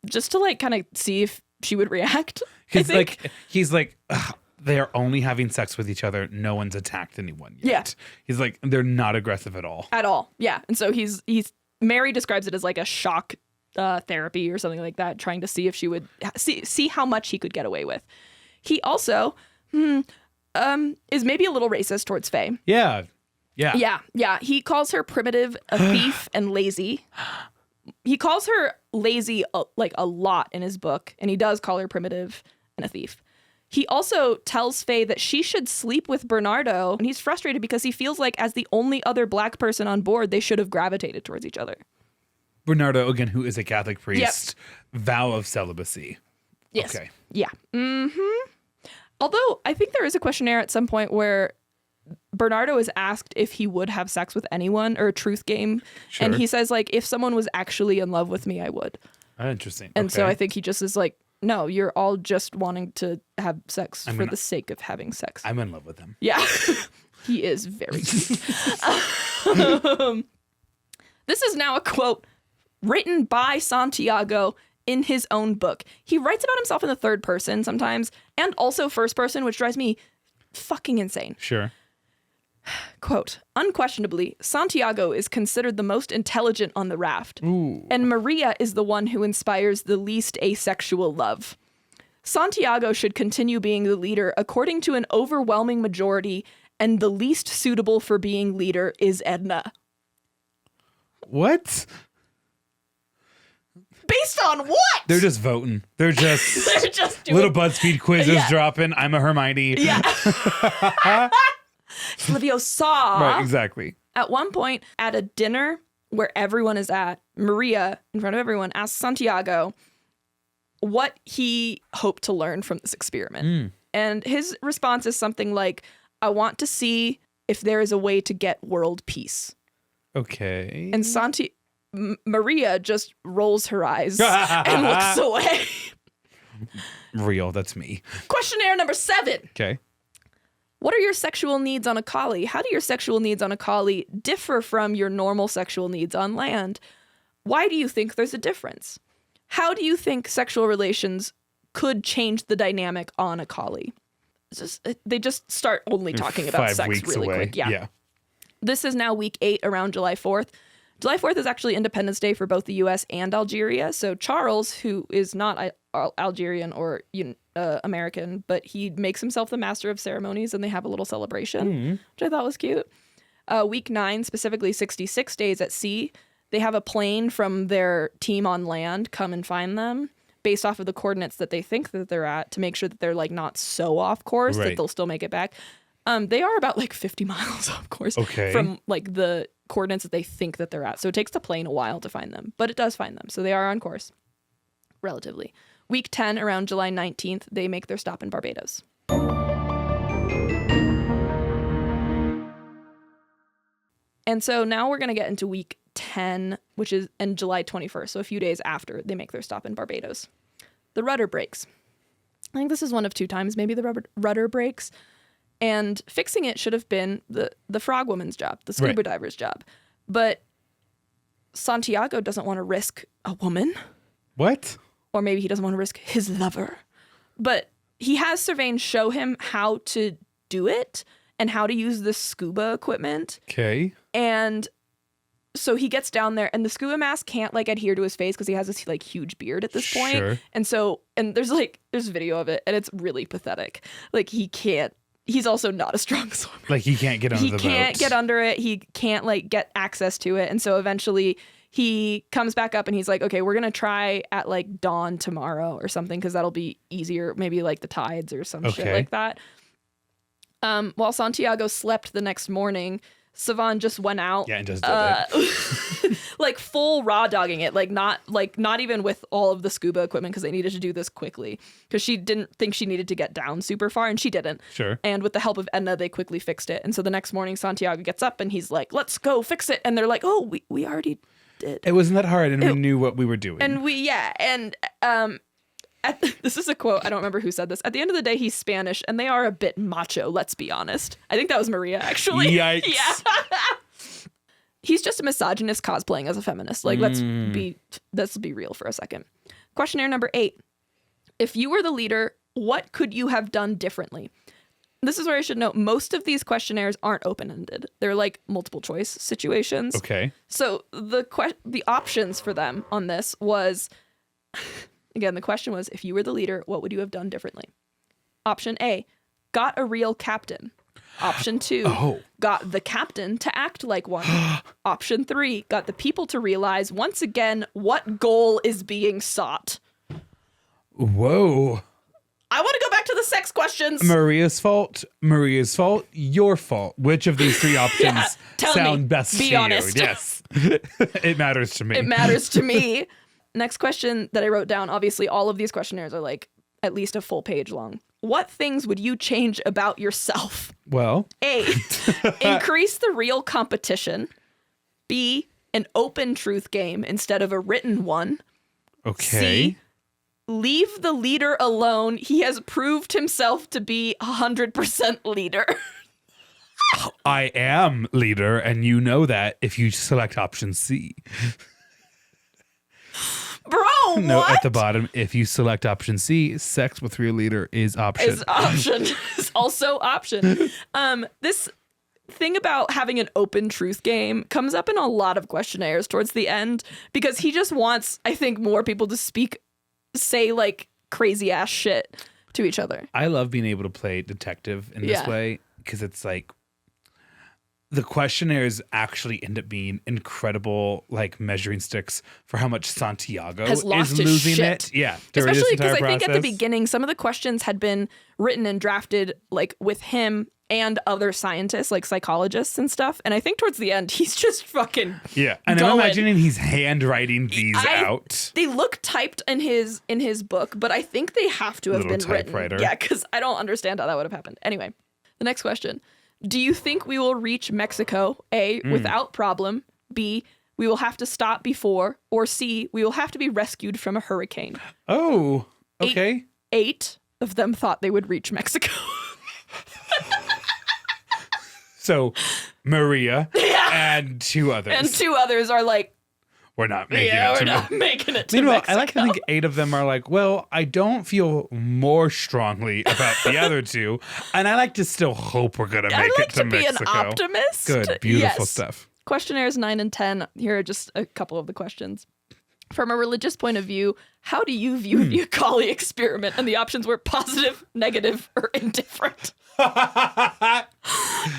just to like kind of see if she would react. He's like, they're only having sex with each other. No one's attacked anyone yet. Yeah. He's like, they're not aggressive at all. At all. Yeah. And so he's Mary describes it as like a shock therapy or something like that, trying to see if she would see how much he could get away with. He also is maybe a little racist towards Faye. Yeah. He calls her primitive, a thief, and lazy. He calls her lazy like a lot in his book, and he does call her primitive and a thief. He also tells Faye that she should sleep with Bernardo, and he's frustrated because he feels like as the only other black person on board, they should have gravitated towards each other. Bernardo, again, who is a Catholic priest, vow of celibacy. Yes. Okay. Yeah. Mm-hmm. Although I think there is a questionnaire at some point where Bernardo is asked if he would have sex with anyone or a truth game. Sure. And he says, like, if someone was actually in love with me, I would. Interesting. And so I think he just is like, no, you're all just wanting to have sex for the sake of having sex. I'm in love with him. Yeah. He is very cute. This is now a quote written by Santiago in his own book. He writes about himself in the third person sometimes and also first person, which drives me fucking insane. Sure. Quote, unquestionably, Santiago is considered the most intelligent on the raft. Ooh. And Maria is the one who inspires the least asexual love. Santiago should continue being the leader according to an overwhelming majority, and the least suitable for being leader is Edna. What? Based on what? They're just voting. They're just doing little BuzzFeed quizzes dropping. I'm a Hermione. Yeah. Leviosa. Right, exactly. At one point, at a dinner where everyone is at, Maria, in front of everyone, asks Santiago what he hoped to learn from this experiment. And his response is something like, I want to see if there is a way to get world peace. Okay. And Maria just rolls her eyes and looks away. Real, that's me. Questionnaire number 7. Okay. What are your sexual needs on Acali? How do your sexual needs on Acali differ from your normal sexual needs on land? Why do you think there's a difference? How do you think sexual relations could change the dynamic on Acali? They just start only talking about sex really quick. Yeah. This is now week 8 around July 4th. July 4th is actually Independence Day for both the U.S. and Algeria. So Charles, who is not Algerian or American, but he makes himself the master of ceremonies, and they have a little celebration, which I thought was cute. Week 9, specifically 66 days at sea, they have a plane from their team on land come and find them. based off of the coordinates that they think that they're at to make sure that they're like not so off course that they'll still make it back. They are about like 50 miles off course from like the coordinates that they think that they're at. So it takes the plane a while to find them, but it does find them. So they are on course relatively. Week 10, around July 19th, they make their stop in Barbados. And so now we're going to get into week 10, which is in July 21st, so a few days after they make their stop in Barbados. The rudder breaks. I think this is one of two times maybe the rudder breaks. And fixing it should have been the frog woman's job, the scuba diver's job. But Santiago doesn't want to risk a woman. What? Or maybe he doesn't want to risk his lover. But he has Sylvain show him how to do it and how to use the scuba equipment. Okay. And so he gets down there and the scuba mask can't like adhere to his face because he has this like huge beard at this point. Sure. And so, and there's video of it and it's really pathetic. Like he's also not a strong swimmer. Like he can't get under the boat. He can't get under it. He can't like get access to it. And so eventually he comes back up and he's like, okay, we're going to try at like dawn tomorrow or something because that'll be easier. Maybe like the tides or some shit like that. While Santiago slept the next morning, Savan just went out. Yeah, and just did it. Like full raw dogging it, like not even with all of the scuba equipment because they needed to do this quickly because she didn't think she needed to get down super far and she didn't. Sure. And with the help of Edna, they quickly fixed it. And so the next morning, Santiago gets up and he's like, "Let's go fix it." And they're like, "Oh, we already did." It wasn't that hard, and we knew what we were doing. And this is a quote. I don't remember who said this. At the end of the day, he's Spanish, and they are a bit macho. Let's be honest. I think that was Maria, actually. Yikes. Yeah. He's just a misogynist cosplaying as a feminist. Like, let's be real for a second. Questionnaire number 8. If you were the leader, what could you have done differently? This is where I should note, most of these questionnaires aren't open-ended. They're like multiple choice situations. Okay. So the options for them on this was, again, the question was, if you were the leader, what would you have done differently? Option A, got a real captain. Option 2, got the captain to act like one. Option 3, got the people to realize once again what goal is being sought. Whoa. I want to go back to the sex questions. Maria's fault, your fault. Which of these three options sound best to you? Be honest. Yes. It matters to me. It matters to me. Next question that I wrote down, obviously all of these questionnaires are like at least a full page long. What things would you change about yourself? Well. A, increase the real competition. B, an open truth game instead of a written one. Okay. C, leave the leader alone. He has proved himself to be 100% leader. I am leader, and you know that if you select option C. Bro, no, what? at the bottom, if you select option C, sex with your leader is option. Is option. Is also option. This thing about having an open truth game comes up in a lot of questionnaires towards the end because he just wants, I think, more people to say like crazy ass shit to each other. I love being able to play detective in this way because it's like the questionnaires actually end up being incredible, like measuring sticks for how much Santiago is losing shit. it. Yeah, especially because I think at the beginning, some of the questions had been written and drafted like with him and other scientists, like psychologists and stuff. And I think towards the end, he's just fucking and I'm imagining he's handwriting these out. They look typed in his book, but I think they have to have been written. Yeah, because I don't understand how that would have happened. Anyway, the next question. Do you think we will reach Mexico? A, without problem. B, we will have to stop before. Or C, we will have to be rescued from a hurricane. Oh, okay. 8 of them thought they would reach Mexico. So, Maria and 2 others. And 2 others are like, we're not making it. We're not making it to Meanwhile, Mexico. I like to think 8 of them are like, well, I don't feel more strongly about the other 2, and I like to still hope we're going to make it to Mexico. I like to be an optimist. Good, beautiful stuff. Questionnaires 9 and 10. Here are just a couple of the questions. From a religious point of view, how do you view the Acali experiment? And the options were positive, negative, or indifferent.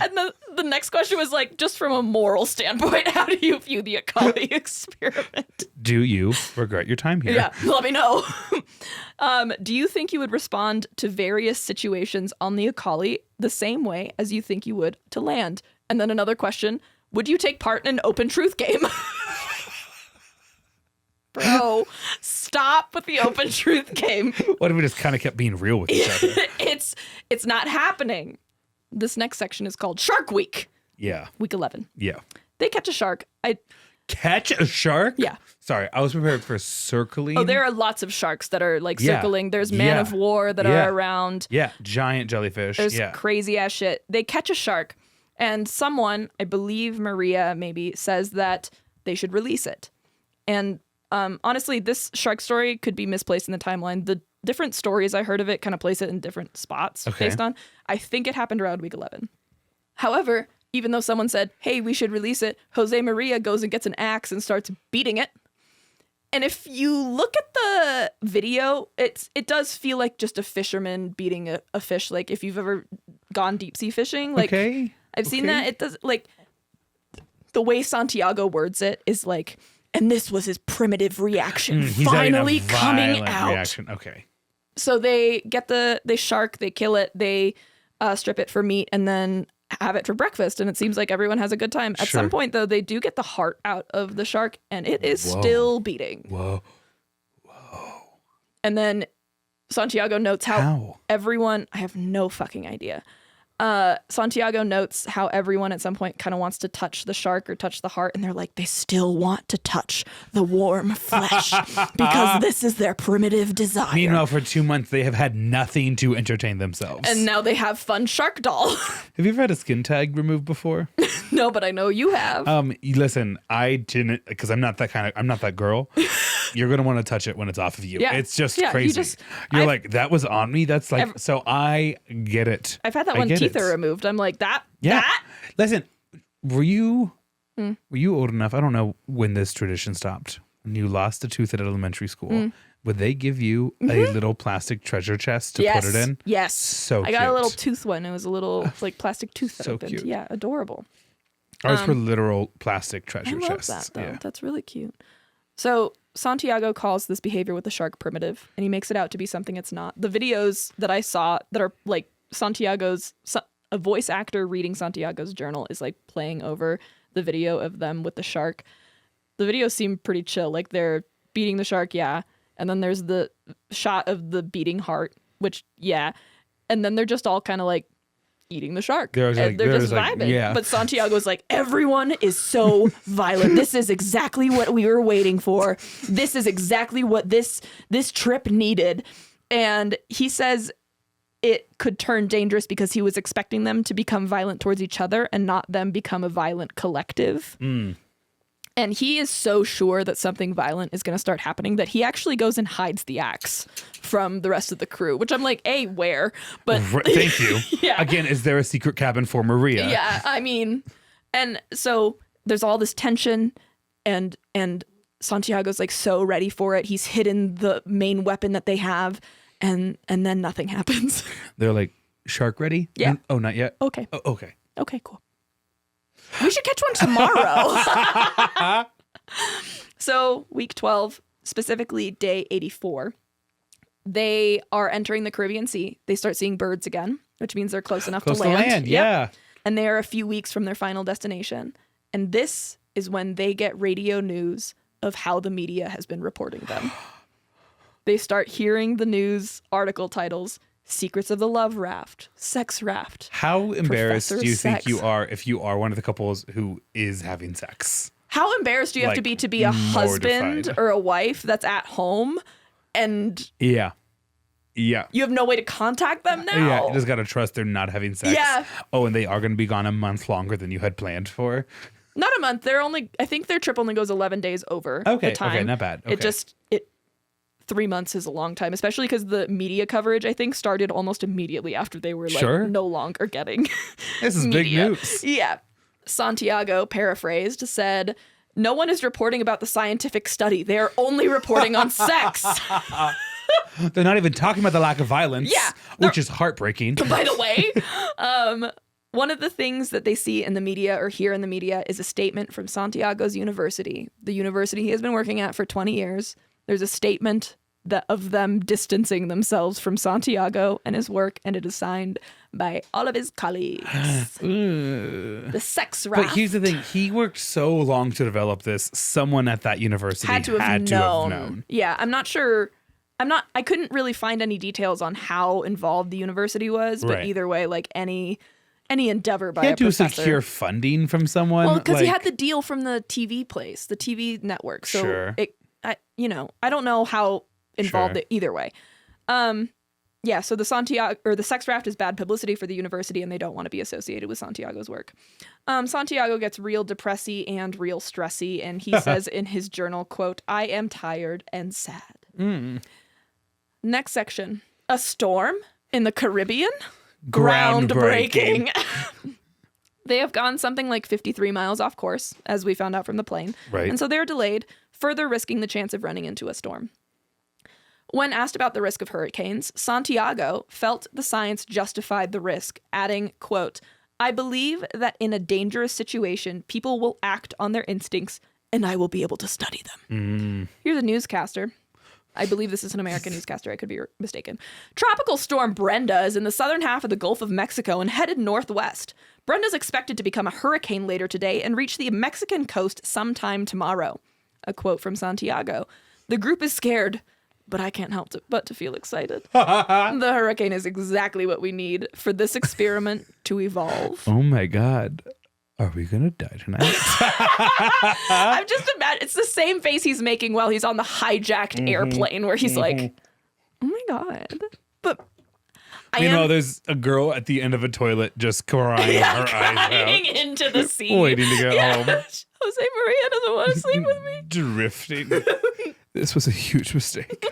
And the next question was like, just from a moral standpoint, how do you view the Acali experiment? Do you regret your time here? Yeah, let me know. Do you think you would respond to various situations on the Acali the same way as you think you would to land? And then another question, would you take part in an open truth game? Bro, stop with the open truth game. What if we just kind of kept being real with each other? It's not happening. This next section is called Shark Week. Yeah. Week 11. Yeah. They catch a shark. Catch a shark? Yeah. Sorry, I was prepared for circling. Oh, there are lots of sharks that are like circling. There's man of war that are around. Yeah, giant jellyfish. There's crazy ass shit. They catch a shark, and someone, I believe Maria maybe, says that they should release it. And honestly, this shark story could be misplaced in the timeline. The different stories I heard of it kind of place it in different spots based on. I think it happened around week 11. However, even though someone said, hey, we should release it, Jose Maria goes and gets an axe and starts beating it. And if you look at the video, it does feel like just a fisherman beating a fish. Like if you've ever gone deep sea fishing, like I've seen that. It does, like the way Santiago words it is like, and this was his primitive reaction finally coming out. Reaction. Okay. So they get the shark, they kill it, they strip it for meat, and then have it for breakfast. And it seems like everyone has a good time. At some point, though, they do get the heart out of the shark, and it is still beating. Whoa. And then Santiago notes how everyone, I have no fucking idea. Santiago notes how everyone at some point kind of wants to touch the shark or touch the heart, and they're like, they still want to touch the warm flesh because this is their primitive desire. Meanwhile, for 2 months, they have had nothing to entertain themselves. And now they have fun shark doll. Have you ever had a skin tag removed before? No, but I know you have. Listen, I didn't, because I'm not that girl. You're going to want to touch it when it's off of you. Yeah. It's just crazy. You're like, that was on me? That's like, so I get it. I've had that when teeth are removed. I'm like, that? Listen, were you old enough? I don't know when this tradition stopped. When you lost a tooth at elementary school, would they give you a little plastic treasure chest to put it in? Yes. So I got a little tooth one. It was a little like plastic tooth that opened. Cute. Yeah, adorable. Ours were literal plastic treasure chests. I love that, though. Yeah. That's really cute. So Santiago calls this behavior with the shark primitive, and he makes it out to be something it's not. The videos that I saw that are like a voice actor reading Santiago's journal is like playing over the video of them with the shark. The videos seem pretty chill. Like they're beating the shark, and then there's the shot of the beating heart, which, and then they're just all kind of like eating the shark. They're just vibing. But Santiago's like, everyone is so violent. This is exactly what we were waiting for. This is exactly what this trip needed. And he says it could turn dangerous because he was expecting them to become violent towards each other and not them become a violent collective. And he is so sure that something violent is going to start happening that he actually goes and hides the axe from the rest of the crew, which I'm like, A, where? But thank you. Again, is there a secret cabin for Maria? Yeah, I mean, and so there's all this tension, and Santiago's like so ready for it. He's hidden the main weapon that they have, and then nothing happens. They're like, shark ready? Yeah. Oh, not yet? Okay. Oh, okay. Okay, cool. We should catch one tomorrow. So week 12, specifically day 84, they are entering the Caribbean Sea. They start seeing birds again, which means they're close enough to land. Yeah. And they are a few weeks from their final destination. And this is when they get radio news of how the media has been reporting them. They start hearing the news article titles, Secrets of the Love Raft, Sex Raft. How embarrassed do you think you are if you are one of the couples who is having sex? How embarrassed do you have to be a husband or a wife that's at home and you have no way to contact them now? Yeah, you just got to trust they're not having sex. Yeah. Oh, and they are going to be gone a month longer than you had planned for? Not a month. I think their trip only goes 11 days over the time. Okay, not bad. Okay. 3 months is a long time, especially because the media coverage, I think, started almost immediately after they were no longer getting This is big news. Yeah. Santiago, paraphrased, said, no one is reporting about the scientific study. They are only reporting on sex. They're not even talking about the lack of violence, which is heartbreaking. By the way. One of the things that they see in the media or hear in the media is a statement from Santiago's university, the university he has been working at for 20 years. There's a statement of them distancing themselves from Santiago and his work, and it is signed by all of his colleagues. The Sex Raft. But here's the thing. He worked so long to develop this. Someone at that university had to have known. Yeah, I'm not sure. I couldn't really find any details on how involved the university was, but either way, like any endeavor by a professor. He had to secure funding from someone. Well, because he had the deal from the TV place, the TV network. So I don't know how involved it either way. So the Sex Raft is bad publicity for the university, and they don't want to be associated with Santiago's work. Santiago gets real depressy and real stressy, and he says in his journal, quote, "I am tired and sad." Next section, a storm in the Caribbean. Groundbreaking. They have gone something like 53 miles off course, as we found out from the plane. Right. And so they're delayed, further risking the chance of running into a storm. When asked about the risk of hurricanes, Santiago felt the science justified the risk, adding, quote, "I believe that in a dangerous situation, people will act on their instincts, and I will be able to study them." Here's a newscaster. I believe this is an American newscaster. I could be mistaken. Tropical storm Brenda is in the southern half of the Gulf of Mexico and headed northwest. Brenda's expected to become a hurricane later today and reach the Mexican coast sometime tomorrow. A quote from Santiago. "The group is scared, but I can't help but to feel excited." The hurricane is exactly what we need for this experiment to evolve. Oh my God. Are we going to die tonight? I'm just imagining. It's the same face he's making while he's on the hijacked airplane where he's like, oh my God. But there's a girl at the end of a toilet just crying her eyes out. Into the sea. Waiting to go home. Jose Maria doesn't want to sleep with me. Drifting. This was a huge mistake.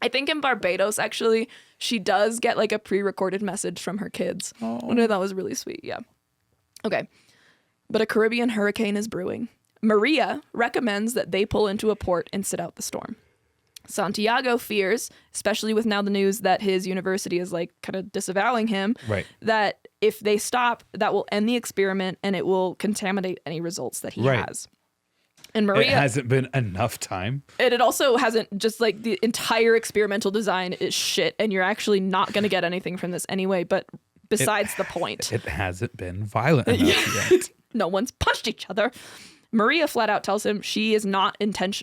I think in Barbados, actually, she does get like a pre-recorded message from her kids. Which I thought was really sweet. Yeah. Okay. But a Caribbean hurricane is brewing. Maria recommends that they pull into a port and sit out the storm. Santiago fears, especially with now the news that his university is like kind of disavowing him, that if they stop, that will end the experiment and it will contaminate any results that he has. And Maria, it hasn't been enough time. And it also hasn't, just like the entire experimental design is shit and you're actually not going to get anything from this anyway, but besides the point. It hasn't been violent enough yet. No one's punched each other. Maria flat out tells him she is not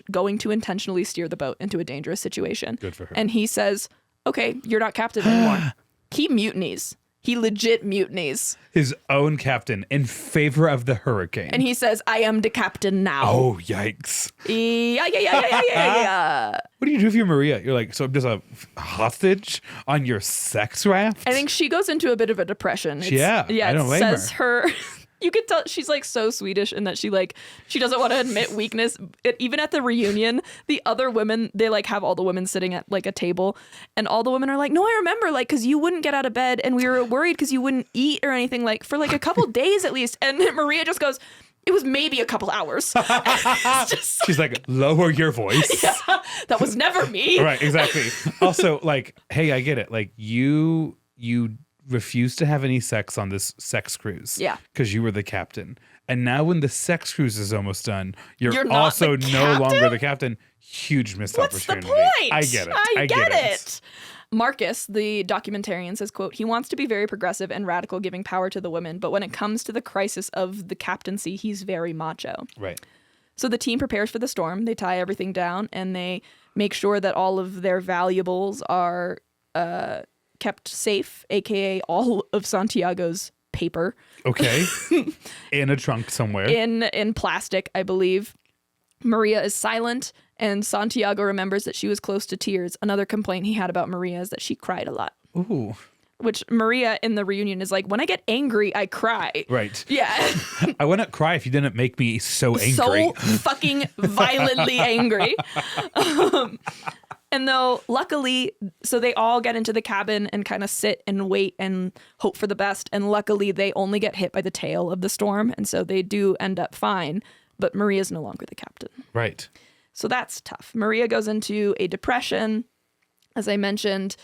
going to intentionally steer the boat into a dangerous situation. Good for her. And he says, okay, you're not captain anymore. He mutinies. He legit mutinies. His own captain in favor of the hurricane. And he says, I am the captain now. Oh, yikes. Yeah. What do you do if you're Maria? You're like, so I'm just a hostage on your sex raft? I think she goes into a bit of a depression. I don't blame her. You could tell she's like so Swedish in that she doesn't want to admit weakness. Even at the reunion, the other women, they like have all the women sitting at like a table and all the women are like, no, I remember, like, because you wouldn't get out of bed and we were worried because you wouldn't eat or anything, like for like a couple days at least. And Maria just goes, it was maybe a couple hours. She's like, lower your voice. Yeah, that was never me. Right, exactly. Also, like, hey, I get it. Like you refused to have any sex on this sex cruise. Yeah. Because you were the captain. And now when the sex cruise is almost done, you're also no longer the captain. Huge missed opportunity. What's the point? I get it. I get it. Marcus, the documentarian, says, quote, he wants to be very progressive and radical, giving power to the women. But when it comes to the crisis of the captaincy, he's very macho. Right. So the team prepares for the storm. They tie everything down and they make sure that all of their valuables are kept safe, aka all of Santiago's paper. Okay. In a trunk somewhere. In plastic, I believe. Maria is silent, and Santiago remembers that she was close to tears. Another complaint he had about Maria is that she cried a lot. Ooh. Which Maria in the reunion is like, when I get angry, I cry. Right. Yeah. I wouldn't cry if you didn't make me so angry. So fucking violently angry. And though, luckily, so they all get into the cabin and kind of sit and wait and hope for the best. And luckily, they only get hit by the tail of the storm. And so they do end up fine. But Maria's no longer the captain. 'So that's tough. Maria goes into a depression. As I mentioned,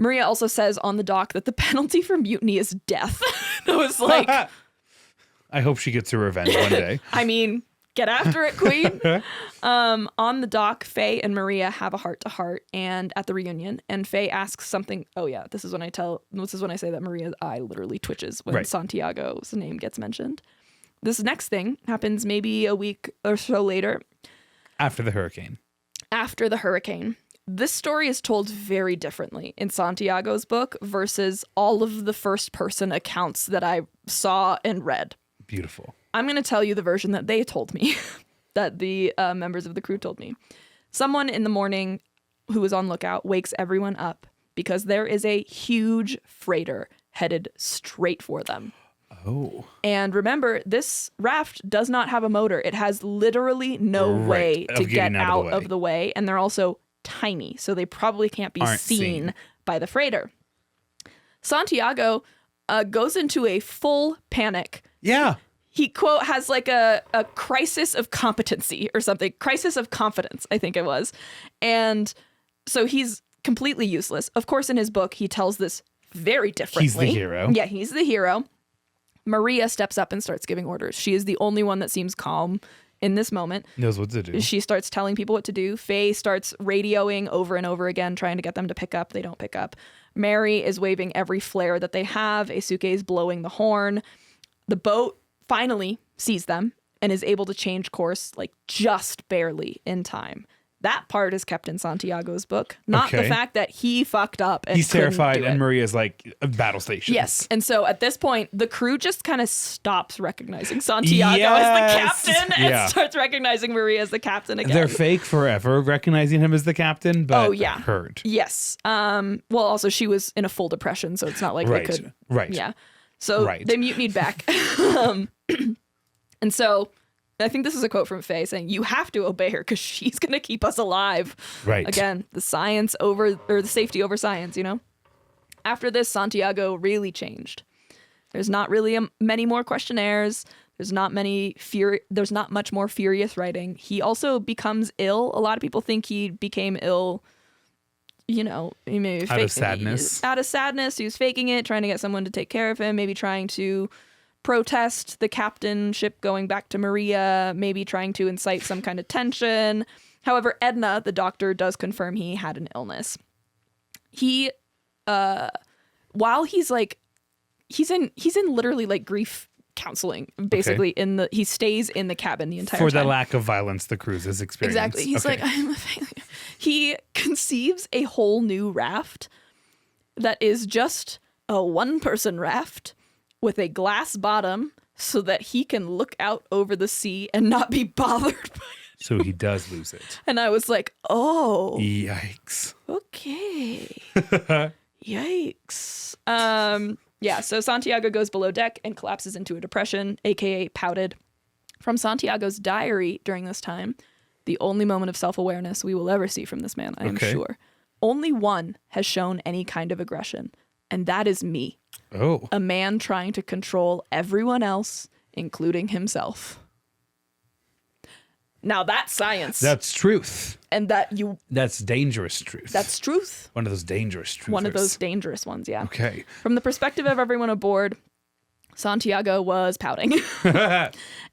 Maria also says on the dock that the penalty for mutiny is death. I was like... I hope she gets her revenge one day. I mean, get after it, queen. On the dock, Faye and Maria have a heart-to-heart and at the reunion. And Faye asks something... Oh, yeah. This is when I say that Maria's eye literally twitches when Santiago's name gets mentioned. This next thing happens maybe a week or so later. After the hurricane. This story is told very differently in Santiago's book versus all of the first-person accounts that I saw and read. Beautiful. I'm going to tell you the version that they told me, that the members of the crew told me. Someone in the morning who was on lookout wakes everyone up because there is a huge freighter headed straight for them. Oh. And remember, this raft does not have a motor. It has literally no way to get out of the way. And they're also tiny, so they probably can't be seen by the freighter. Santiago goes into a full panic. Yeah. He, quote, has like a crisis of competency or something. Crisis of confidence, I think it was. And so he's completely useless. Of course, in his book, he tells this very differently. He's the hero. Yeah, he's the hero. Maria steps up and starts giving orders. She is the only one that seems calm in this moment. Knows what to do. She starts telling people what to do. Faye starts radioing over and over again, trying to get them to pick up. They don't pick up. Mary is waving every flare that they have. Eisuke is blowing the horn. The boat finally sees them and is able to change course like just barely in time. That part is kept in Santiago's book, not the fact that he fucked up and he's terrified and Maria's like a battle station. Yes. And so at this point, the crew just kind of stops recognizing Santiago as the captain and starts recognizing Maria as the captain again. They're fake forever recognizing him as the captain, but hurt. Yes. Well, also she was in a full depression, so it's not like they could. Right. Yeah. So they mutinied back. And so I think this is a quote from Faye saying, "You have to obey her because she's going to keep us alive." Right. Again, the safety over science, you know? After this, Santiago really changed. There's not really many more questionnaires. There's not much more furious writing. He also becomes ill. A lot of people think he became ill, you know, out of sadness. Out of sadness. He was faking it, trying to get someone to take care of him, maybe trying to protest the captainship going back to Maria, maybe trying to incite some kind of tension. However, Edna, the doctor, does confirm he had an illness. He, while he's in literally like grief counseling, basically he stays in the cabin the entire time. For the lack of violence the cruise has experienced. Exactly. He's like, I'm a failure. He conceives a whole new raft that is just a one-person raft with a glass bottom so that he can look out over the sea and not be bothered by it. So he does lose it. And I was like, oh. Yikes. Okay. Yikes. So Santiago goes below deck and collapses into a depression, aka pouted. From Santiago's diary during this time, the only moment of self-awareness we will ever see from this man, I am sure. Only one has shown any kind of aggression, and that is me. Oh. A man trying to control everyone else, including himself. Now that's science. That's truth. And that's dangerous truth. That's truth. One of those dangerous truths. One of those dangerous ones, yeah. Okay. From the perspective of everyone aboard, Santiago was pouting.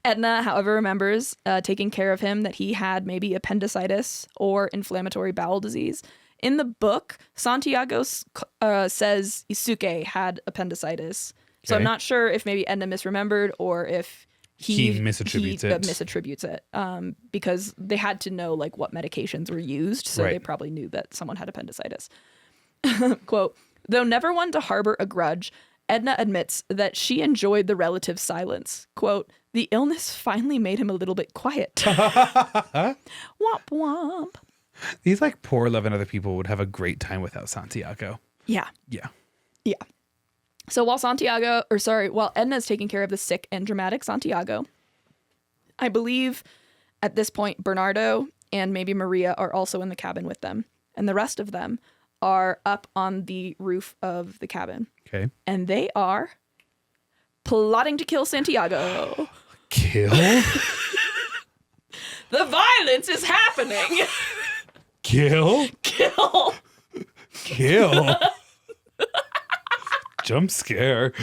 Edna, however, remembers taking care of him that he had maybe appendicitis or inflammatory bowel disease. In the book, Santiago says Eisuke had appendicitis. So I'm not sure if maybe Edna misremembered or if he misattributes it. Because they had to know like what medications were used. So they probably knew that someone had appendicitis. Quote, though never one to harbor a grudge, Edna admits that she enjoyed the relative silence. Quote, the illness finally made him a little bit quiet. Womp womp. These like poor 11 other people would have a great time without Santiago. Yeah. Yeah. Yeah. So while Edna is taking care of the sick and dramatic Santiago, I believe at this point Bernardo and maybe Maria are also in the cabin with them. And the rest of them are up on the roof of the cabin. Okay. And they are plotting to kill Santiago. Kill? The violence is happening. Kill? Kill. Kill? Jump scare.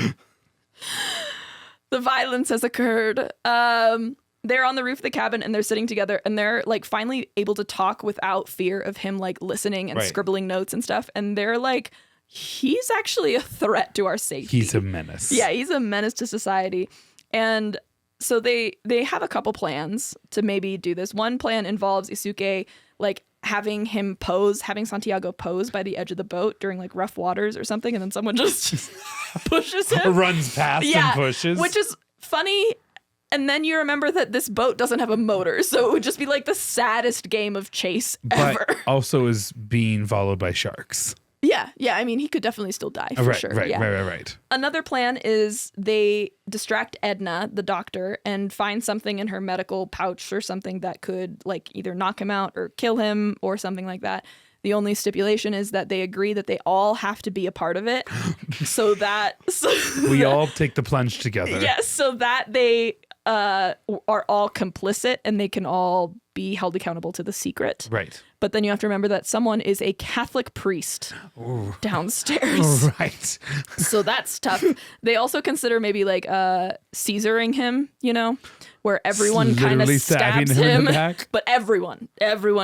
The violence has occurred. They're on the roof of the cabin and they're sitting together and they're like finally able to talk without fear of him like listening and scribbling notes and stuff. And they're like, he's actually a threat to our safety. He's a menace. Yeah, he's a menace to society. And so they have a couple plans to maybe do this. One plan involves Isuke like having Santiago pose by the edge of the boat during like rough waters or something. And then someone just pushes him. Runs past and pushes. Which is funny. And then you remember that this boat doesn't have a motor, so it would just be like the saddest game of chase ever. But also is being followed by sharks. Yeah. I mean, he could definitely still die for sure. Right. Another plan is they distract Edna, the doctor, and find something in her medical pouch or something that could like either knock him out or kill him or something like that. The only stipulation is that they agree that they all have to be a part of it, we all take the plunge together. Yes, so that they are all complicit and they can all be held accountable to the secret. Right. But then you have to remember that someone is a Catholic priest downstairs. Right. So that's tough. They also consider maybe like Caesaring him, where everyone kind of stabs him in the back. But everyone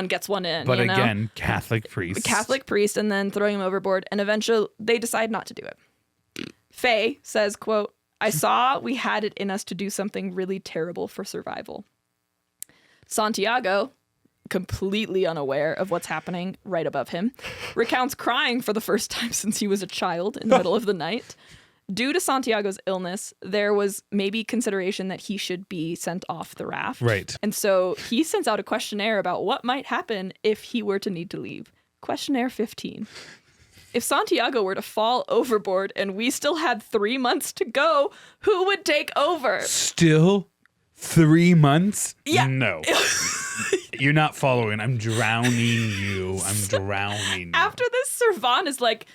gets one in. But again, Catholic priest. And then throwing him overboard. And eventually they decide not to do it. Faye says, quote, "I saw we had it in us to do something really terrible for survival." Santiago, completely unaware of what's happening right above him, recounts crying for the first time since he was a child in the middle of the night. Due to Santiago's illness, there was maybe consideration that he should be sent off the raft. Right. And so he sends out a questionnaire about what might happen if he were to need to leave. Questionnaire 15. If Santiago were to fall overboard and we still had 3 months to go, who would take over? Still 3 months? Yeah. No. You're not following. I'm drowning you. After this, Servan is like,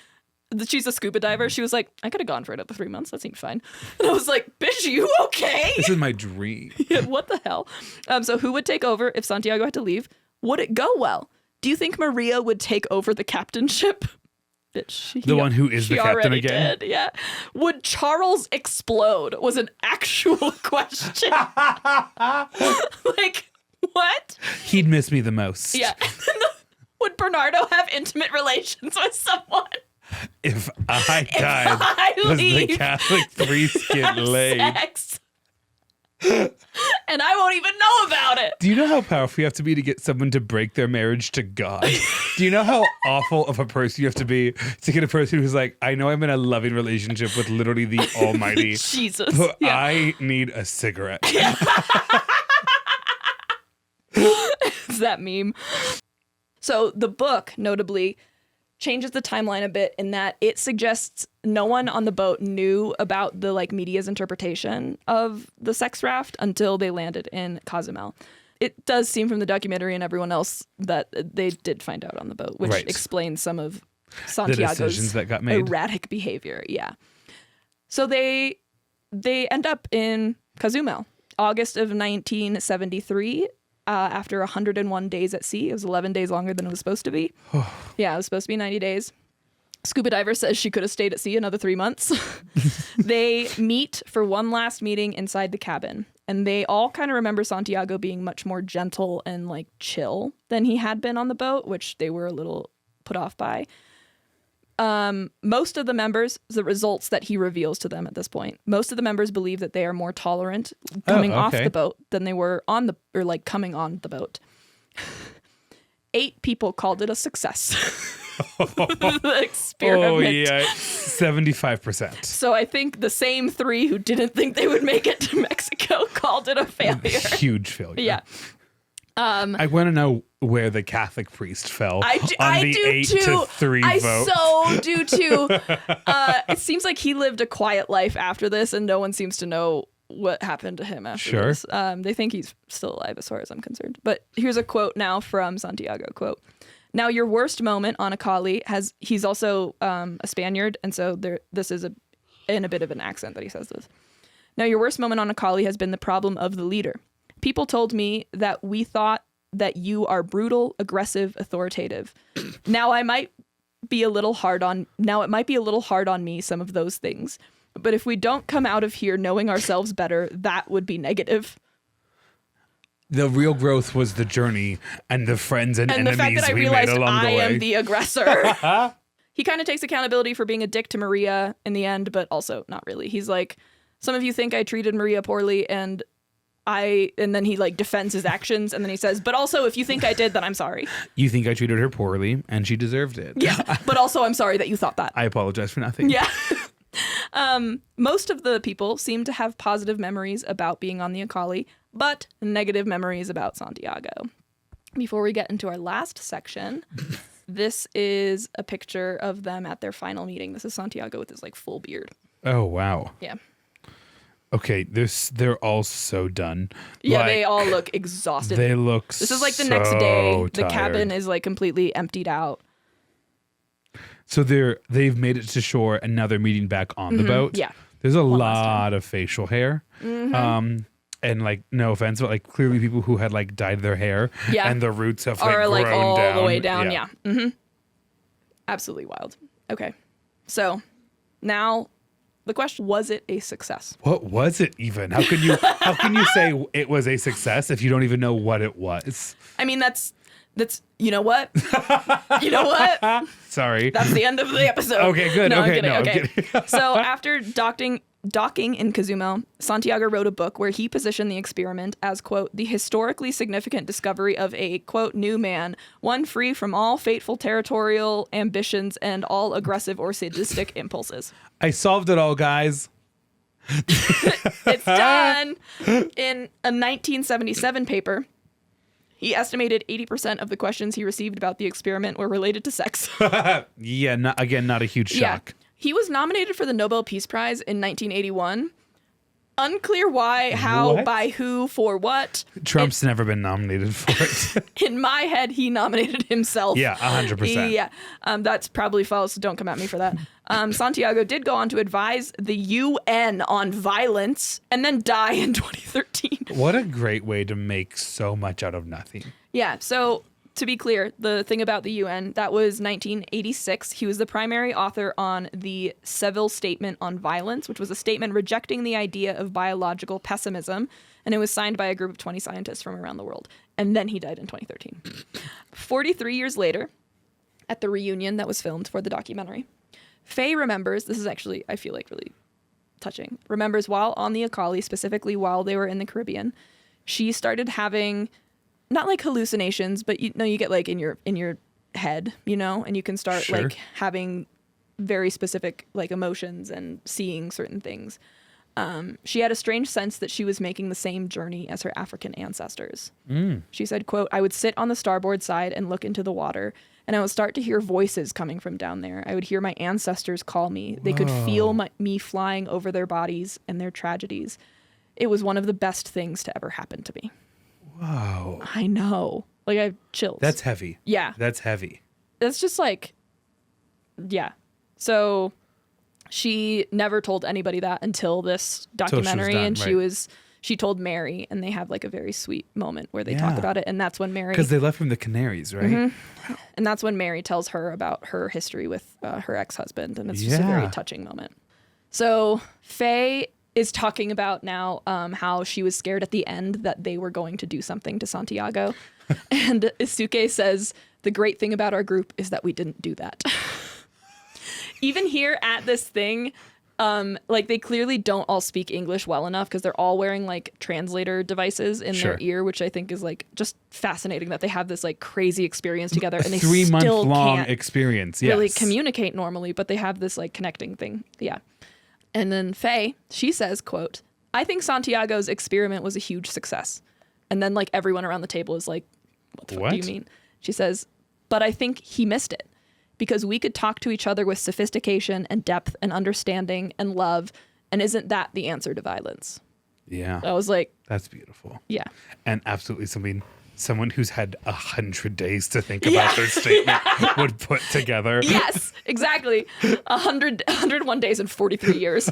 she's a scuba diver. She was like, I could have gone for it at the 3 months. That seemed fine. And I was like, bitch, you okay? This is my dream. Yeah, what the hell? So who would take over if Santiago had to leave? Would it go well? Do you think Maria would take over the captainship? Bitch, the one who is the captain again? Did, yeah. Would Charles explode? Was an actual question. Like, what? He'd miss me the most. Yeah. Would Bernardo have intimate relations with someone? If I died, does the Catholic priest get laid? Sex. And I won't even know about it. Do you know how powerful you have to be to get someone to break their marriage to God? Do you know how awful of a person you have to be to get a person who's like, I know I'm in a loving relationship with literally the Almighty. Jesus. But I need a cigarette. It's that meme. So the book, notably, changes the timeline a bit in that it suggests no one on the boat knew about the media's interpretation of the sex raft until they landed in Cozumel. It does seem from the documentary and everyone else that they did find out on the boat, which explains some of Santiago's the decisions that got made. Erratic behavior. Yeah. So they end up in Cozumel, August of 1973. After 101 days at sea. It was 11 days longer than it was supposed to be. Yeah, it was supposed to be 90 days. Scuba diver says she could have stayed at sea another 3 months. They meet for one last meeting inside the cabin. And they all kind of remember Santiago being much more gentle and chill than he had been on the boat, which they were a little put off by. Most of the members, the results that he reveals to them at this point, most of the members believe that they are more tolerant coming off the boat than they were coming on the boat. 8 people called it a success. The experiment. Oh, yeah. 75%. So I think the same 3 who didn't think they would make it to Mexico called it a failure. Huge failure. Yeah. I want to know where the Catholic priest fell on the 8-3 I vote. So do too. It seems like he lived a quiet life after this, and no one seems to know what happened to him after this. They think he's still alive as far as I'm concerned. But here's a quote now from Santiago. Quote, "Now your worst moment on Acali he's also a Spaniard, and so this is in a bit of an accent that he says this. Now your worst moment on Acali has been the problem of the leader. People told me that we thought that you are brutal, aggressive, authoritative. Now I might be a little hard on me, some of those things. But if we don't come out of here knowing ourselves better, that would be negative. The real growth was the journey and the friends and enemies the fact that I we realized made along the way. I am the aggressor. He kind of takes accountability for being a dick to Maria in the end, but also not really. He's like, some of you think I treated Maria poorly, and then he like defends his actions, and then he says, but also if you think I did, then I'm sorry. You think I treated her poorly, and she deserved it. Yeah, but also I'm sorry that you thought that. I apologize for nothing. Yeah. Most of the people seem to have positive memories about being on the Acali, but negative memories about Santiago. Before we get into our last section, this is a picture of them at their final meeting. This is Santiago with his like full beard. Oh, wow. Yeah. Okay, they're all so done. Yeah, they all look exhausted. They look This is like the next day. tired. The cabin is like completely emptied out. So they've made it to shore and now they're meeting back on the boat. Yeah. There's a lot of facial hair. And like, no offense, but like clearly people who had like dyed their hair and the roots have like are like grown all down. the way down. Yeah. Absolutely wild. Okay. So now the question, was it a success? What was it even? How can you say it was a success if you don't even know what it was? I mean, that's you know what? You know what? Sorry. That's the end of the episode. Okay, good. No, okay, I'm kidding. So after docking in Cozumel, Santiago wrote a book where he positioned the experiment as, quote, the historically significant discovery of a, quote, new man, one free from all fateful territorial ambitions and all aggressive or sadistic impulses. I solved it all, guys. It's done. In a 1977 paper, he estimated 80% of the questions he received about the experiment were related to sex. Yeah, not a huge shock. Yeah. He was nominated for the Nobel Peace Prize in 1981. Unclear why, how, by who, for what. Trump's never been nominated for it. In my head, he nominated himself. Yeah, 100%. Yeah, that's probably false. Don't come at me for that. Santiago did go on to advise the UN on violence and then die in 2013. What a great way to make so much out of nothing. Yeah, so to be clear, the thing about the UN, that was 1986. He was the primary author on the Seville Statement on Violence, which was a statement rejecting the idea of biological pessimism, and it was signed by a group of 20 scientists from around the world. And then he died in 2013. 43 years later, at the reunion that was filmed for the documentary, Faye remembers, this is actually, I feel like, really touching, remembers while on the Acali, specifically while they were in the Caribbean, she started having not like hallucinations, but you get like in your head, and you can start like having very specific like emotions and seeing certain things. She had a strange sense that she was making the same journey as her African ancestors. She said, quote, I would sit on the starboard side and look into the water, and I would start to hear voices coming from down there. I would hear my ancestors call me. They could feel me flying over their bodies and their tragedies. It was one of the best things to ever happen to me. Wow. I know. Like, I have chills. That's heavy. Yeah. That's heavy. It's just like, yeah. So she never told anybody that until this documentary. She told Mary, and they have like a very sweet moment where they talk about it. And that's when Mary. Because they left from the Canaries, right? Mm-hmm. And that's when Mary tells her about her history with her ex-husband. And it's just a very touching moment. So Faye is talking about now how she was scared at the end that they were going to do something to Santiago. And Isuke says, the great thing about our group is that we didn't do that. Even here at this thing, like they clearly don't all speak English well enough because they're all wearing like translator devices in their ear, which I think is like just fascinating that they have this like crazy experience together and they 3-month-long experience. Really communicate normally, but they have this like connecting thing. Yeah. And then Faye, she says, quote, I think Santiago's experiment was a huge success. And then like everyone around the table is like, what the fuck do you mean? She says, but I think he missed it because we could talk to each other with sophistication and depth and understanding and love. And isn't that the answer to violence? Yeah. I was like, that's beautiful. Yeah. And absolutely someone who's had 100 days to think about their statement would put together. Yes, exactly. 101 days and 43 years.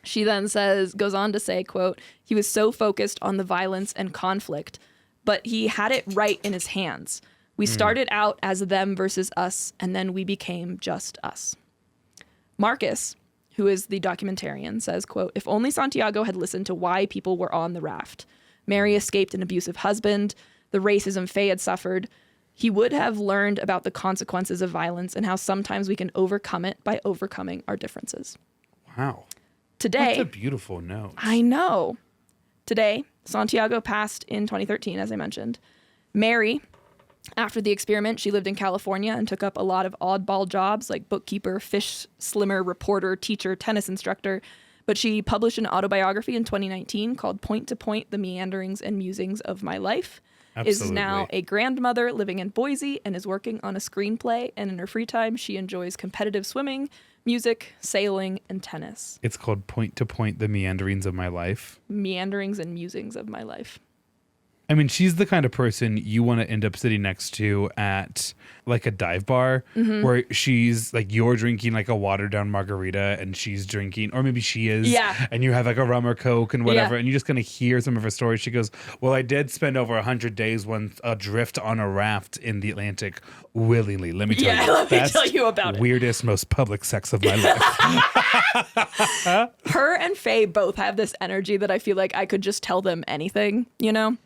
She then goes on to say, quote, he was so focused on the violence and conflict, but he had it right in his hands. We started out as them versus us, and then we became just us. Marcus, who is the documentarian, says, quote, if only Santiago had listened to why people were on the raft. Mary escaped an abusive husband, the racism Faye had suffered. He would have learned about the consequences of violence and how sometimes we can overcome it by overcoming our differences. Wow. Today. That's a beautiful note. I know. Today, Santiago passed in 2013, as I mentioned. Mary, after the experiment, she lived in California and took up a lot of oddball jobs like bookkeeper, fish slimmer, reporter, teacher, tennis instructor. But she published an autobiography in 2019 called Point to Point, The Meanderings and Musings of My Life. Absolutely. Is now a grandmother living in Boise and is working on a screenplay. And in her free time, she enjoys competitive swimming, music, sailing, and tennis. It's called Point to Point, The Meanderings of My Life. Meanderings and Musings of My Life. I mean, she's the kind of person you want to end up sitting next to at like a dive bar where she's like, you're drinking like a watered down margarita and she's drinking, or maybe she is. Yeah. And you have like a rum or Coke and whatever. Yeah. And you just kind of hear some of her stories. She goes, well, I did spend over 100 days adrift on a raft in the Atlantic willingly. Let me tell you. Let me tell you about it. Weirdest, most public sex of my life. Her and Faye both have this energy that I feel like I could just tell them anything, you know?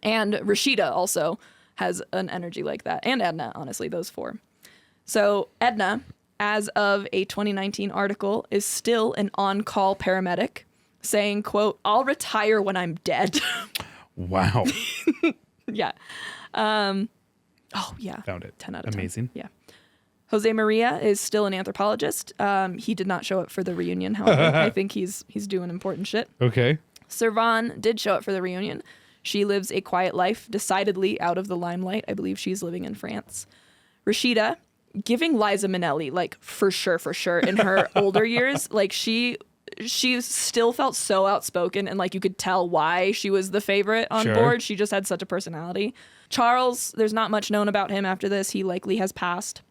And Rashida also has an energy like that. And Edna, honestly, those four. So Edna, as of a 2019 article, is still an on-call paramedic saying, quote, I'll retire when I'm dead. Wow. Yeah. Oh, yeah. Found it. 10 out of 10. Amazing. Yeah. Jose Maria is still an anthropologist. He did not show up for the reunion, however. I think he's doing important shit. Okay. Servan did show up for the reunion. She lives a quiet life, decidedly out of the limelight. I believe she's living in France. Rashida, giving Liza Minnelli, like, for sure, in her older years. Like, she still felt so outspoken, and, like, you could tell why she was the favorite on board. She just had such a personality. Charles, there's not much known about him after this. He likely has passed.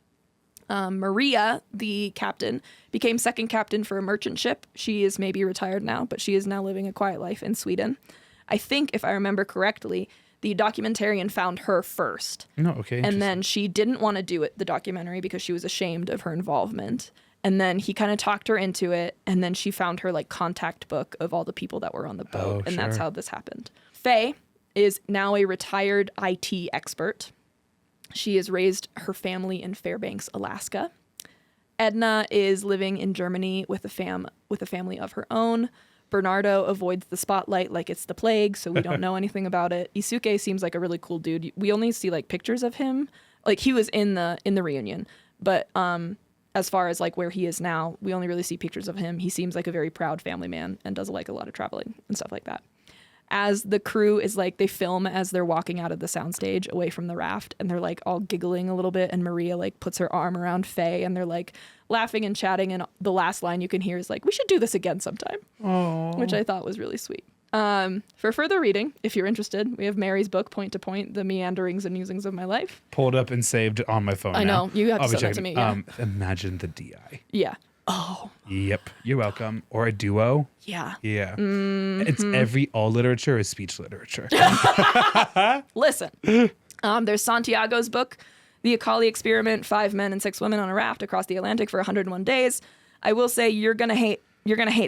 Maria, the captain, became second captain for a merchant ship. She is maybe retired now, but she is now living a quiet life in Sweden. I think, if I remember correctly, the documentarian found her first. No, okay. And then she didn't want to do the documentary because she was ashamed of her involvement. And then he kind of talked her into it. And then she found her like contact book of all the people that were on the boat. And that's how this happened. Faye is now a retired IT expert. She has raised her family in Fairbanks, Alaska. Edna is living in Germany with a family of her own. Bernardo avoids the spotlight like it's the plague, so we don't know anything about it. Isuke seems like a really cool dude. We only see like pictures of him. Like he was in the reunion, but as far as like where he is now, we only really see pictures of him. He seems like a very proud family man and does like a lot of traveling and stuff like that. As the crew is like, they film as they're walking out of the soundstage away from the raft, and they're like all giggling a little bit, and Maria like puts her arm around Faye, and they're like laughing and chatting, and the last line you can hear is like, we should do this again sometime. Aww. Which I thought was really sweet. For further reading, if you're interested, we have Mary's book, Point to Point, The Meanderings and Musings of My Life. Pulled up and saved on my phone. I know. You have to send that to me. Yeah. Imagine the DI. Yeah. Oh. Yep. You're welcome. Or a duo. Yeah. Yeah. Mm-hmm. All literature is speech literature. Listen. There's Santiago's book, The Acali Experiment, 5 Men and 6 Women on a Raft Across the Atlantic for 101 Days. I will say you're gonna hate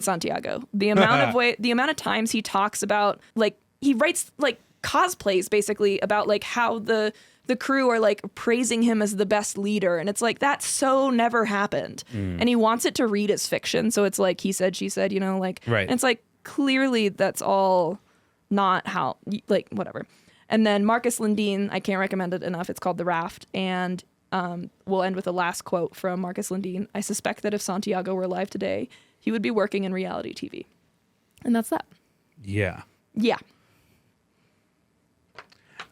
Santiago. The amount of times he talks about, like, he writes like cosplays basically about like how the crew are like praising him as the best leader, and it's like that so never happened. And he wants it to read as fiction, so it's like he said, she said, you know, like, right. And it's like clearly that's all not how, like, whatever. And then Marcus Lundin, I can't recommend it enough. It's called The Raft, and we'll end with the last quote from Marcus Lundin. I suspect that if Santiago were alive today, he would be working in reality TV. And that's that. Yeah. Yeah.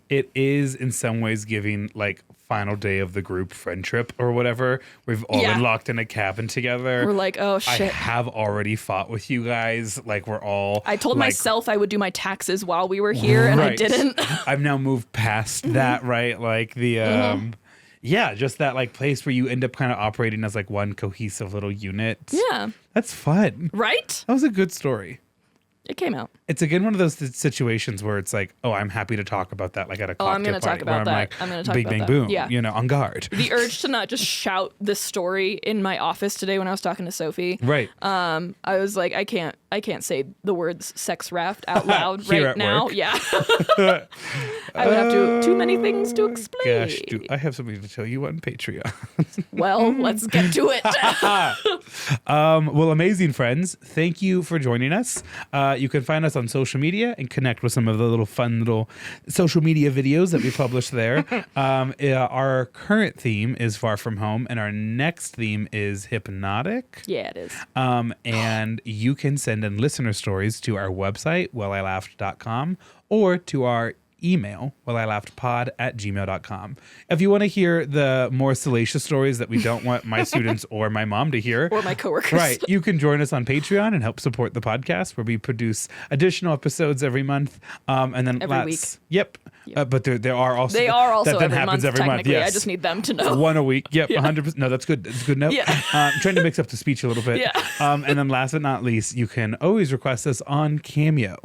It is in some ways giving like final day of the group friend trip or whatever. We've all been locked in a cabin together. We're like, oh shit. I have already fought with you guys. Like we're all. I told myself I would do my taxes while we were here, and I didn't. I've now moved past that, right? Like the yeah, just that like place where you end up kind of operating as like one cohesive little unit. Yeah. That's fun. Right? That was a good story. It came out. It's again one of those situations where it's like, oh, I'm happy to talk about that, like at a cocktail I'm going to talk about that. I'm going to talk big about bang that. boom, Yeah. you know, on guard. The urge to not just shout this story in my office today when I was talking to Sophie. Right. I was like, I can't say the words sex raft out loud right now. Work. Yeah. I would have too many things to explain. Gosh, do I have something to tell you on Patreon? Well, let's get to it. Well, amazing friends, thank you for joining us. You can find us on social media and connect with some of the little fun little social media videos that we publish there. Our current theme is Far From Home, and our next theme is Hypnotic. Yeah, it is. And you can send in listener stories to our website, wellilaughed.com, or to our email, wellilaughdpod@gmail.com. If you want to hear the more salacious stories that we don't want my students or my mom to hear, or my coworkers, right, you can join us on Patreon and help support the podcast, where we produce additional episodes every month, and then every week. Yep. But there are also that then happens month, every month. Yes. I just need them to know. One a week. Yep. 100%. No, that's good. That's a good note. Yeah. I'm trying to mix up the speech a little bit. Yeah. And then last but not least, you can always request us on Cameo,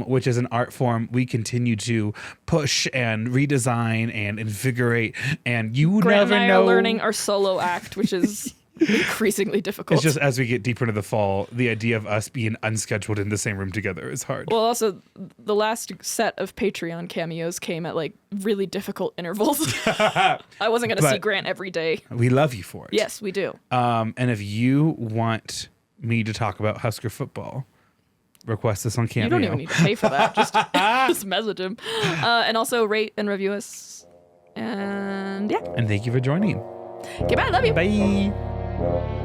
which is an art form we continue to push and redesign and invigorate. And you Grant never and I know. are learning our solo act, which is increasingly difficult. It's just as we get deeper into the fall, the idea of us being unscheduled in the same room together is hard. Well, also, the last set of Patreon cameos came at like really difficult intervals. I wasn't going to see Grant every day. We love you for it. Yes, we do. And if you want me to talk about Husker football, request this on Cameo. You don't even need to pay for that. Just message him. And also rate and review us. And yeah. And thank you for joining. Okay, bye. Love you. Bye.